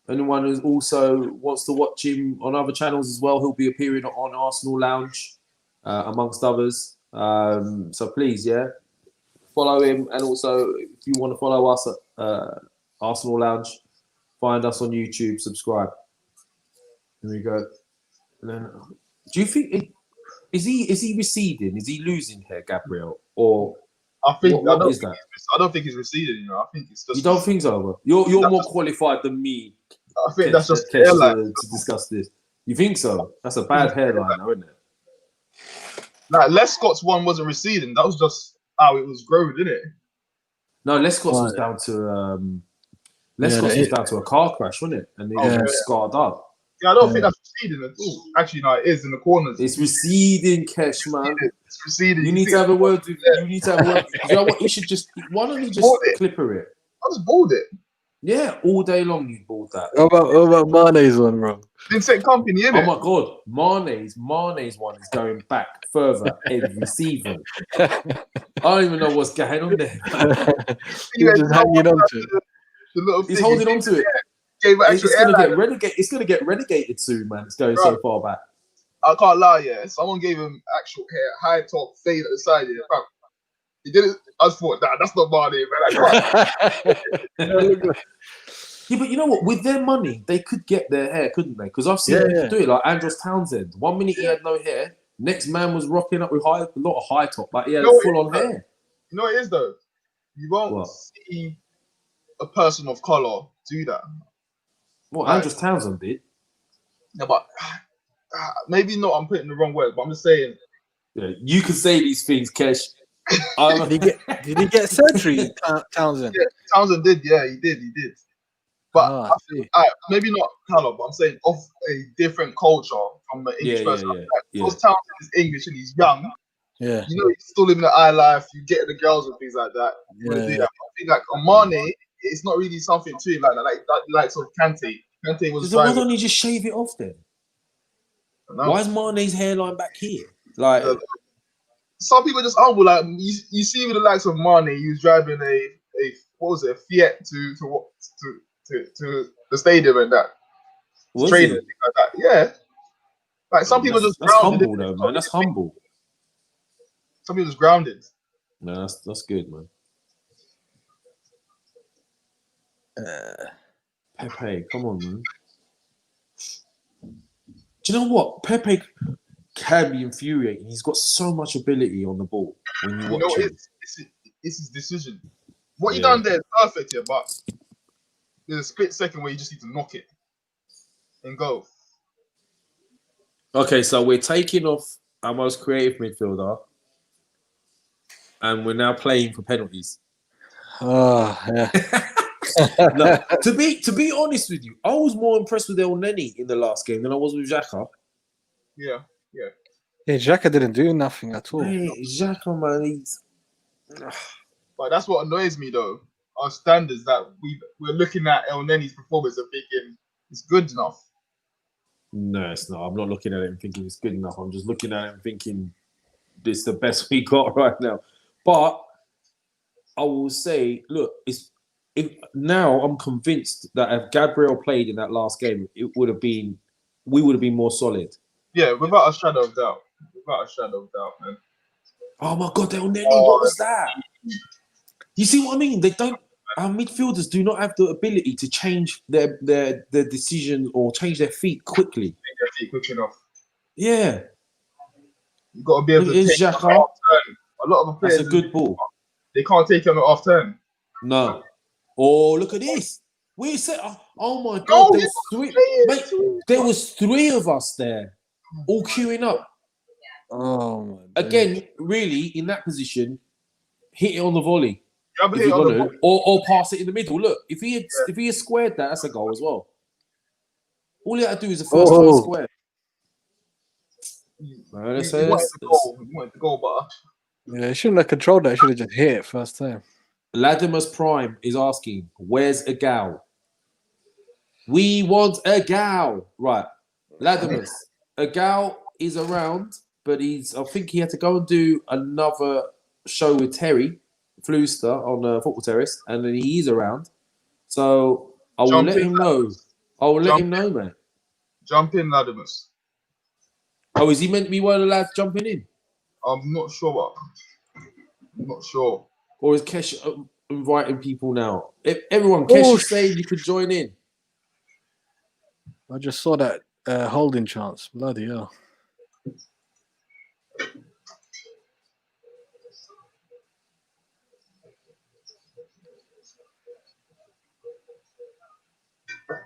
Anyone who also wants to watch him on other channels as well, he'll be appearing on Arsenal Lounge, amongst others. So please, follow him. And also, if you want to follow us at Arsenal Lounge, find us on YouTube, subscribe. Here we go. And then, do you think is he receding? Is he losing here, Gabriel? Or I think what is that? I don't think he's receding. You know, I think it's just. You don't think so? Bro? You're more qualified than me. I think that's just hairline to discuss this. You think so? That's a bad hairline, isn't it? Like Les Scott's one wasn't receding. That was just how it was growing, didn't it? No, Les Scott's was down to was down to a car crash, wasn't it? And it was scarred up. Yeah, I don't think that's receding at all. Actually, no, it is in the corners. It's receding, Kesh, man. It's receding. You need to have a word with. You need to have a word. You know what? You should just. Why don't you just clipper it? I just balled it. Yeah, all day long you balled that. What about Mane's one, bro? Vincent Company, innit? Oh my God, Mane's one is going back further every season. I don't even know what's going on there. He's just hanging on to it. He's holding on to it. It's gonna get relegated soon, man. It's going so far back. I can't lie, someone gave him actual hair, high top, fade at the side. He did it. I just thought, that's not Mane, man. Yeah, but you know what? With their money, they could get their hair, couldn't they? Because I've seen people do it, like Andros Townsend. 1 minute he had no hair, next man was rocking up with a lot of high top, like he had full on hair. You know what it is though? You won't see a person of color do that. Well, Andros Townsend did. Yeah, but maybe not. I'm putting the wrong word, but I'm just saying. Yeah, you can say these things, Kesh. Did he get surgery, Townsend? Yeah, Townsend did. Yeah, he did. But maybe not color, but I'm saying of a different culture from the English person. Because Townsend is English and he's young. Yeah. You know, he's still living the high life. You get the girls and things like that. You want to do that. I think like Mane, it's not really something to him like that. Like that, like sort of Kante. Kante was. So why don't you just shave it off then? Why is Mane's hairline back here? Like some people just humble. Like you see with the likes of Mane, he was driving a Fiat to the stadium and that. Training like that. Yeah. Like some people just that's humble though, man. That's humble. Some people just grounded. No, that's good, man. Pepe, come on, man. Do you know what? Pepe can be infuriating. He's got so much ability on the ball when you watch him. It's his decision. What you done there is perfect here, but there's a split second where you just need to knock it and go. Okay, so we're taking off our most creative midfielder, and we're now playing for penalties. Oh, yeah. No, to be honest with you, I was more impressed with El Neni in the last game than I was with Xhaka. Yeah. Yeah, Xhaka didn't do nothing at all. Mate, Xhaka, man, he's... But that's what annoys me, though. Our standards that we're looking at El Neni's performance and thinking it's good enough. No, it's not. I'm not looking at it and thinking it's good enough. I'm just looking at it and thinking it's the best we got right now. But I will say, look, now I'm convinced that if Gabriel played in that last game, we would have been more solid. Yeah, without a shadow of doubt. Man. Oh my God, El Neni, what was that? You see what I mean? Our midfielders do not have the ability to change their decision or change their feet quickly. Take their feet quick enough. Yeah. You've got to be able to take it on the off turn. A lot of the players, that's a good ball. They can't take it on the off turn. No. Oh, look at this. We said, oh my God, there was three of us there, all queuing up. Oh my Again, really, in that position, hit it on the volley. If you're gonna, or pass it in the middle. Look, if he had squared that, that's a goal as well. All he had to do is the first time square. You wanted the goal, but yeah, he shouldn't have controlled that. He should have just hit it first time. Latimer's Prime is asking, where's Egal? We want Egal. Right. Latimer's. Egal is around, but I think he had to go and do another show with Terry Flewster on Football Terrace, and then he is around. So I will let him know. I will let him know, man. Jump in, Latimer's. Oh, is he meant to be one of the lads jumping in? I'm not sure. Or is Kesh inviting people now? Everyone, Kesh is saying you could join in. I just saw that holding chance. Bloody hell.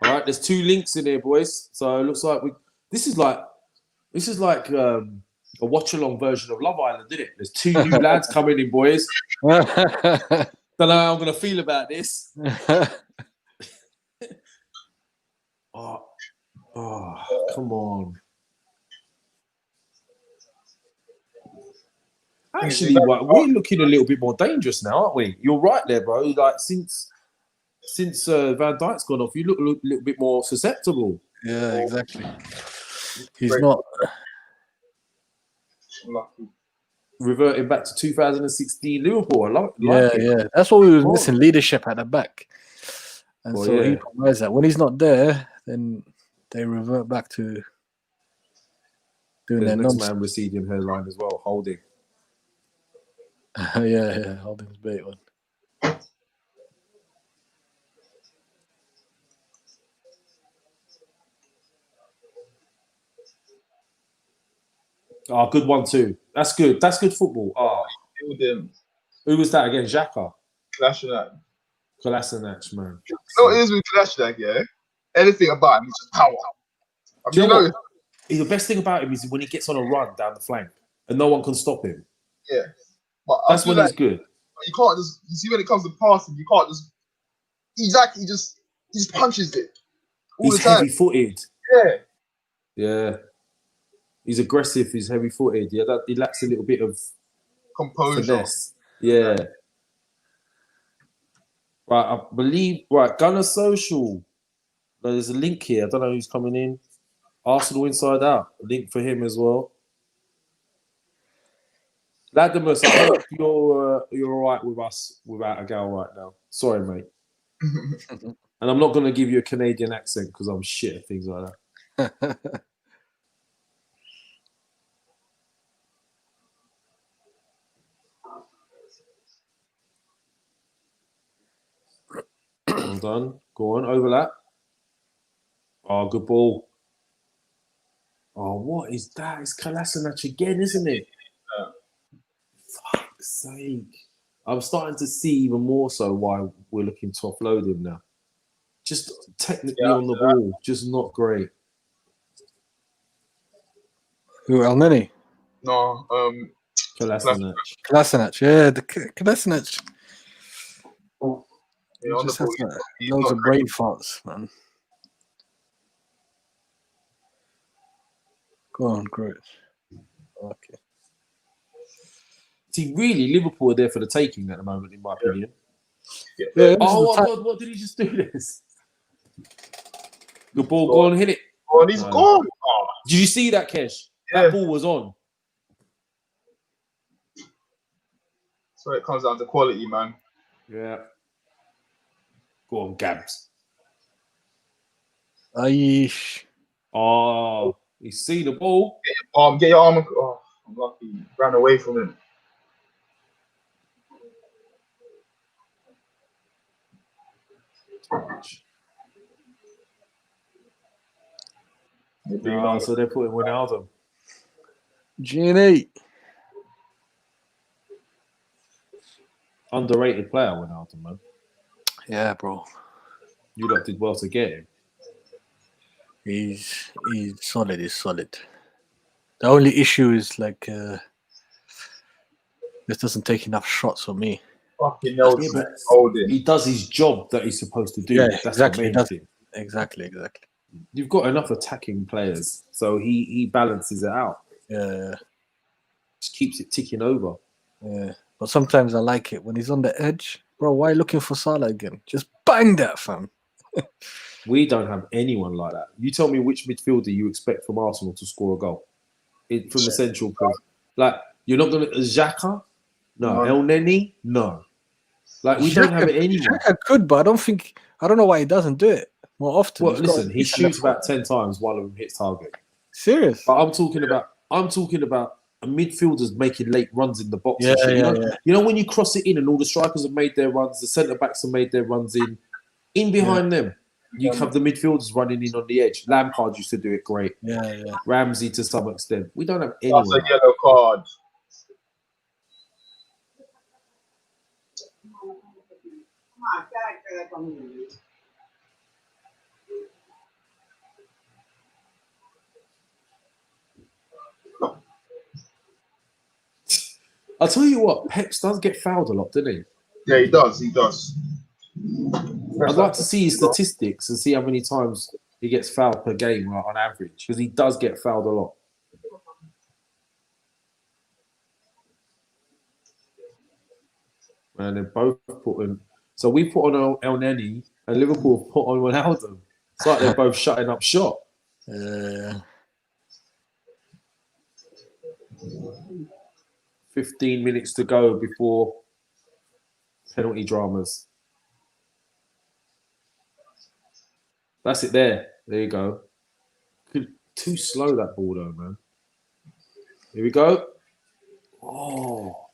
All right, there's 2 links in here, boys. So it looks like this is like a watch-along version of Love Island, isn't it? There's 2 new lads coming in, boys. Don't know how I'm gonna feel about this. Oh, come on. Actually, we're looking a little bit more dangerous now, aren't we? You're right there, bro. Like since Van Dijk's gone off, you look a little bit more susceptible. Yeah, exactly. He's not reverting back to 2016 Liverpool. Yeah. That's what we was missing, leadership at the back. And he provides that. When he's not there, then they revert back to doing their next nonsense. man receding hairline as well, holding. yeah, Holding's bait one. Oh, good one too. That's good. That's good football. Oh, who was that again? Xhaka. Kolasinac, man. You know what it is with Kolasinac, yeah? Anything about him, he's just power. Do you know what? The best thing about him is when he gets on a run down the flank and no one can stop him. Yeah. But that's when he's good. You can't just, you see when it comes to passing, you can't just, he just punches it. He's heavy-footed. Yeah. Yeah. He's aggressive, he's heavy-footed. Yeah, he lacks a little bit of composure. Finesse. Yeah. Right, I believe, Gunner Social. There's a link here. I don't know who's coming in. Arsenal Inside Out. A link for him as well. Latimus, I hope you're all right with us without a gal right now. Sorry, mate. And I'm not going to give you a Canadian accent because I'm shit at things like that. Well done. Go on, overlap. Oh, good ball. Oh, what is that? It's Kolasinac again, isn't it? Fuck's sake. I'm starting to see even more so why we're looking to offload him now. Just technically on the ball, just not great. Who, El Neni? No, Kolasinac. Kolasinac, yeah, the Kolasinac. yeah, on the Just ball, has he's loads not of great. brain farts, man. Go on, great. Okay. See, really, Liverpool are there for the taking at the moment, in my opinion. Yeah, Yeah, this is Oh, the my time. God, what did he just do this? Good ball, go on, hit it. oh, and he's No. gone. Oh, Did you see that, Kesh? Yeah. That ball was on. so it comes down to quality, man. Yeah. Go on, Gabs. Aish. Oh, you see the ball? Get your arm. Oh, I'm lucky. Ran away from him. Touch. Being No, on so they're putting Wijnaldum. Genie. Underrated player, Wijnaldum, man. Yeah, bro. You lot did well to get him. He's solid. He's solid. The only issue is like this doesn't take enough shots for me. fucking Nelson. Yeah, but Holding. he does his job that he's supposed to do. Yeah, That's exactly. the He main does. thing. Exactly. You've got enough attacking players, so he balances it out. Yeah. Just keeps it ticking over. Yeah. But sometimes I like it when he's on the edge, bro. Why looking for Salah again? Just bang that, fam. We don't have anyone like that. You tell me which midfielder you expect from Arsenal to score a goal from the central post. Like, you're not going to... Xhaka? No. El Neni? No. Like, we don't have anyone. Xhaka could, but I don't know why he doesn't do it more often. Well, He's got listen, a he decent shoots left foot. about 10 times, one of them hits target. Serious. But I'm talking about a midfielder's making late runs in the box Yeah, and shit. yeah. You know when you cross it in and all the strikers have made their runs, the centre backs have made their runs in behind them. You have the midfielders running in on the edge. Lampard used to do it great. Yeah. Ramsey to some extent. We don't have That's anyone. a yellow card. I'll tell you what, Peps does get fouled a lot, doesn't he? Yeah, he does. He does. I'd like to see his statistics and see how many times he gets fouled per game on average, because he does get fouled a lot. And they're both putting. So we put on El Neni and Liverpool put on Wijnaldum. It's like they're both shutting up shop. 15 minutes to go before penalty dramas. That's it there. There you go. Too slow, that ball, though, man. Here we go. Oh.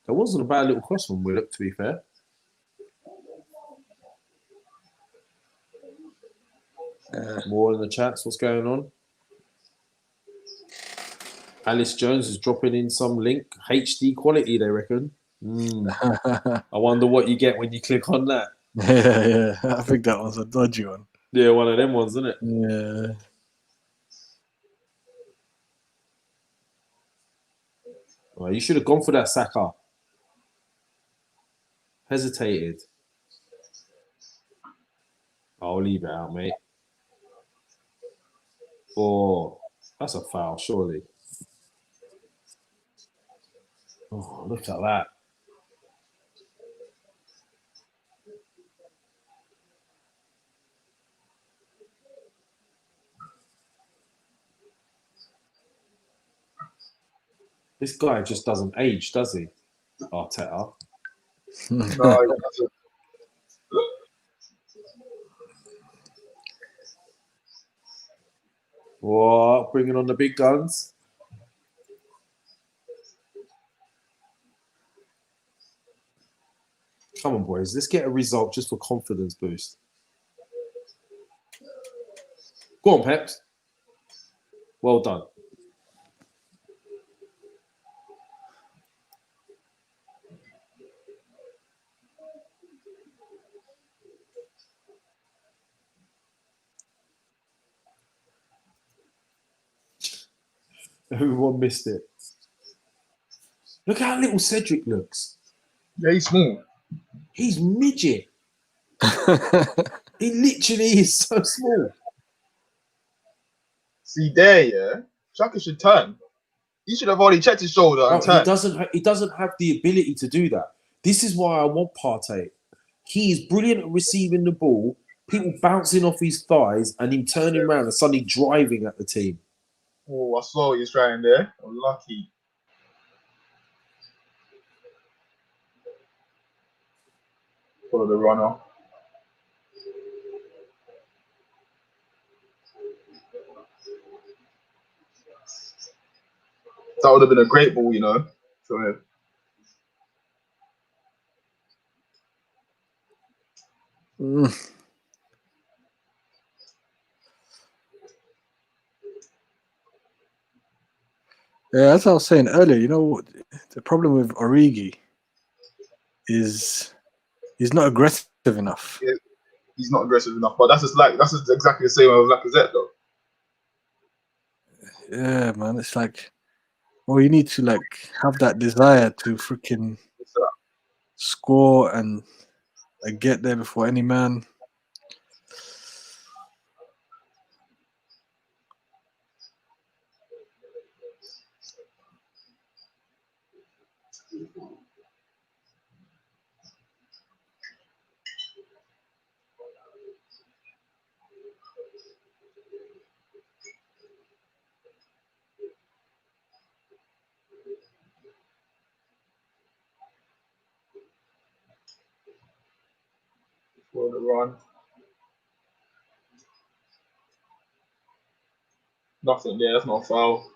That wasn't a bad little cross from Willock, to be fair. More in the chats. What's going on? Alice Jones is dropping in some link. HD quality, they reckon. I wonder what you get when you click on that. Yeah. I think that was a dodgy one. Yeah, one of them ones, isn't it? Yeah. Well, you should have gone for that Saka. Hesitated. I'll leave it out, mate. Oh, that's a foul, surely. Oh, look at that. This guy just doesn't age, does he? Arteta. No, he doesn't. What? Bringing on the big guns. Come on, boys. Let's get a result just for confidence boost. Go on, Peps. Well done. Everyone missed it. Look how little Cedric looks. Yeah, he's small. He's midget. He literally is so small. See there, yeah. Xhaka should turn. He should have already checked his shoulder and He turned. doesn't have the ability to do that. This is why I want Partey. He is brilliant at receiving the ball, people bouncing off his thighs, and him turning around and suddenly driving at the team. Oh, I saw what he was trying there. Unlucky. Follow the runner. That would have been a great ball, you know, for him. Yeah, as I was saying earlier, you know, the problem with Origi is he's not aggressive enough. Yeah, he's not aggressive enough, but that's just exactly the same with Lacazette, though. Yeah, man, it's like, well, you need to like have that desire to freaking score and like, get there before any man. For the run. Nothing there, that's not a foul.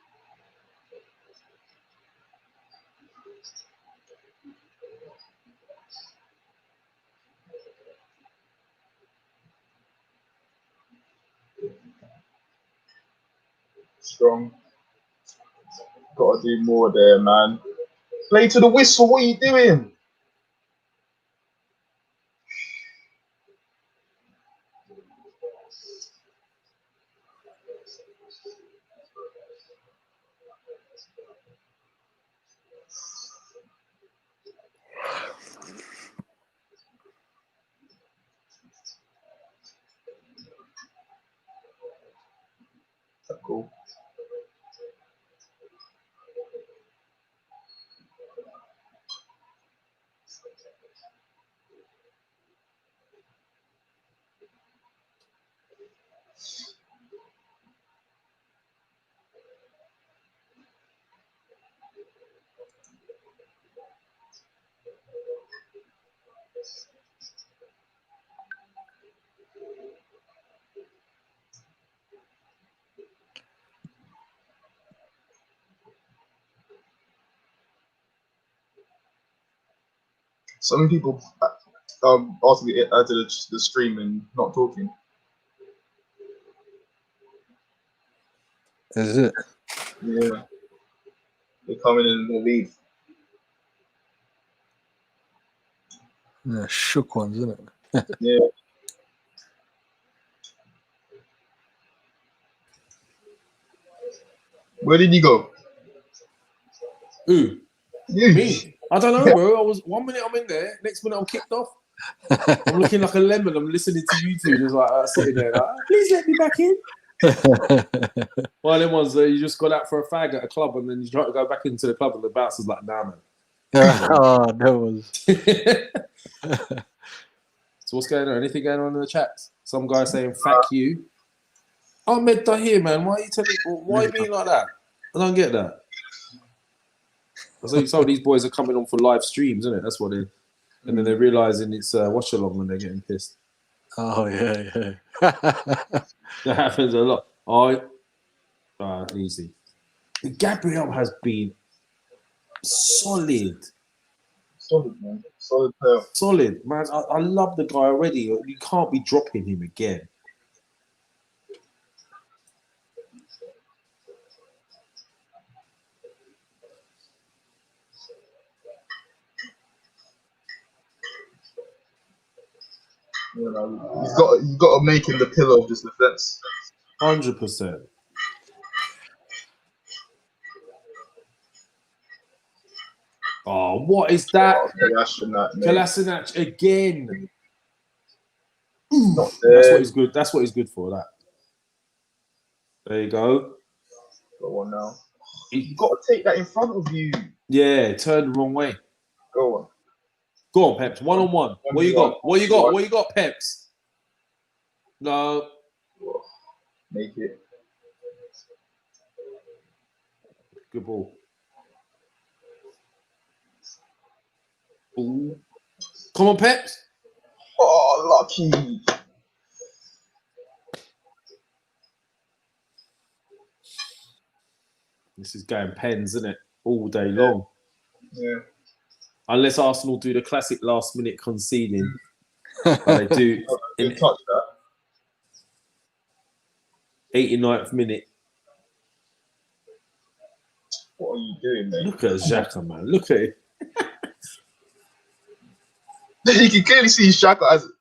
Strong. Gotta do more there, man. Play to the whistle, what are you doing? Cool. So many people asked me to the stream and not talking. Is it? Yeah. They come in and they leave. Yeah, shook ones, isn't it? Yeah. Where did you go? Who? You. Me? I don't know, bro. I was 1 minute I'm in there, next minute I'm kicked off. I'm looking like a lemon. I'm listening to you two, just like sitting there, like, please let me back in. One of them ones that you just got out for a fag at a club and then you try to go back into the club and the bouncer's like, nah, man. Oh, that was. So what's going on? Anything going on in the chats? Some guy saying, "Fuck you." Ahmed Dahir, man, why are you telling? Why are you being like that? I don't get that. So some of these boys are coming on for live streams, isn't it? That's what they. And then they're realizing it's watch along when they're getting pissed. Oh yeah. That happens a lot. Easy. Gabriel has been solid. Solid, man. Solid player. Solid, man. I love the guy already. You can't be dropping him again. You know, he's got to make him the pillar of this defense. 100%. Oh, what is that? Kolasinac again. Not That's there. what he's good. That's what he's good for. That. There you go. Go on now. You got to take that in front of you. Yeah, turn the wrong way. Go on. Go on, Peps. 1-on-1. What you got? What you got? What you got, Peps? No. Make it. Good ball. Ooh. Come on, Peps. Oh, lucky. This is going pens, isn't it? All day long. Yeah. Unless Arsenal do the classic last-minute conceding. But they do. Good touch that. 89th minute. What are you doing, mate? Look at Xhaka, man. Look at it. You can clearly see Saka hasn't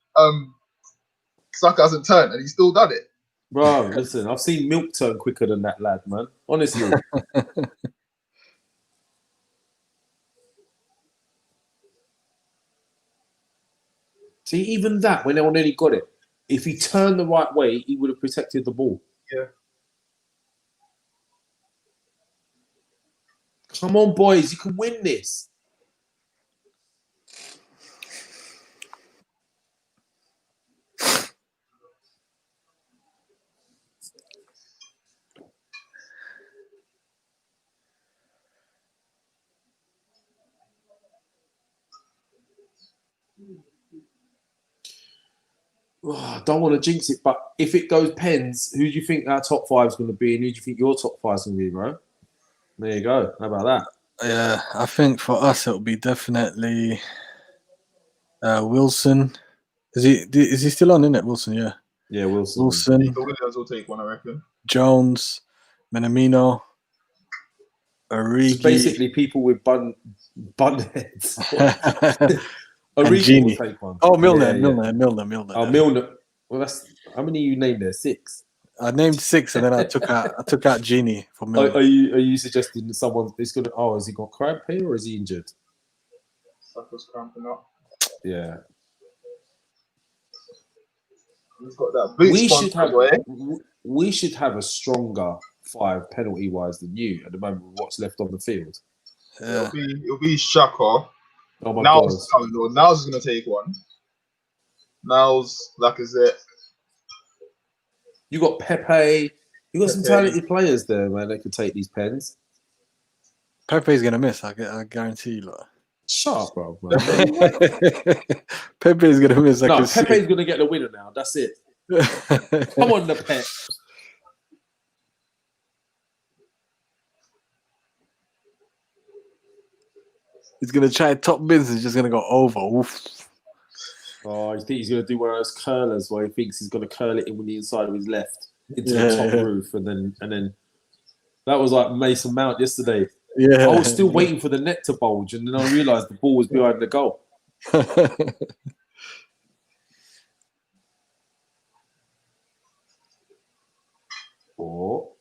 turned, and he's still done it. Bro, listen, I've seen milk turn quicker than that lad, man. Honestly. See, even that, when they nearly got it, if he turned the right way, he would have protected the ball. Yeah. Come on, boys. You can win this. Oh, I don't want to jinx it, but if it goes pens, who do you think our top five is going to be, and who do you think your top five is going to be, bro? There you go. How about that? Yeah, I think for us it'll be definitely Wilson. Is he still on, isn't it? Wilson, yeah. Yeah, Wilson. Williams will take one, I reckon. Jones, Minamino, Origi. It's basically people with bun heads. Origi will take one. Oh, Milner. Oh, Milner. Well, that's how many you named there? 6. I named 6, and then I took out Genie for Milner. Are you suggesting that someone is going to? Oh, has he got cramp here or is he injured? Saka's cramping up. Yeah. He's got that boot we should have a stronger 5 penalty wise than you at the moment with what's left on the field. Yeah. It'll be Xhaka. Oh my God. God. Now's is going to take one. Now's Lacazette. You got Pepe. You got some talented players there, man. That could take these pens. Pepe's gonna miss. I guarantee you. Lot. Shut up, bro. Pepe's gonna miss. No, Pepe's gonna get the winner now. That's it. Come on, the Pep. He's gonna try top bins. He's just gonna go over. Oof. Oh, you think he's gonna do one of those curlers where he thinks he's gonna curl it in with the inside of his left into the top roof, and then that was like Mason Mount yesterday. Yeah, I was still waiting for the net to bulge, and then I realised the ball was behind the goal. Oh,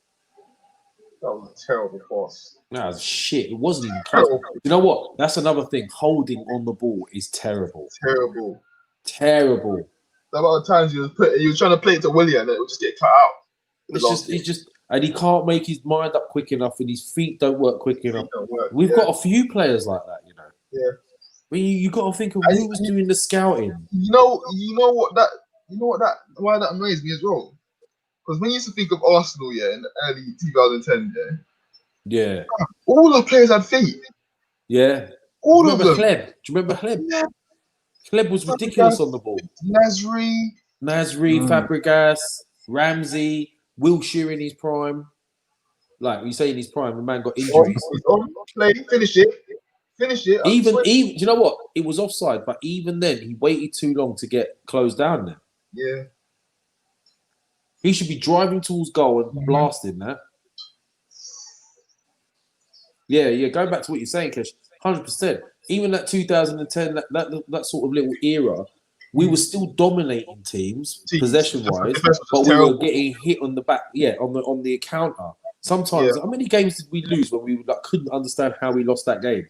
that was a terrible pass. That was shit. It wasn't even close. You know what? That's another thing. Holding on the ball is terrible. Terrible. The amount of times you was trying to play it to William and it would just get cut out. It's just, and he can't make his mind up quick enough, and his feet don't work quick enough. We've got a few players like that, you know. Yeah. But you got to think of who was doing the scouting. Why that amazed me as well. Because when you used to think of Arsenal, in the early 2010, yeah, all the players had feet. Yeah. All of them. Kleb? Do you remember Kleb? Yeah. Kleb was ridiculous on the ball. Nasri, Fabregas, Ramsey, Wilshere in his prime. Like you say in his prime, the man got injuries. Finish it. Even do you know what? It was offside, but even then he waited too long to get closed down there. Yeah. He should be driving towards goal and blasting that. Yeah. Going back to what you're saying, Kesh, 100%. Even that 2010, that sort of little era, we were still dominating teams possession-wise, Defense was but we terrible. were getting hit on the back, on the counter. Sometimes, how many games did we lose when we couldn't understand how we lost that game?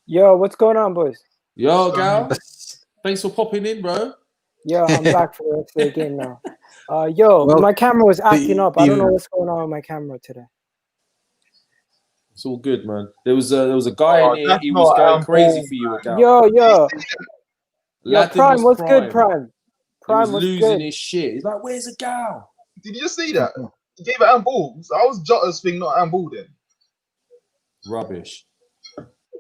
Yo, what's going on, boys? Yo, Gal, thanks for popping in, bro. Yo, I'm back for the rest of the game now. Well, my camera was acting up. I don't know what's going on with my camera today. It's all good, man. There was a guy in here. He was going crazy for you, Gal. Yo, Prime, what's Prime. Good, Prime? Prime was losing his shit. He's like, "Where's the Gal?" Did you just see that? He gave it handball. So I was Jota's thing, not handball then. Rubbish.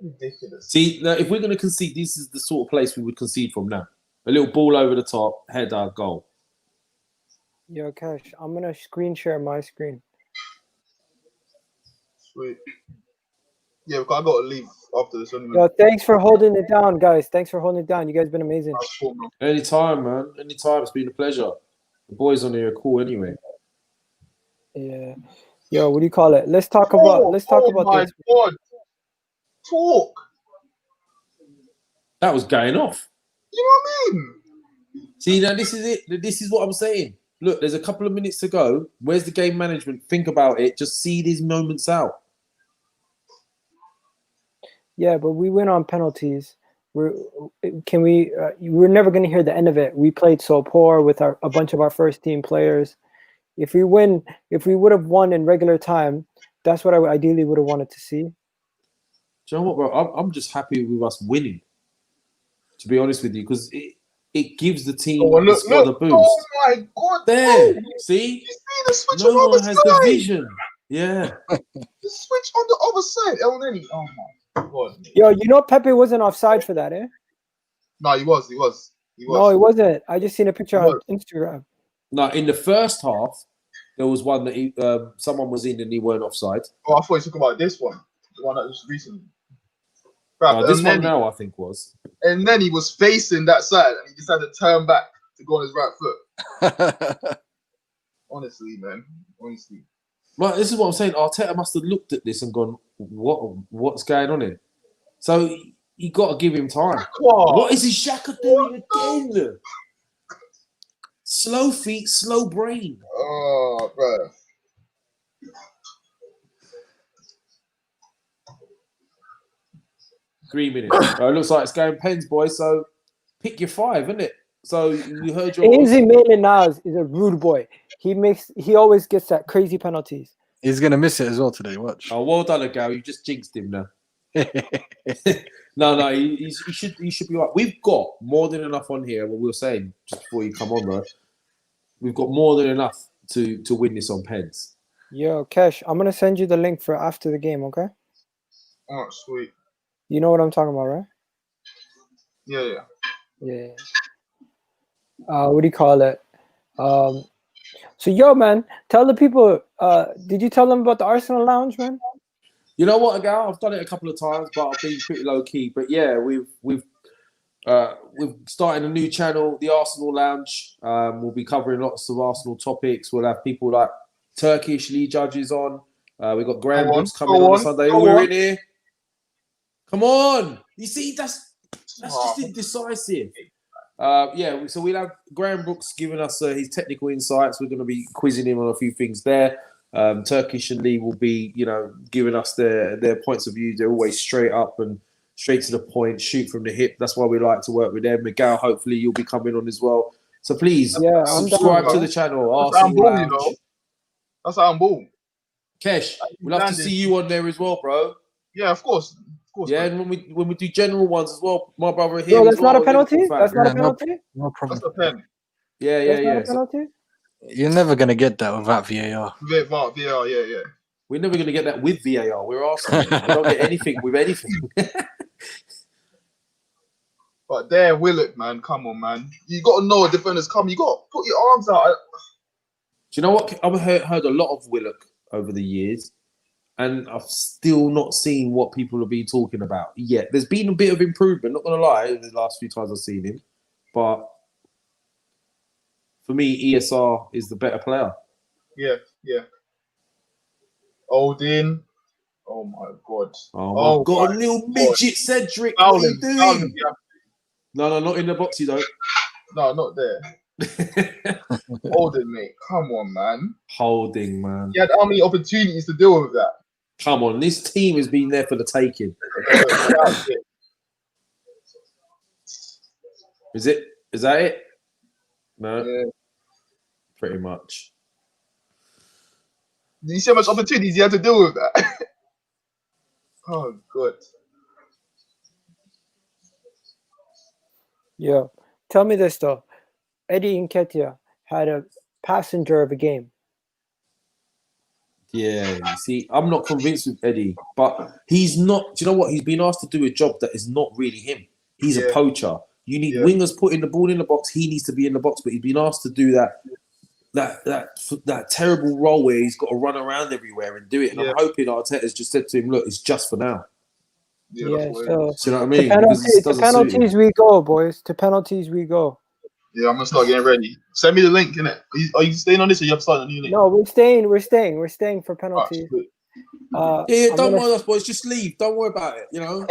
Ridiculous. See, now, if we're going to concede, this is the sort of place we would concede from now. A little ball over the top, header, goal. Yo, Cash, I'm going to screen share my screen. Sweet. Yeah, because I got to leave after this anyway. Yo, thanks for holding it down, guys. Thanks for holding it down. You guys been amazing. Anytime, man. Anytime. It's been a pleasure. The boys on here are cool anyway. Yeah. Yo, what do you call it? Let's talk about this. Oh my God. Talk. That was going off. You know what I mean? See, now this is it. This is what I'm saying. Look, there's a couple of minutes to go. Where's the game management? Think about it. Just see these moments out. Yeah, but we win on penalties. We're never going to hear the end of it. We played so poor with a bunch of our first team players. If we would have won in regular time, that's what I ideally would have wanted to see. Do you know what, bro? I'm just happy with us winning, to be honest with you, because it gives the team the squad a boost. Oh my God! There, see? You see the switch no on the one other has side. the vision. Yeah. The switch on the other side. Oh my God! Yo, you know Pepe wasn't offside for that, eh? No, he was. No, he wasn't. I just seen a picture on Instagram. No, in the first half, there was one that someone was in and he weren't offside. Oh, I thought you were talking about this one, the one that was recently. This one now, I think, was. And then he was facing that side, and he just had to turn back to go on his right foot. Honestly, man. Honestly. Well, this is what I'm saying. Arteta must have looked at this and gone, what's going on here? So you got to give him time. What is his Xhaka doing again? Slow feet, slow brain. Oh, bro. Three minutes. It looks like it's going pens, boys. So pick your five, isn't it? So you heard your. Ainsley Maitland-Niles is a rude boy. He always gets that crazy penalties. He's gonna miss it as well today. Watch. Oh, well done, Egal. You just jinxed him now. No, he should be right. We've got more than enough on here. What we were saying just before you come on, bro. We've got more than enough to win this on pens. Yo, Kesh, I'm gonna send you the link for after the game, okay? Oh, sweet. You know what I'm talking about, right? Yeah. What do you call it? So yo, man, tell the people. Did you tell them about the Arsenal Lounge, man? You know what, Egal? I've done it a couple of times, but I've been pretty low key. But yeah, we've started a new channel, the Arsenal Lounge. We'll be covering lots of Arsenal topics. We'll have people like Turkish league judges on. We've got Graham Brooks coming on Sunday. We're in here. Come on! You see, that's just indecisive. So we'll have Graham Brooks giving us his technical insights. We're going to be quizzing him on a few things there. Turkish and Lee will be, giving us their points of view. They're always straight up and straight to the point, shoot from the hip. That's why we like to work with them. Miguel, hopefully you'll be coming on as well. So please subscribe to the channel. Arsenal Lounge. That's how I'm born. Kesh, we'd love to see you on there as well, bro. Yeah, of course. Yeah, and when we do general ones as well, my brother here. Yo, that's not a penalty. That's not a penalty. No problem. That's a pen. Yeah. Not a penalty. You're never gonna get that without VAR. VAR, yeah. We're never gonna get that with VAR. We're Arsenal. We don't get anything with anything. But there, Willock, man, come on, man. You got to know a defender's coming. You got to put your arms out. Do you know what? I've heard a lot of Willock over the years. And I've still not seen what people have been talking about yet. There's been a bit of improvement, not going to lie, in the last few times I've seen him. But for me, ESR is the better player. Yeah. Odin. Oh, my God. Oh, my God. A little midget, Cedric. What are you doing? No, not in the box, you don't. No, not there. Holding, mate. Come on, man. Holding, man. He had how many opportunities to deal with that? Come on, this team has been there for the taking. That's it. Is it? Is that it? No, Yeah. pretty much. Do you see how much opportunities he had to deal with that? Oh, good. Yeah. Tell me this though. Eddie Nketiah had a passenger of a game. Yeah, you see, I'm not convinced with Eddie, but he's not. Do you know what? He's been asked to do a job that is not really him. He's a poacher. You need wingers putting the ball in the box. He needs to be in the box, but he's been asked to do that terrible role where he's got to run around everywhere and do it. And I'm hoping Arteta's just said to him, "Look, it's just for now." Yeah. So Do you know what I mean? to penalties we go, boys. To penalties we go. Yeah, I'm gonna start getting ready. Send me the link, innit? Are you staying on this or you have to start a new link? No, we're staying for penalties. Yeah, don't mind us, boys. Just leave. Don't worry about it. You know.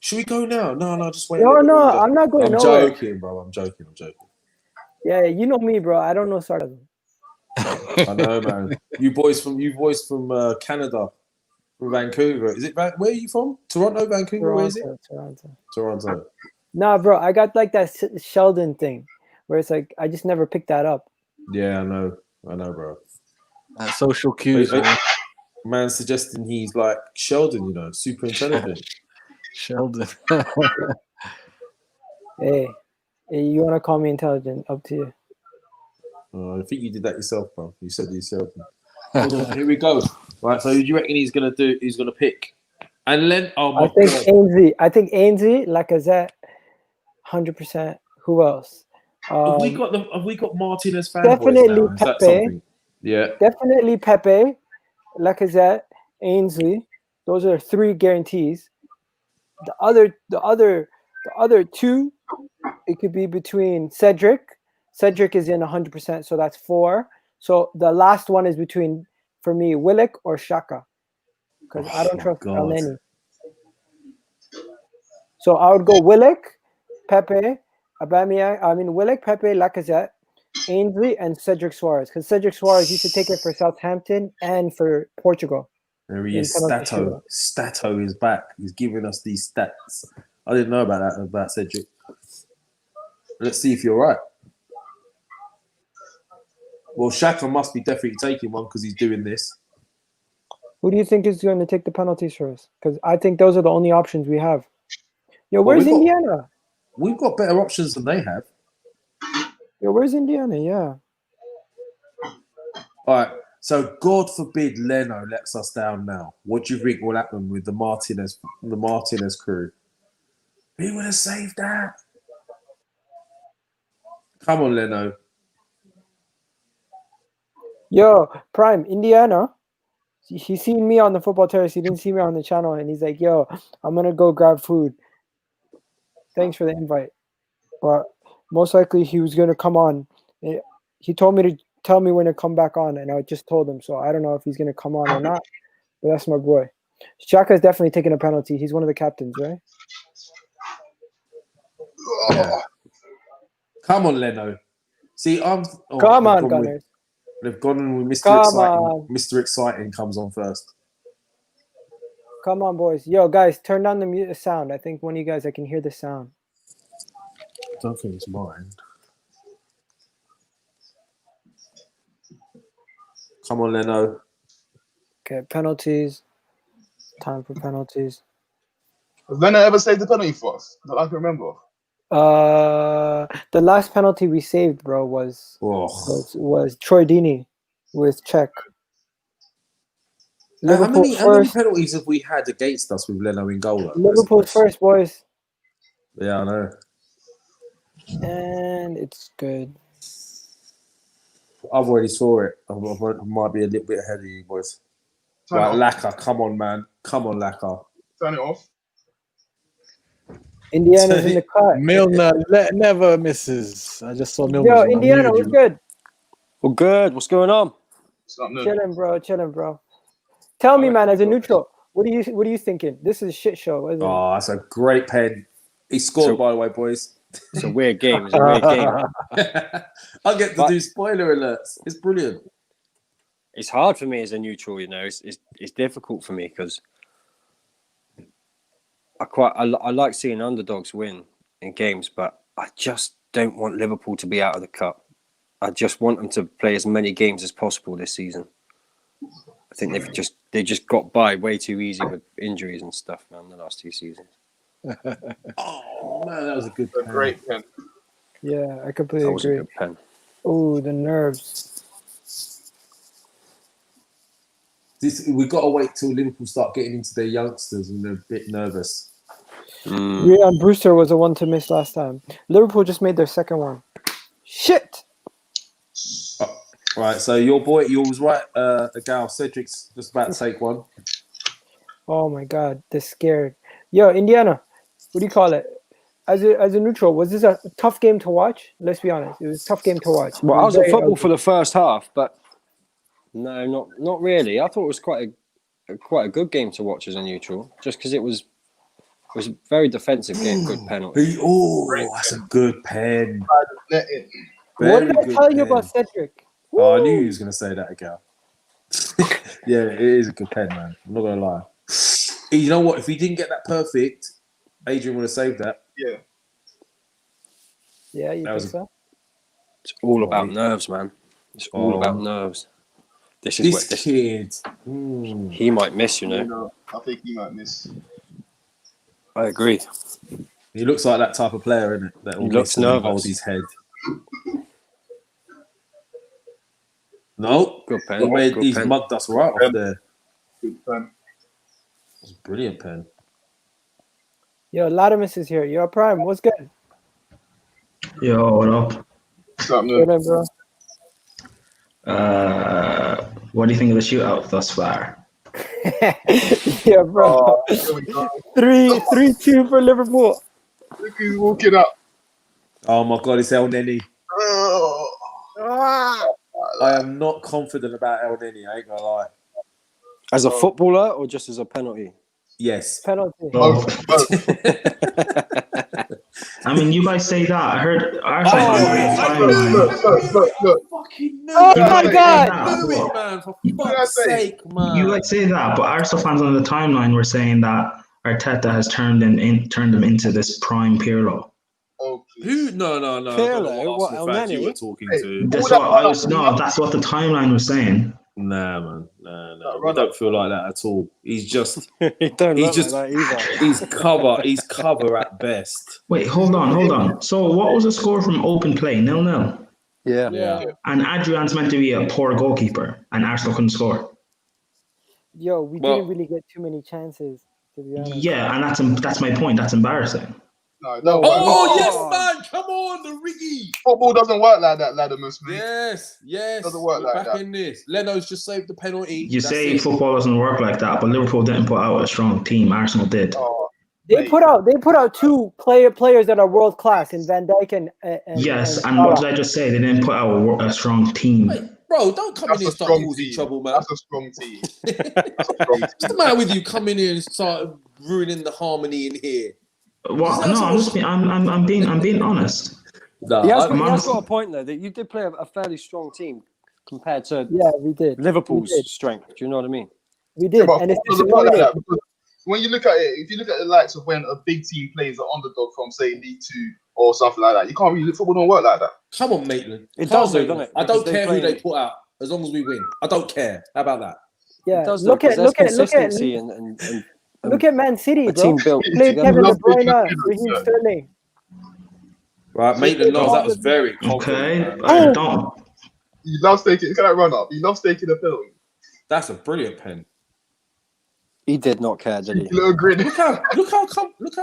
Should we go now? No, just wait. No, I'm not going nowhere. I'm joking, bro. I'm joking. Yeah, you know me, bro. I don't know sarcasm. I know, man. You boys from Canada, from Vancouver. Is it? Where are you from? Toronto, Vancouver. Where is it? Toronto. Nah, bro. I got like that Sheldon thing, where it's like I just never picked that up. Yeah, I know, bro. Social cues. Man suggesting he's like Sheldon, you know, super intelligent. Sheldon. Hey, you want to call me intelligent? Up to you. I think you did that yourself, bro. You said it yourself. Hold on, here we go. Right, so who do you reckon he's gonna pick? And then I think Ainsley, Lacazette, 100%. Who else? Have we got Martinez fanboys definitely now? Is that Pepe. something? Yeah. Definitely Pepe, Lacazette, Ainsley. Those are 3 guarantees. The other 2, it could be between Cedric. Cedric is in 100%, so that's 4. So the last one is between, for me, Willock or Xhaka, because I don't trust Leno. So I would go Willock, Pepe, Willock, Pepe, Lacazette, Ainsley, and Cedric Suarez, because Cedric Suarez used to take it for Southampton and for Portugal. There he is. Stato is back. He's giving us these stats. I didn't know about Cedric. Let's see if you're right. Well, Xhaka must be definitely taking one because he's doing this. Who do you think is going to take the penalties for us? Because I think those are the only options we have. Yo, where's Indiana? We've got better options than they have. Yo, where's Indiana? Yeah. All right. So, God forbid Leno lets us down now. What do you think will happen with the Martinez crew? Who would have saved that? Come on, Leno. Yo, Prime, Indiana. He seen me on the football terrace. He didn't see me on the channel, and he's like, "Yo, I'm gonna go grab food. Thanks for the invite." But most likely he was gonna come on. He told me to tell me when to come back on, and I just told him. So I don't know if he's gonna come on or not. But that's my boy. Xhaka is definitely taking a penalty. He's one of the captains, right? Yeah. Come on, Leno. See, come on, Gunners. They've gone in with Mr. Exciting. Mr. Exciting comes on first. Come on, boys. Yo, guys, turn down the sound. I think one of you guys, I can hear the sound. I don't think it's mine. Come on, Leno. Okay, penalties. Time for penalties. Has Leno ever saved a penalty for us that I can remember? The last penalty we saved, bro, was Troy Deeney with Czech. How many penalties have we had against us with Leno in goal? Liverpool's first, boys. Yeah, I know. And it's good. I've already saw it. I might be a little bit ahead of you, boys. Right, Laka, come on, man. Come on, Laka. Turn it off. Indiana's in the cut. Milner never misses. I just saw Milner. Yo, Indiana, what's good? Well, good. What's going on? Chilling, bro. Tell me, man, as a neutral, what are you thinking? This is a shit show, isn't it? Oh, that's a great pen. He scored, So- by the way, boys. It's a weird game. It's a weird game. I get to But- do spoiler alerts. It's brilliant. It's hard for me as a neutral, you know. It's difficult for me because I like seeing underdogs win in games, but I just don't want Liverpool to be out of the cup. I just want them to play as many games as possible this season. I think they just got by way too easy with injuries and stuff, man, the last 2 seasons. Oh, man, that was a good A great pen. Yeah, I That completely was a agree. good pen. Oh, the nerves. We've got to wait till Liverpool start getting into their youngsters and they're a bit nervous. Ryan Brewster was the one to miss last time. Liverpool just made their second one. Shit! Right, so you was right, Egal. Cedric's just about to take one. Oh my god, they're scared. Yo, Indiana, what do you call it? As a neutral, was this a tough game to watch? Let's be honest, it was a tough game to watch. Well, I was at very football ugly. for the first half, but no, not really. I thought it was quite a good game to watch as a neutral, just because it was a very defensive game. Good penalty. That's a good pen. Let it. What did I Very tell good you pen. about Cedric? Oh, I knew he was going to say that, Egal. Yeah, it is a good pen, man. I'm not going to lie. You know what? If he didn't get that perfect, Adrian would have saved that. Yeah. Yeah, you That think was- so? It's all about nerves, man. It's all about nerves. This is This what kid. he might miss. You know, No, I think he might miss. I agree. He looks like that type of player, isn't it? That He always looks nervous. holds his head. No, Good pen. he's Good pen. mugged us right off there. Good pen. It's a brilliant pen. Yo, Latimus is here. Yo, Prime, what's good? Yo, what up? What's up, Good, man? bro. What do you think of the shootout thus far? Yeah, bro. Here we go. 3-2 for Liverpool. Look who's walking up. Oh my God, it's El Neni. Oh. I am not confident about El Neni, I ain't gonna lie. As a footballer or just as a penalty? Yes. Penalty. Both. I mean, you guys say that. I heard Arsenal Look. Fucking Oh You my guys god! say that, man, for did I fuck's say? sake, man. You guys say that, but Arsenal fans on the timeline were saying that Arteta has turned them into this prime Pirlo. Okay. Who? No. I don't know Pirlo? what What, Arsenal El fans you Neni? were talking Hey. to. That's what the timeline was saying. Nah, man. No. I run don't up. feel like that at all. He's just, He don't He's look just- like that either. he's cover at best. Wait, hold on. So what was the score from open play? 0-0. Yeah. Yeah. And Adrian's meant to be a poor goalkeeper, and Arsenal couldn't score. Yo, we Well- didn't really get too many chances, to be honest. Yeah, and that's my point. That's embarrassing. No, Oh, Oh. yes, man. Come on, the Riggy. Football doesn't work like that, Latimus, man. Yes. Doesn't work We're like back that. in this. Leno's just saved the penalty. You That's say it. football doesn't work like that, but Liverpool didn't put out a strong team. Arsenal did. Oh, They mate. put out two players that are world class in Van Dijk and Yes, and Salah. what did I just say? They didn't put out a strong team. Hey, bro, don't come in That's here a and start strong causing team. trouble, man. That's a strong team. That's a strong What's the team. matter with you coming in and start ruining the harmony in here? What? No, I'm being honest. Nah, He has I'm got a point though that you did play a fairly strong team compared to Yeah, we did. Liverpool's We did. strength. Do you know what I mean? We did. But And it's football doesn't work like disappointing. that because when you look at it, if you look at the likes of when a big team plays an underdog from say League Two or something like that, you can't really football don't work like that. Come on, Maitland. It Come does on, though, Maitland. doesn't it? I don't Because care they who play- they put out as long as we win. I don't care. How about that? Yeah, It does look though, at 'cause there's look at consistency and look at Man City, a bro. team built Played together. Kevin De Love Bruyne, taking Raheem penalties. Sterling. Right, Maitland knows that was very Okay, confident. man. I don't. He loves taking. Can I run up? He loves taking a penalty. That's a brilliant pen. He did not care, did he? Little grin. Look how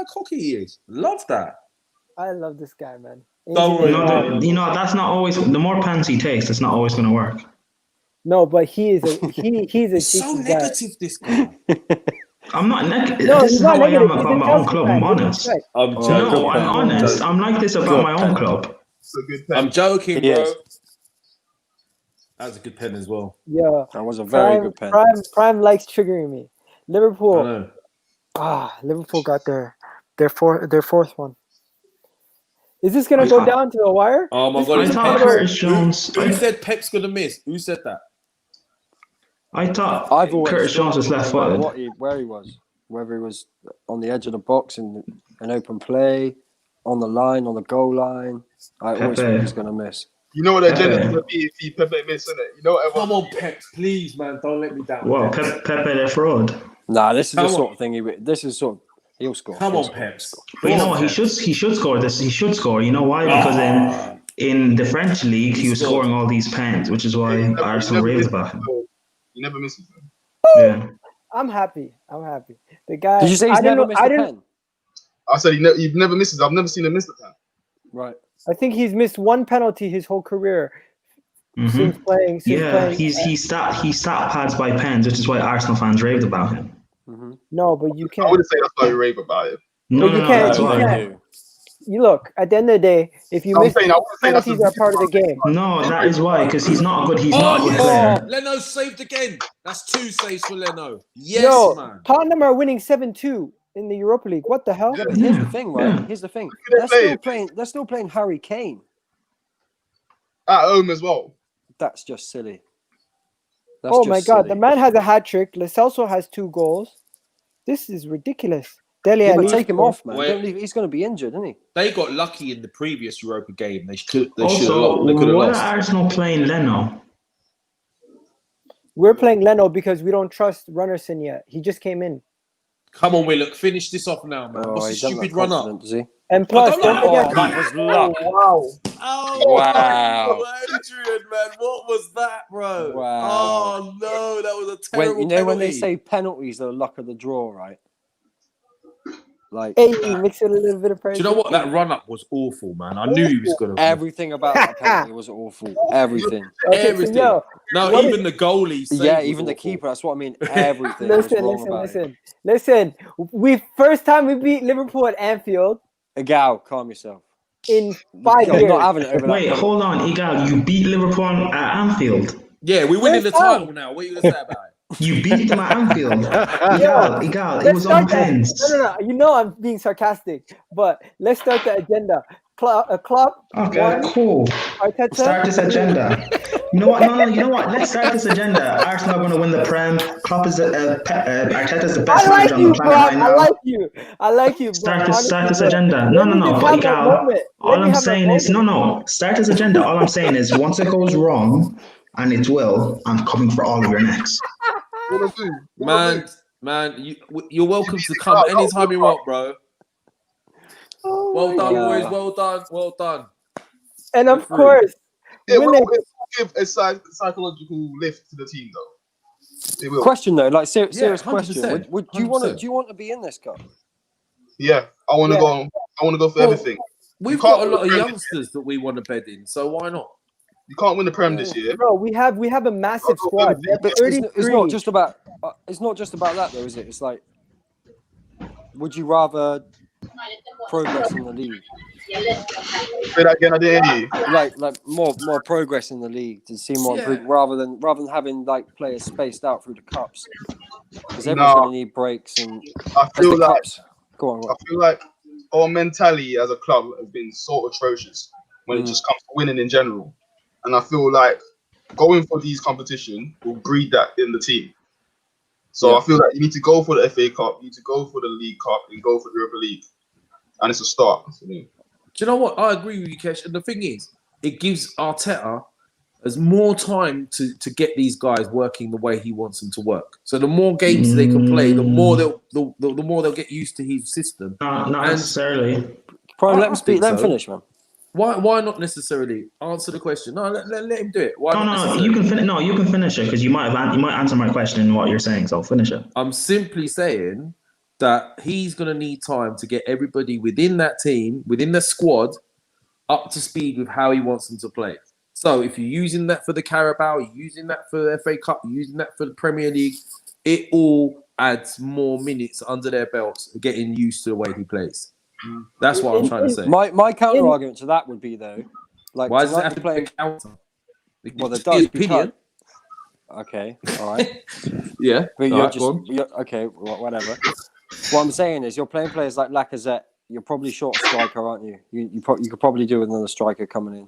cocky he is. Love that. I love this guy, man. Don't worry. No, that's not always. The more pens he takes, it's not always going to work. No, but he's a He's so cheeky guy. negative, this guy. I'm not negative. No, This he's is not how I am negative. He's about a my own Chelsea club. fan. I'm Give him honest. respect. I'm No, joking. I'm honest. I'm like this about Good my pen. own club. It's a good pen. I'm joking, He bro. is. That was a good pen as well. Yeah. That was a very good pen. Prime likes triggering me. I Liverpool. know. Liverpool got Their fourth one. Is this gonna go down to the wire? Oh my This god! is It's I thought Pep. Curtis Jones. Who said Pep's gonna miss? Who said that? I thought I've always Curtis Jones was thought, left no matter footed. where he was, whether he was on the edge of the box in an open play, on the line, on the goal line, I always Pepe. think he's going to miss. You know what the agenda Pepe. is gonna be if he Pepe missing it. You know what? Come on, Pep, please, man, don't let me down. Well, Pep. Pepe the fraud. Nah, this is Come the on. sort of thing this is sort of he'll score. Come He'll on, score. Pep. But you know what? He should score this. He should score. You know why? Because in the French league, he was scored. scoring all these pens, which is why Arsenal raves about him. He never misses them. Yeah. I'm happy. The guy. Did you say he's never missed a didn't. pen? I said he never misses. I've never seen him miss the pen. Right. I think he's missed one penalty his whole career since playing. He sat pads by pens, which is why Arsenal fans raved about him. No, but you I can't. wouldn't say that's why we rave about it. No, you no, can't- that's you why. can't. You look, at the end of the day, if you I'm miss saying I wouldn't say that's penalties, are part of the game. No, that is why, because he's not a good. He's Oh, not a good yes! player. Leno saved again. That's 2 saves for Leno. Yes, Yo, man. Tottenham are winning 7-2 in the Europa League. What the hell? Yeah. But here's the thing, right? Yeah. Here's the thing. Who they They're still playing Harry Kane. At home as well. That's just silly. That's Oh just my God, silly. the man has a hat trick. Lo Celso has 2 goals. This is ridiculous. Dele Yeah, but Alli take him scored. off, man. Wait. Don't leave. He's going to be injured, isn't he? They got lucky in the previous Europa game. They should have Also, lost. They could have why lost. are Arsenal playing Leno? We're playing Leno because we don't trust Runnerson yet. He just came in. Come on, Willock. Finish this off now, man. What's the he's done stupid that run up? confident, does he? And plus, don't don't know. forget, That was luck. wow. Oh, Wow. Adrian, man. What was that, bro? Wow. Oh, no. That was a terrible When penalty. they say penalties, the luck of the draw, right? Like Hey, mix it a little bit of Do praise. you know what? That run up was awful, man. I knew he was going to. everything about that penalty was awful. Everything. Okay, so, Everything. yo, No, what even the goalie. Yeah, save was even the awful. keeper. That's what I mean. Everything was wrong about it. Listen. First time we beat Liverpool at Anfield Egal, calm yourself. in 5 I'm years. not having it over Wait, that. hold on, Egal. You beat Liverpool at Anfield. Yeah, we're winning the First time. title now. What are you going to say about it? You beat them at Anfield. Yo, Egal. It let's was on start that- pens. No. You know I'm being sarcastic, but let's start the agenda. Klopp, Okay, one, cool. Arteta. Start this agenda. You know what? No. You know what? Let's start this agenda. Arsenal are going to win the Prem. Klopp is Arteta's the best I like manager on you, the planet right Klopp. now. I like you. Start bro. this Honestly, agenda. let me No. just But have that Egal, moment. Let all me I'm have that saying is moment. no. Start this agenda. All I'm saying is once it goes wrong, and it will, I'm coming for all of your necks. What do I do? Man, you're welcome to come anytime you want, bro. Well done, boys. Well done. And of Through. course, It will Willock, give a psychological lift to the team, though. It will. Question though, like serious 100%, question. Would do you want to 100%. do you want to be in this cup? Yeah, I want to go. I want to go for everything. We've You can't got a lot of win the Prem youngsters that we want to bed in, so why not? You can't win the Prem this year. bro, we have a massive squad. We have But 33. it's not just about that though, is it? It's like, would you rather progress in the league, Say that again. I didn't hear you. like more progress in the league to see more Yeah. improvement, rather than having like players spaced out through the cups, because everyone's No. going to need breaks and I as feel the like cups. Go on. I feel like our mentality as a club has been so atrocious when it just comes to winning in general, and I feel like going for these competitions will breed that in the team. So Yeah. I feel like you need to go for the FA Cup, you need to go for the League Cup, and go for the Europa League, and it's a start for me. Do you know what? I agree with you, Kesh. And the thing is, it gives Arteta as more time to get these guys working the way he wants them to work. So the more games they can play, the more they'll get used to his system. Not And- necessarily. Probably I let him speak. think Let him so. finish, man. Why not necessarily? Answer the question. No, let him do it. Why not No. necessarily? You can finish. No, you can finish it because you might answer my question in what you're saying. So finish it. I'm simply saying that he's going to need time to get everybody within that team, within the squad, up to speed with how he wants them to play. So if you're using that for the Carabao, you're using that for the FA Cup, you're using that for the Premier League, it all adds more minutes under their belts, getting used to the way he plays. That's what I'm trying to say. My counter argument to that would be though, like Why does it tonight have you're to playing. be a counter? Well, there Just be does an opinion. Okay, all right. Yeah. But All you're right, go on. okay, whatever. What I'm saying is, you're playing players like Lacazette. You're probably short striker, aren't you? You could probably do with another striker coming in.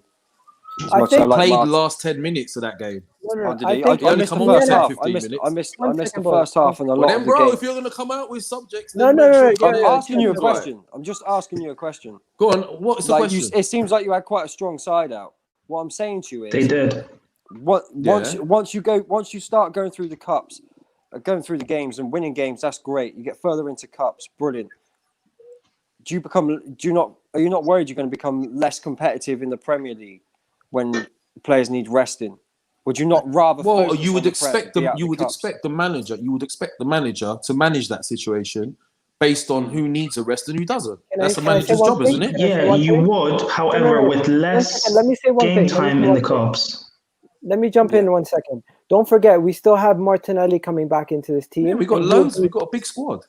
As I much think- as I like Played the Martin. last 10 minutes of that game. No, Oh, did I he? think I missed come the on first for half. 15 minutes. I missed One the second, first boys. half and a Well, lot then, of the bro, game. if you're going to come out with subjects, No, then no, make no, sure no, you got yeah, it. yeah, I'm asking you a yeah. question. I'm just asking you a question. Go on. What's the Like question? it seems like you had quite a strong side out. What I'm saying to you is, They did. once you start going through the cups, going through the games and winning games, that's great. You get further into cups, brilliant. Are you not worried you're going to become less competitive in the Premier League when players need resting? Would you not rather? Well, focus you would on the expect Prem, be them. out You the would cups? expect the manager. You would expect the manager to manage that situation based on who needs a rest and who doesn't. That's the Can I say manager's one job, thing? isn't it? Can I say Yeah, one you thing? would. However, no. with 1 less second, let me say one game thing. Let me time say in one the thing. cups. Let me jump in 1 second. Don't forget, we still have Martinelli coming back into this team. Yeah, we got and loads. We got a big squad.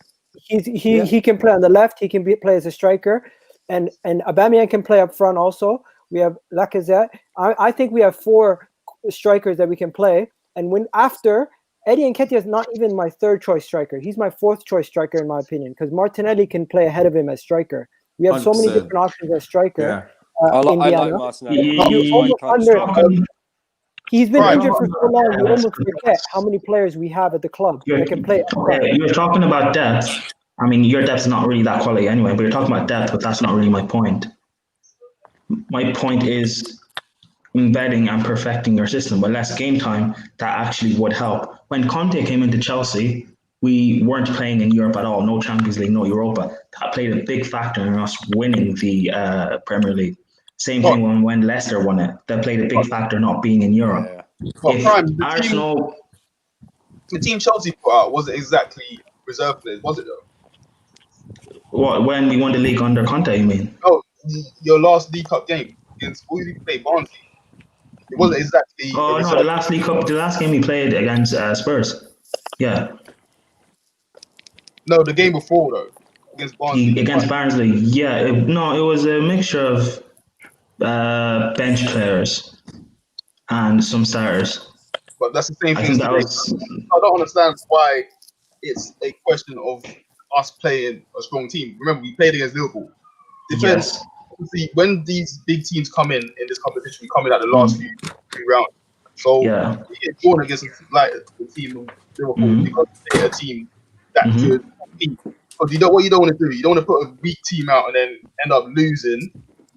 He can play on the left. He can play as a striker, and Aubameyang can play up front also. We have Lacazette. I think we have 4 strikers that we can play. And when after Eddie Nketiah is not even my 3rd choice striker. He's my 4th choice striker in my opinion, because Martinelli can play ahead of him as striker. We have so many 100%. different options as striker. Yeah. I like Indiana. Martinelli. He's been Right. injured for so long, you almost forget how many players we have at the club that can play. You're talking about depth. I mean, your depth's not really that quality anyway, but you're talking about depth, but that's not really my point. My point is embedding and perfecting your system. With less game time, that actually would help. When Conte came into Chelsea, we weren't playing in Europe at all. No Champions League, no Europa. That played a big factor in us winning the Premier League. Same thing when Leicester won it. That played a big factor not being in Europe. But If Prime, Arsenal, the team Chelsea put out wasn't exactly reserve players, was it though? when we won the league under Conte, you mean? No, your last League Cup game against who did you play? Barnsley. It wasn't exactly. Oh no, the last game we played against Spurs. Yeah. No, the game before though, against Barnsley. Against Barnsley, yeah. It was a mixture of bench players and some starters. But that's the same I thing. think that was. I don't understand why it's a question of us playing a strong team. Remember, we played against Liverpool. Defense. Yes. Obviously, when these big teams come in this competition, we come in at the last few rounds. So we get drawn against like the team of Liverpool because they're a team that could compete. Because what you don't want to do, you don't want to put a weak team out and then end up losing,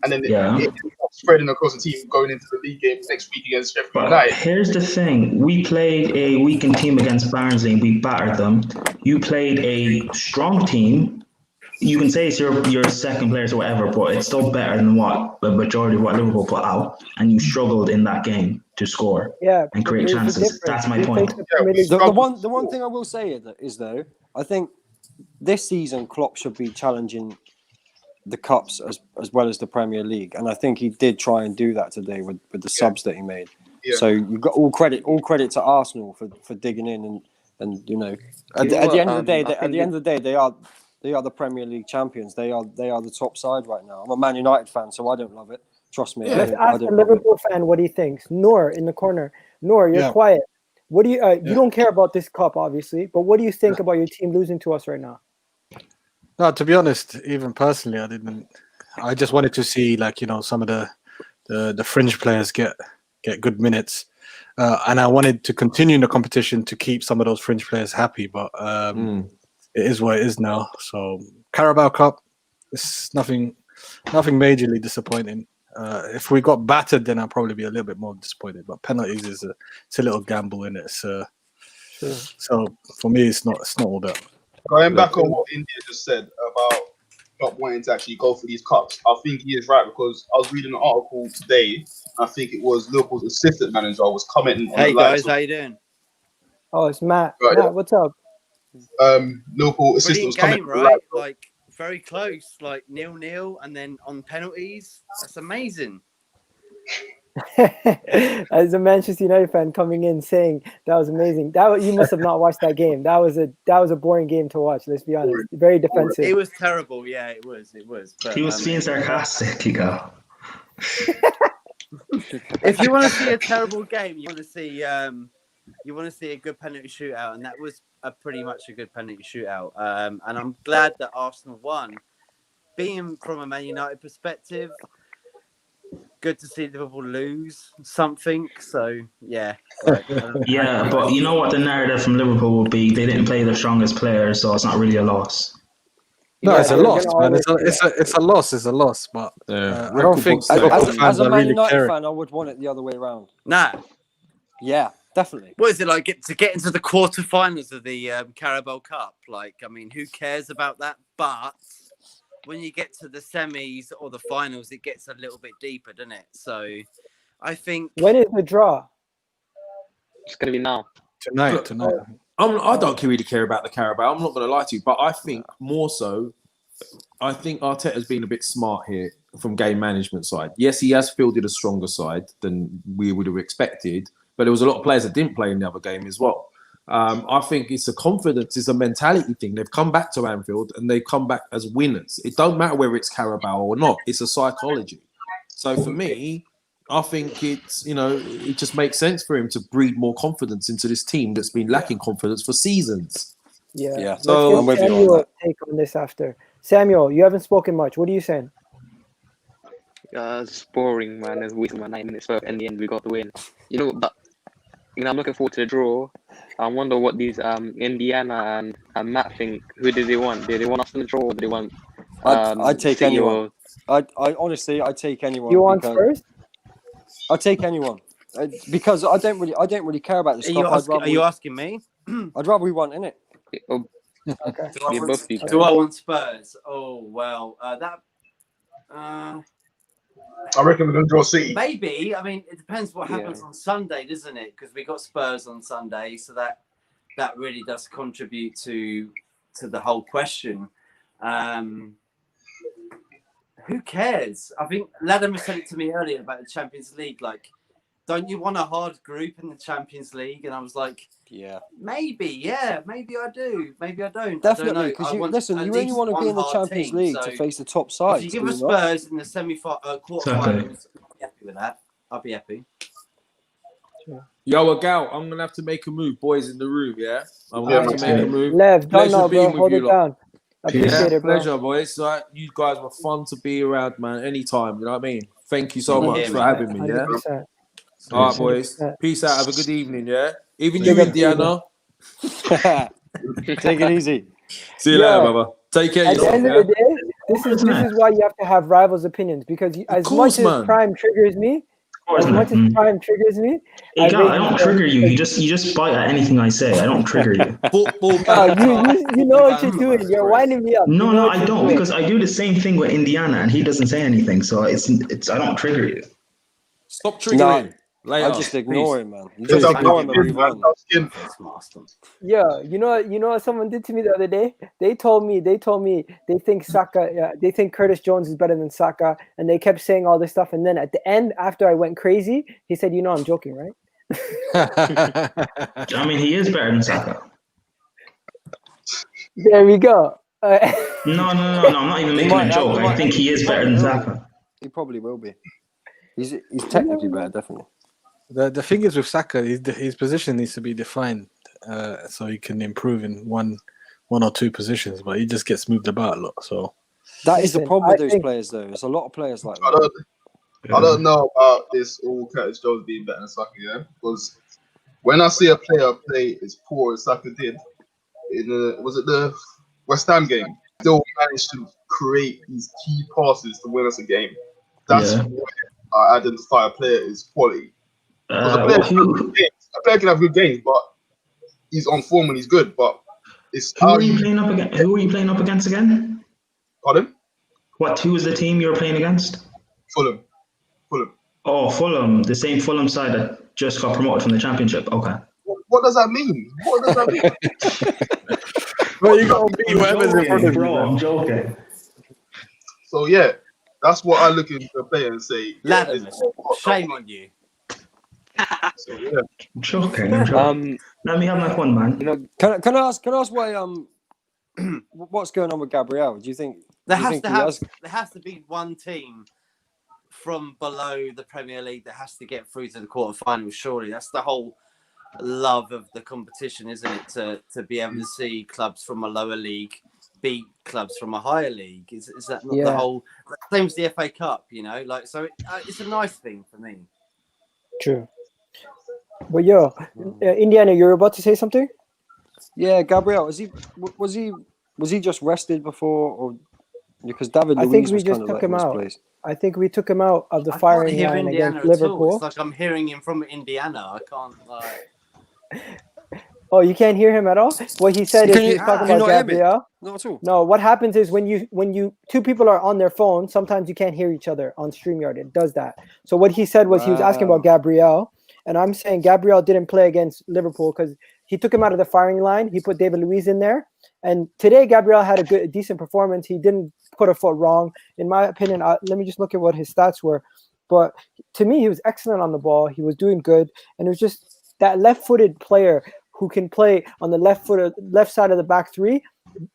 and then it ends up spreading across the team going into the league game next week against Sheffield United. Here's the thing: we played a weakened team against Barnsley and we battered them. You played a strong team. You can say it's your second players or whatever, but it's still better than what the majority of what Liverpool put out, and you struggled in that game to score and create chances. That's my point. The one thing I will say is though, I think this season Klopp should be challenging the cups as well as the Premier League, and I think he did try and do that today with the subs that he made. Yeah. So you've got all credit to Arsenal for digging in and you know at the end of the day they are the Premier League champions. They are the top side right now. I'm a Man United fan, so I don't love it. Trust me. Let's ask the Liverpool fan what he thinks. Noor in the corner. Noor, you're quiet. What do you you don't care about this cup, obviously, but what do you think about your team losing to us right now? No, to be honest, even personally, I just wanted to see some of the fringe players get good minutes, and I wanted to continue in the competition to keep some of those fringe players happy. But it is what it is now. So Carabao Cup, it's nothing majorly disappointing. If we got battered, then I'll probably be a little bit more disappointed. But penalties it's a little gamble in it. So for me, it's not all that. Going back on what India just said about not wanting to actually go for these cups, I think he is right because I was reading an article today. I think it was Liverpool's assistant manager was commenting on. Hey guys, how you doing? Oh, it's Matt. Right, Matt, what's up? Liverpool assistant was game, commenting, right? Like very close, like 0-0, and then on penalties. That's amazing. As a Manchester United fan coming in saying that was amazing. You must have not watched that game. That was a boring game to watch. Let's be honest. Very defensive. It was terrible. Yeah, it was. But, he was being sarcastic, Egal. If you want to see a terrible game, you want to see a good penalty shootout, and that was pretty much a good penalty shootout. And I'm glad that Arsenal won. Being from a Man United perspective, good to see Liverpool lose something. So yeah, Yeah, but you know what the narrative from Liverpool will be? They didn't play their strongest players, so it's not really a loss. No, Yeah, it's a they're loss, gonna man. It's always it's a loss. It's a loss. But Yeah. I don't think Record books Liverpool say- fans As are a Man really United caring. fan, I would want it the other way around. Nah. Yeah, definitely. What is it like to get into the quarterfinals of the Carabao Cup? Like, I mean, who cares about that? But when you get to the semis or the finals, it gets a little bit deeper, doesn't it? So I think When is the draw? It's gonna be now. Tonight. I don't really care about the Carabao. I'm not going to lie to you, but I think more so, I think Arteta's been a bit smart here from game management side. Yes, he has fielded a stronger side than we would have expected, but there was a lot of players that didn't play in the other game as well. I think it's a confidence, it's a mentality thing. They've come back to Anfield and they've come back as winners. It don't matter whether it's Carabao or not. It's a psychology. So for me, I think it's, it just makes sense for him to breed more confidence into this team that's been lacking confidence for seasons. Yeah. Yeah. Let's So get I'm with you on Samuel that. take on this after. Samuel, you haven't spoken much. What are you saying? It's boring, man. It's wasting my 9 minutes, but in the end, we got the win. But I'm looking forward to the draw. I wonder what these Indiana and Matt think. Who do they want? Do they want us in the draw, or do they want? I'd take City anyone. or- I honestly, I'd take anyone. You want because- Spurs? I'd take anyone because I don't really care about this stuff. are you asking me? I'd rather we won, innit? Oh, Okay. they both do. Do I want Spurs? Oh well, I reckon we're gonna draw City. maybe. I mean, it depends what happens Yeah. on Sunday, doesn't it? Because we got Spurs on Sunday, so that really does contribute to the whole question. Who cares? I think Leno said it to me earlier about the Champions League. Like, don't you want a hard group in the Champions League? And I was like, Yeah, maybe, yeah, maybe I do, maybe I don't. definitely. I Because don't know. listen, at you only least want to be one in the hard Champions team, League so to face the top if sides. you give us do you not? Spurs in the quarterfinals, I'll be happy with that. I'll be happy. Yo, Egal, I'm going to have to make a move, boys in the room, yeah? I'm going Yeah, to have to make a move. Lev, don't Pleasure know, being bro. with Hold you it lot. down. Appreciate it, bro. Pleasure, boys. Like, you guys were fun to be around, man. Anytime, you know what I mean? Thank you so Yeah, much for man. having me, yeah? 100%. All right, boys. 100%. Peace out. Have a good evening, yeah? Even Big you, up to you, Indiana. Take it easy. See you Yeah. later, brother. Take care of At the yourself, end yeah? of the day, this is why you have to have rivals' opinions, because as course, much as man. Prime triggers me, course, as much as man. Prime triggers me, Egal, I rate don't him trigger you. because- You just bite at anything I say. I don't trigger you. Football No, banter. you know what you're doing. You're winding me up. You No, know no, what I you're don't, doing. because I do the same thing with Indiana, and he doesn't say anything. So it's I don't trigger you. Stop triggering. I Later. just ignore Peace. him, man. You It's just tough ignore him and skin, move man. on. Tough skin. Yeah, you know what someone did to me the other day? They told me they think Saka, they think Curtis Jones is better than Saka, and they kept saying all this stuff. And then at the end, after I went crazy, he said, I'm joking, right? I mean, he is better than Saka. There we go. No, I'm not even making a joke. I think he is better than Saka. He probably will be. He's technically better, definitely. The thing is with Saka, his position needs to be defined so he can improve in one or two positions, but he just gets moved about a lot. So That is the Listen, problem with I those think- players, though. There's a lot of players like I that. don't know about this all Curtis Jones being better than Saka, yeah? Because when I see a player play as poor as Saka did in the West Ham game, still managed to create these key passes to win us a game. That's Yeah. where I identify a player as quality. Because a player can have good games, but he's on form and he's good. But it's Who how are you you. playing up against? Who are you playing up against again? Pardon? Who was the team you were playing against? Fulham. Oh, Fulham, the same Fulham side that just got promoted from the Championship. Okay. What does that mean? What does that mean? well, you got to beat whatever's in front of you. Bro, man. I'm joking. So yeah, that's what I look into a player and say. Yeah, Latimus, it's- shame on you. So, yeah. I'm joking. Let me have my fun, man. Can I ask why what's going on with Gabriel? Do you think There do you has think there has to be one team from below the Premier League that has to get through to the quarterfinals. Surely that's the whole love of the competition, isn't it? To be able to see clubs from a lower league beat clubs from a higher league. Is that not the Yeah. whole? Same as the FA Cup, you know. Like, so it's a nice thing for me. True. But yo, Indiana, you're about to say something? Yeah, Gabriel, was he just rested before, or because David I Luiz think we was just kind of took like him in his out. place? I think we took him out of the I can't firing hear line Indiana against at all. Liverpool. It's like I'm hearing him from Indiana. I can't like. Oh, you can't hear him at all? What he said is Can he you, was talking can you about not hear me? Gabriel. Not at all. No, what happens is when you two people are on their phone, sometimes you can't hear each other on StreamYard. It does that. So what he said was he was asking about Gabriel, and I'm saying Gabriel didn't play against Liverpool because he took him out of the firing line. He put David Luiz in there, and today Gabriel had a decent performance. He didn't put a foot wrong, in my opinion. Let me just look at what his stats were, but to me, he was excellent on the ball. He was doing good, and it was just that left-footed player who can play on the left side of the back three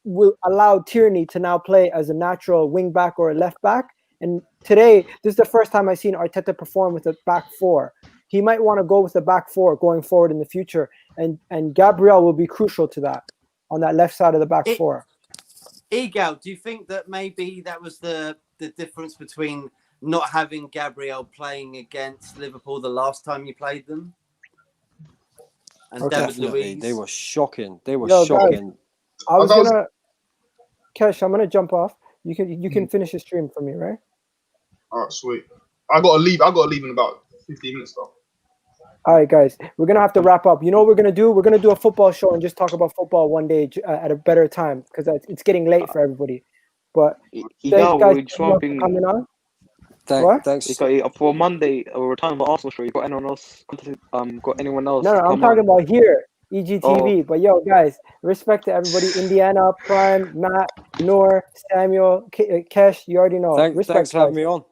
will allow Tierney to now play as a natural wing back or a left back. And today, this is the first time I've seen Arteta perform with a back four. He might want to go with the back four going forward in the future. And Gabriel will be crucial to that on that left side of the back four. Egal, do you think that maybe that was the difference between not having Gabriel playing against Liverpool the last time you played them? And David Luiz? They were shocking. They were Yo, shocking. Guys, I was gonna, Kesh, I'm gonna jump off. You can finish the stream for me, right? All right, sweet. I gotta leave in about 15 minutes though. All right, guys, we're gonna have to wrap up. You know what we're gonna do? We're gonna do a football show and just talk about football one day at a better time because it's getting late for everybody. But thanks, guys, for coming on. Thanks. For Monday, we're talking about Arsenal show. You got anyone else? Got anyone else? No, I'm talking about here, EGTV. Oh. But yo, guys, respect to everybody. Indiana, Prime, Matt, Noor, Samuel, Kesh. You already know. Thanks for having me on.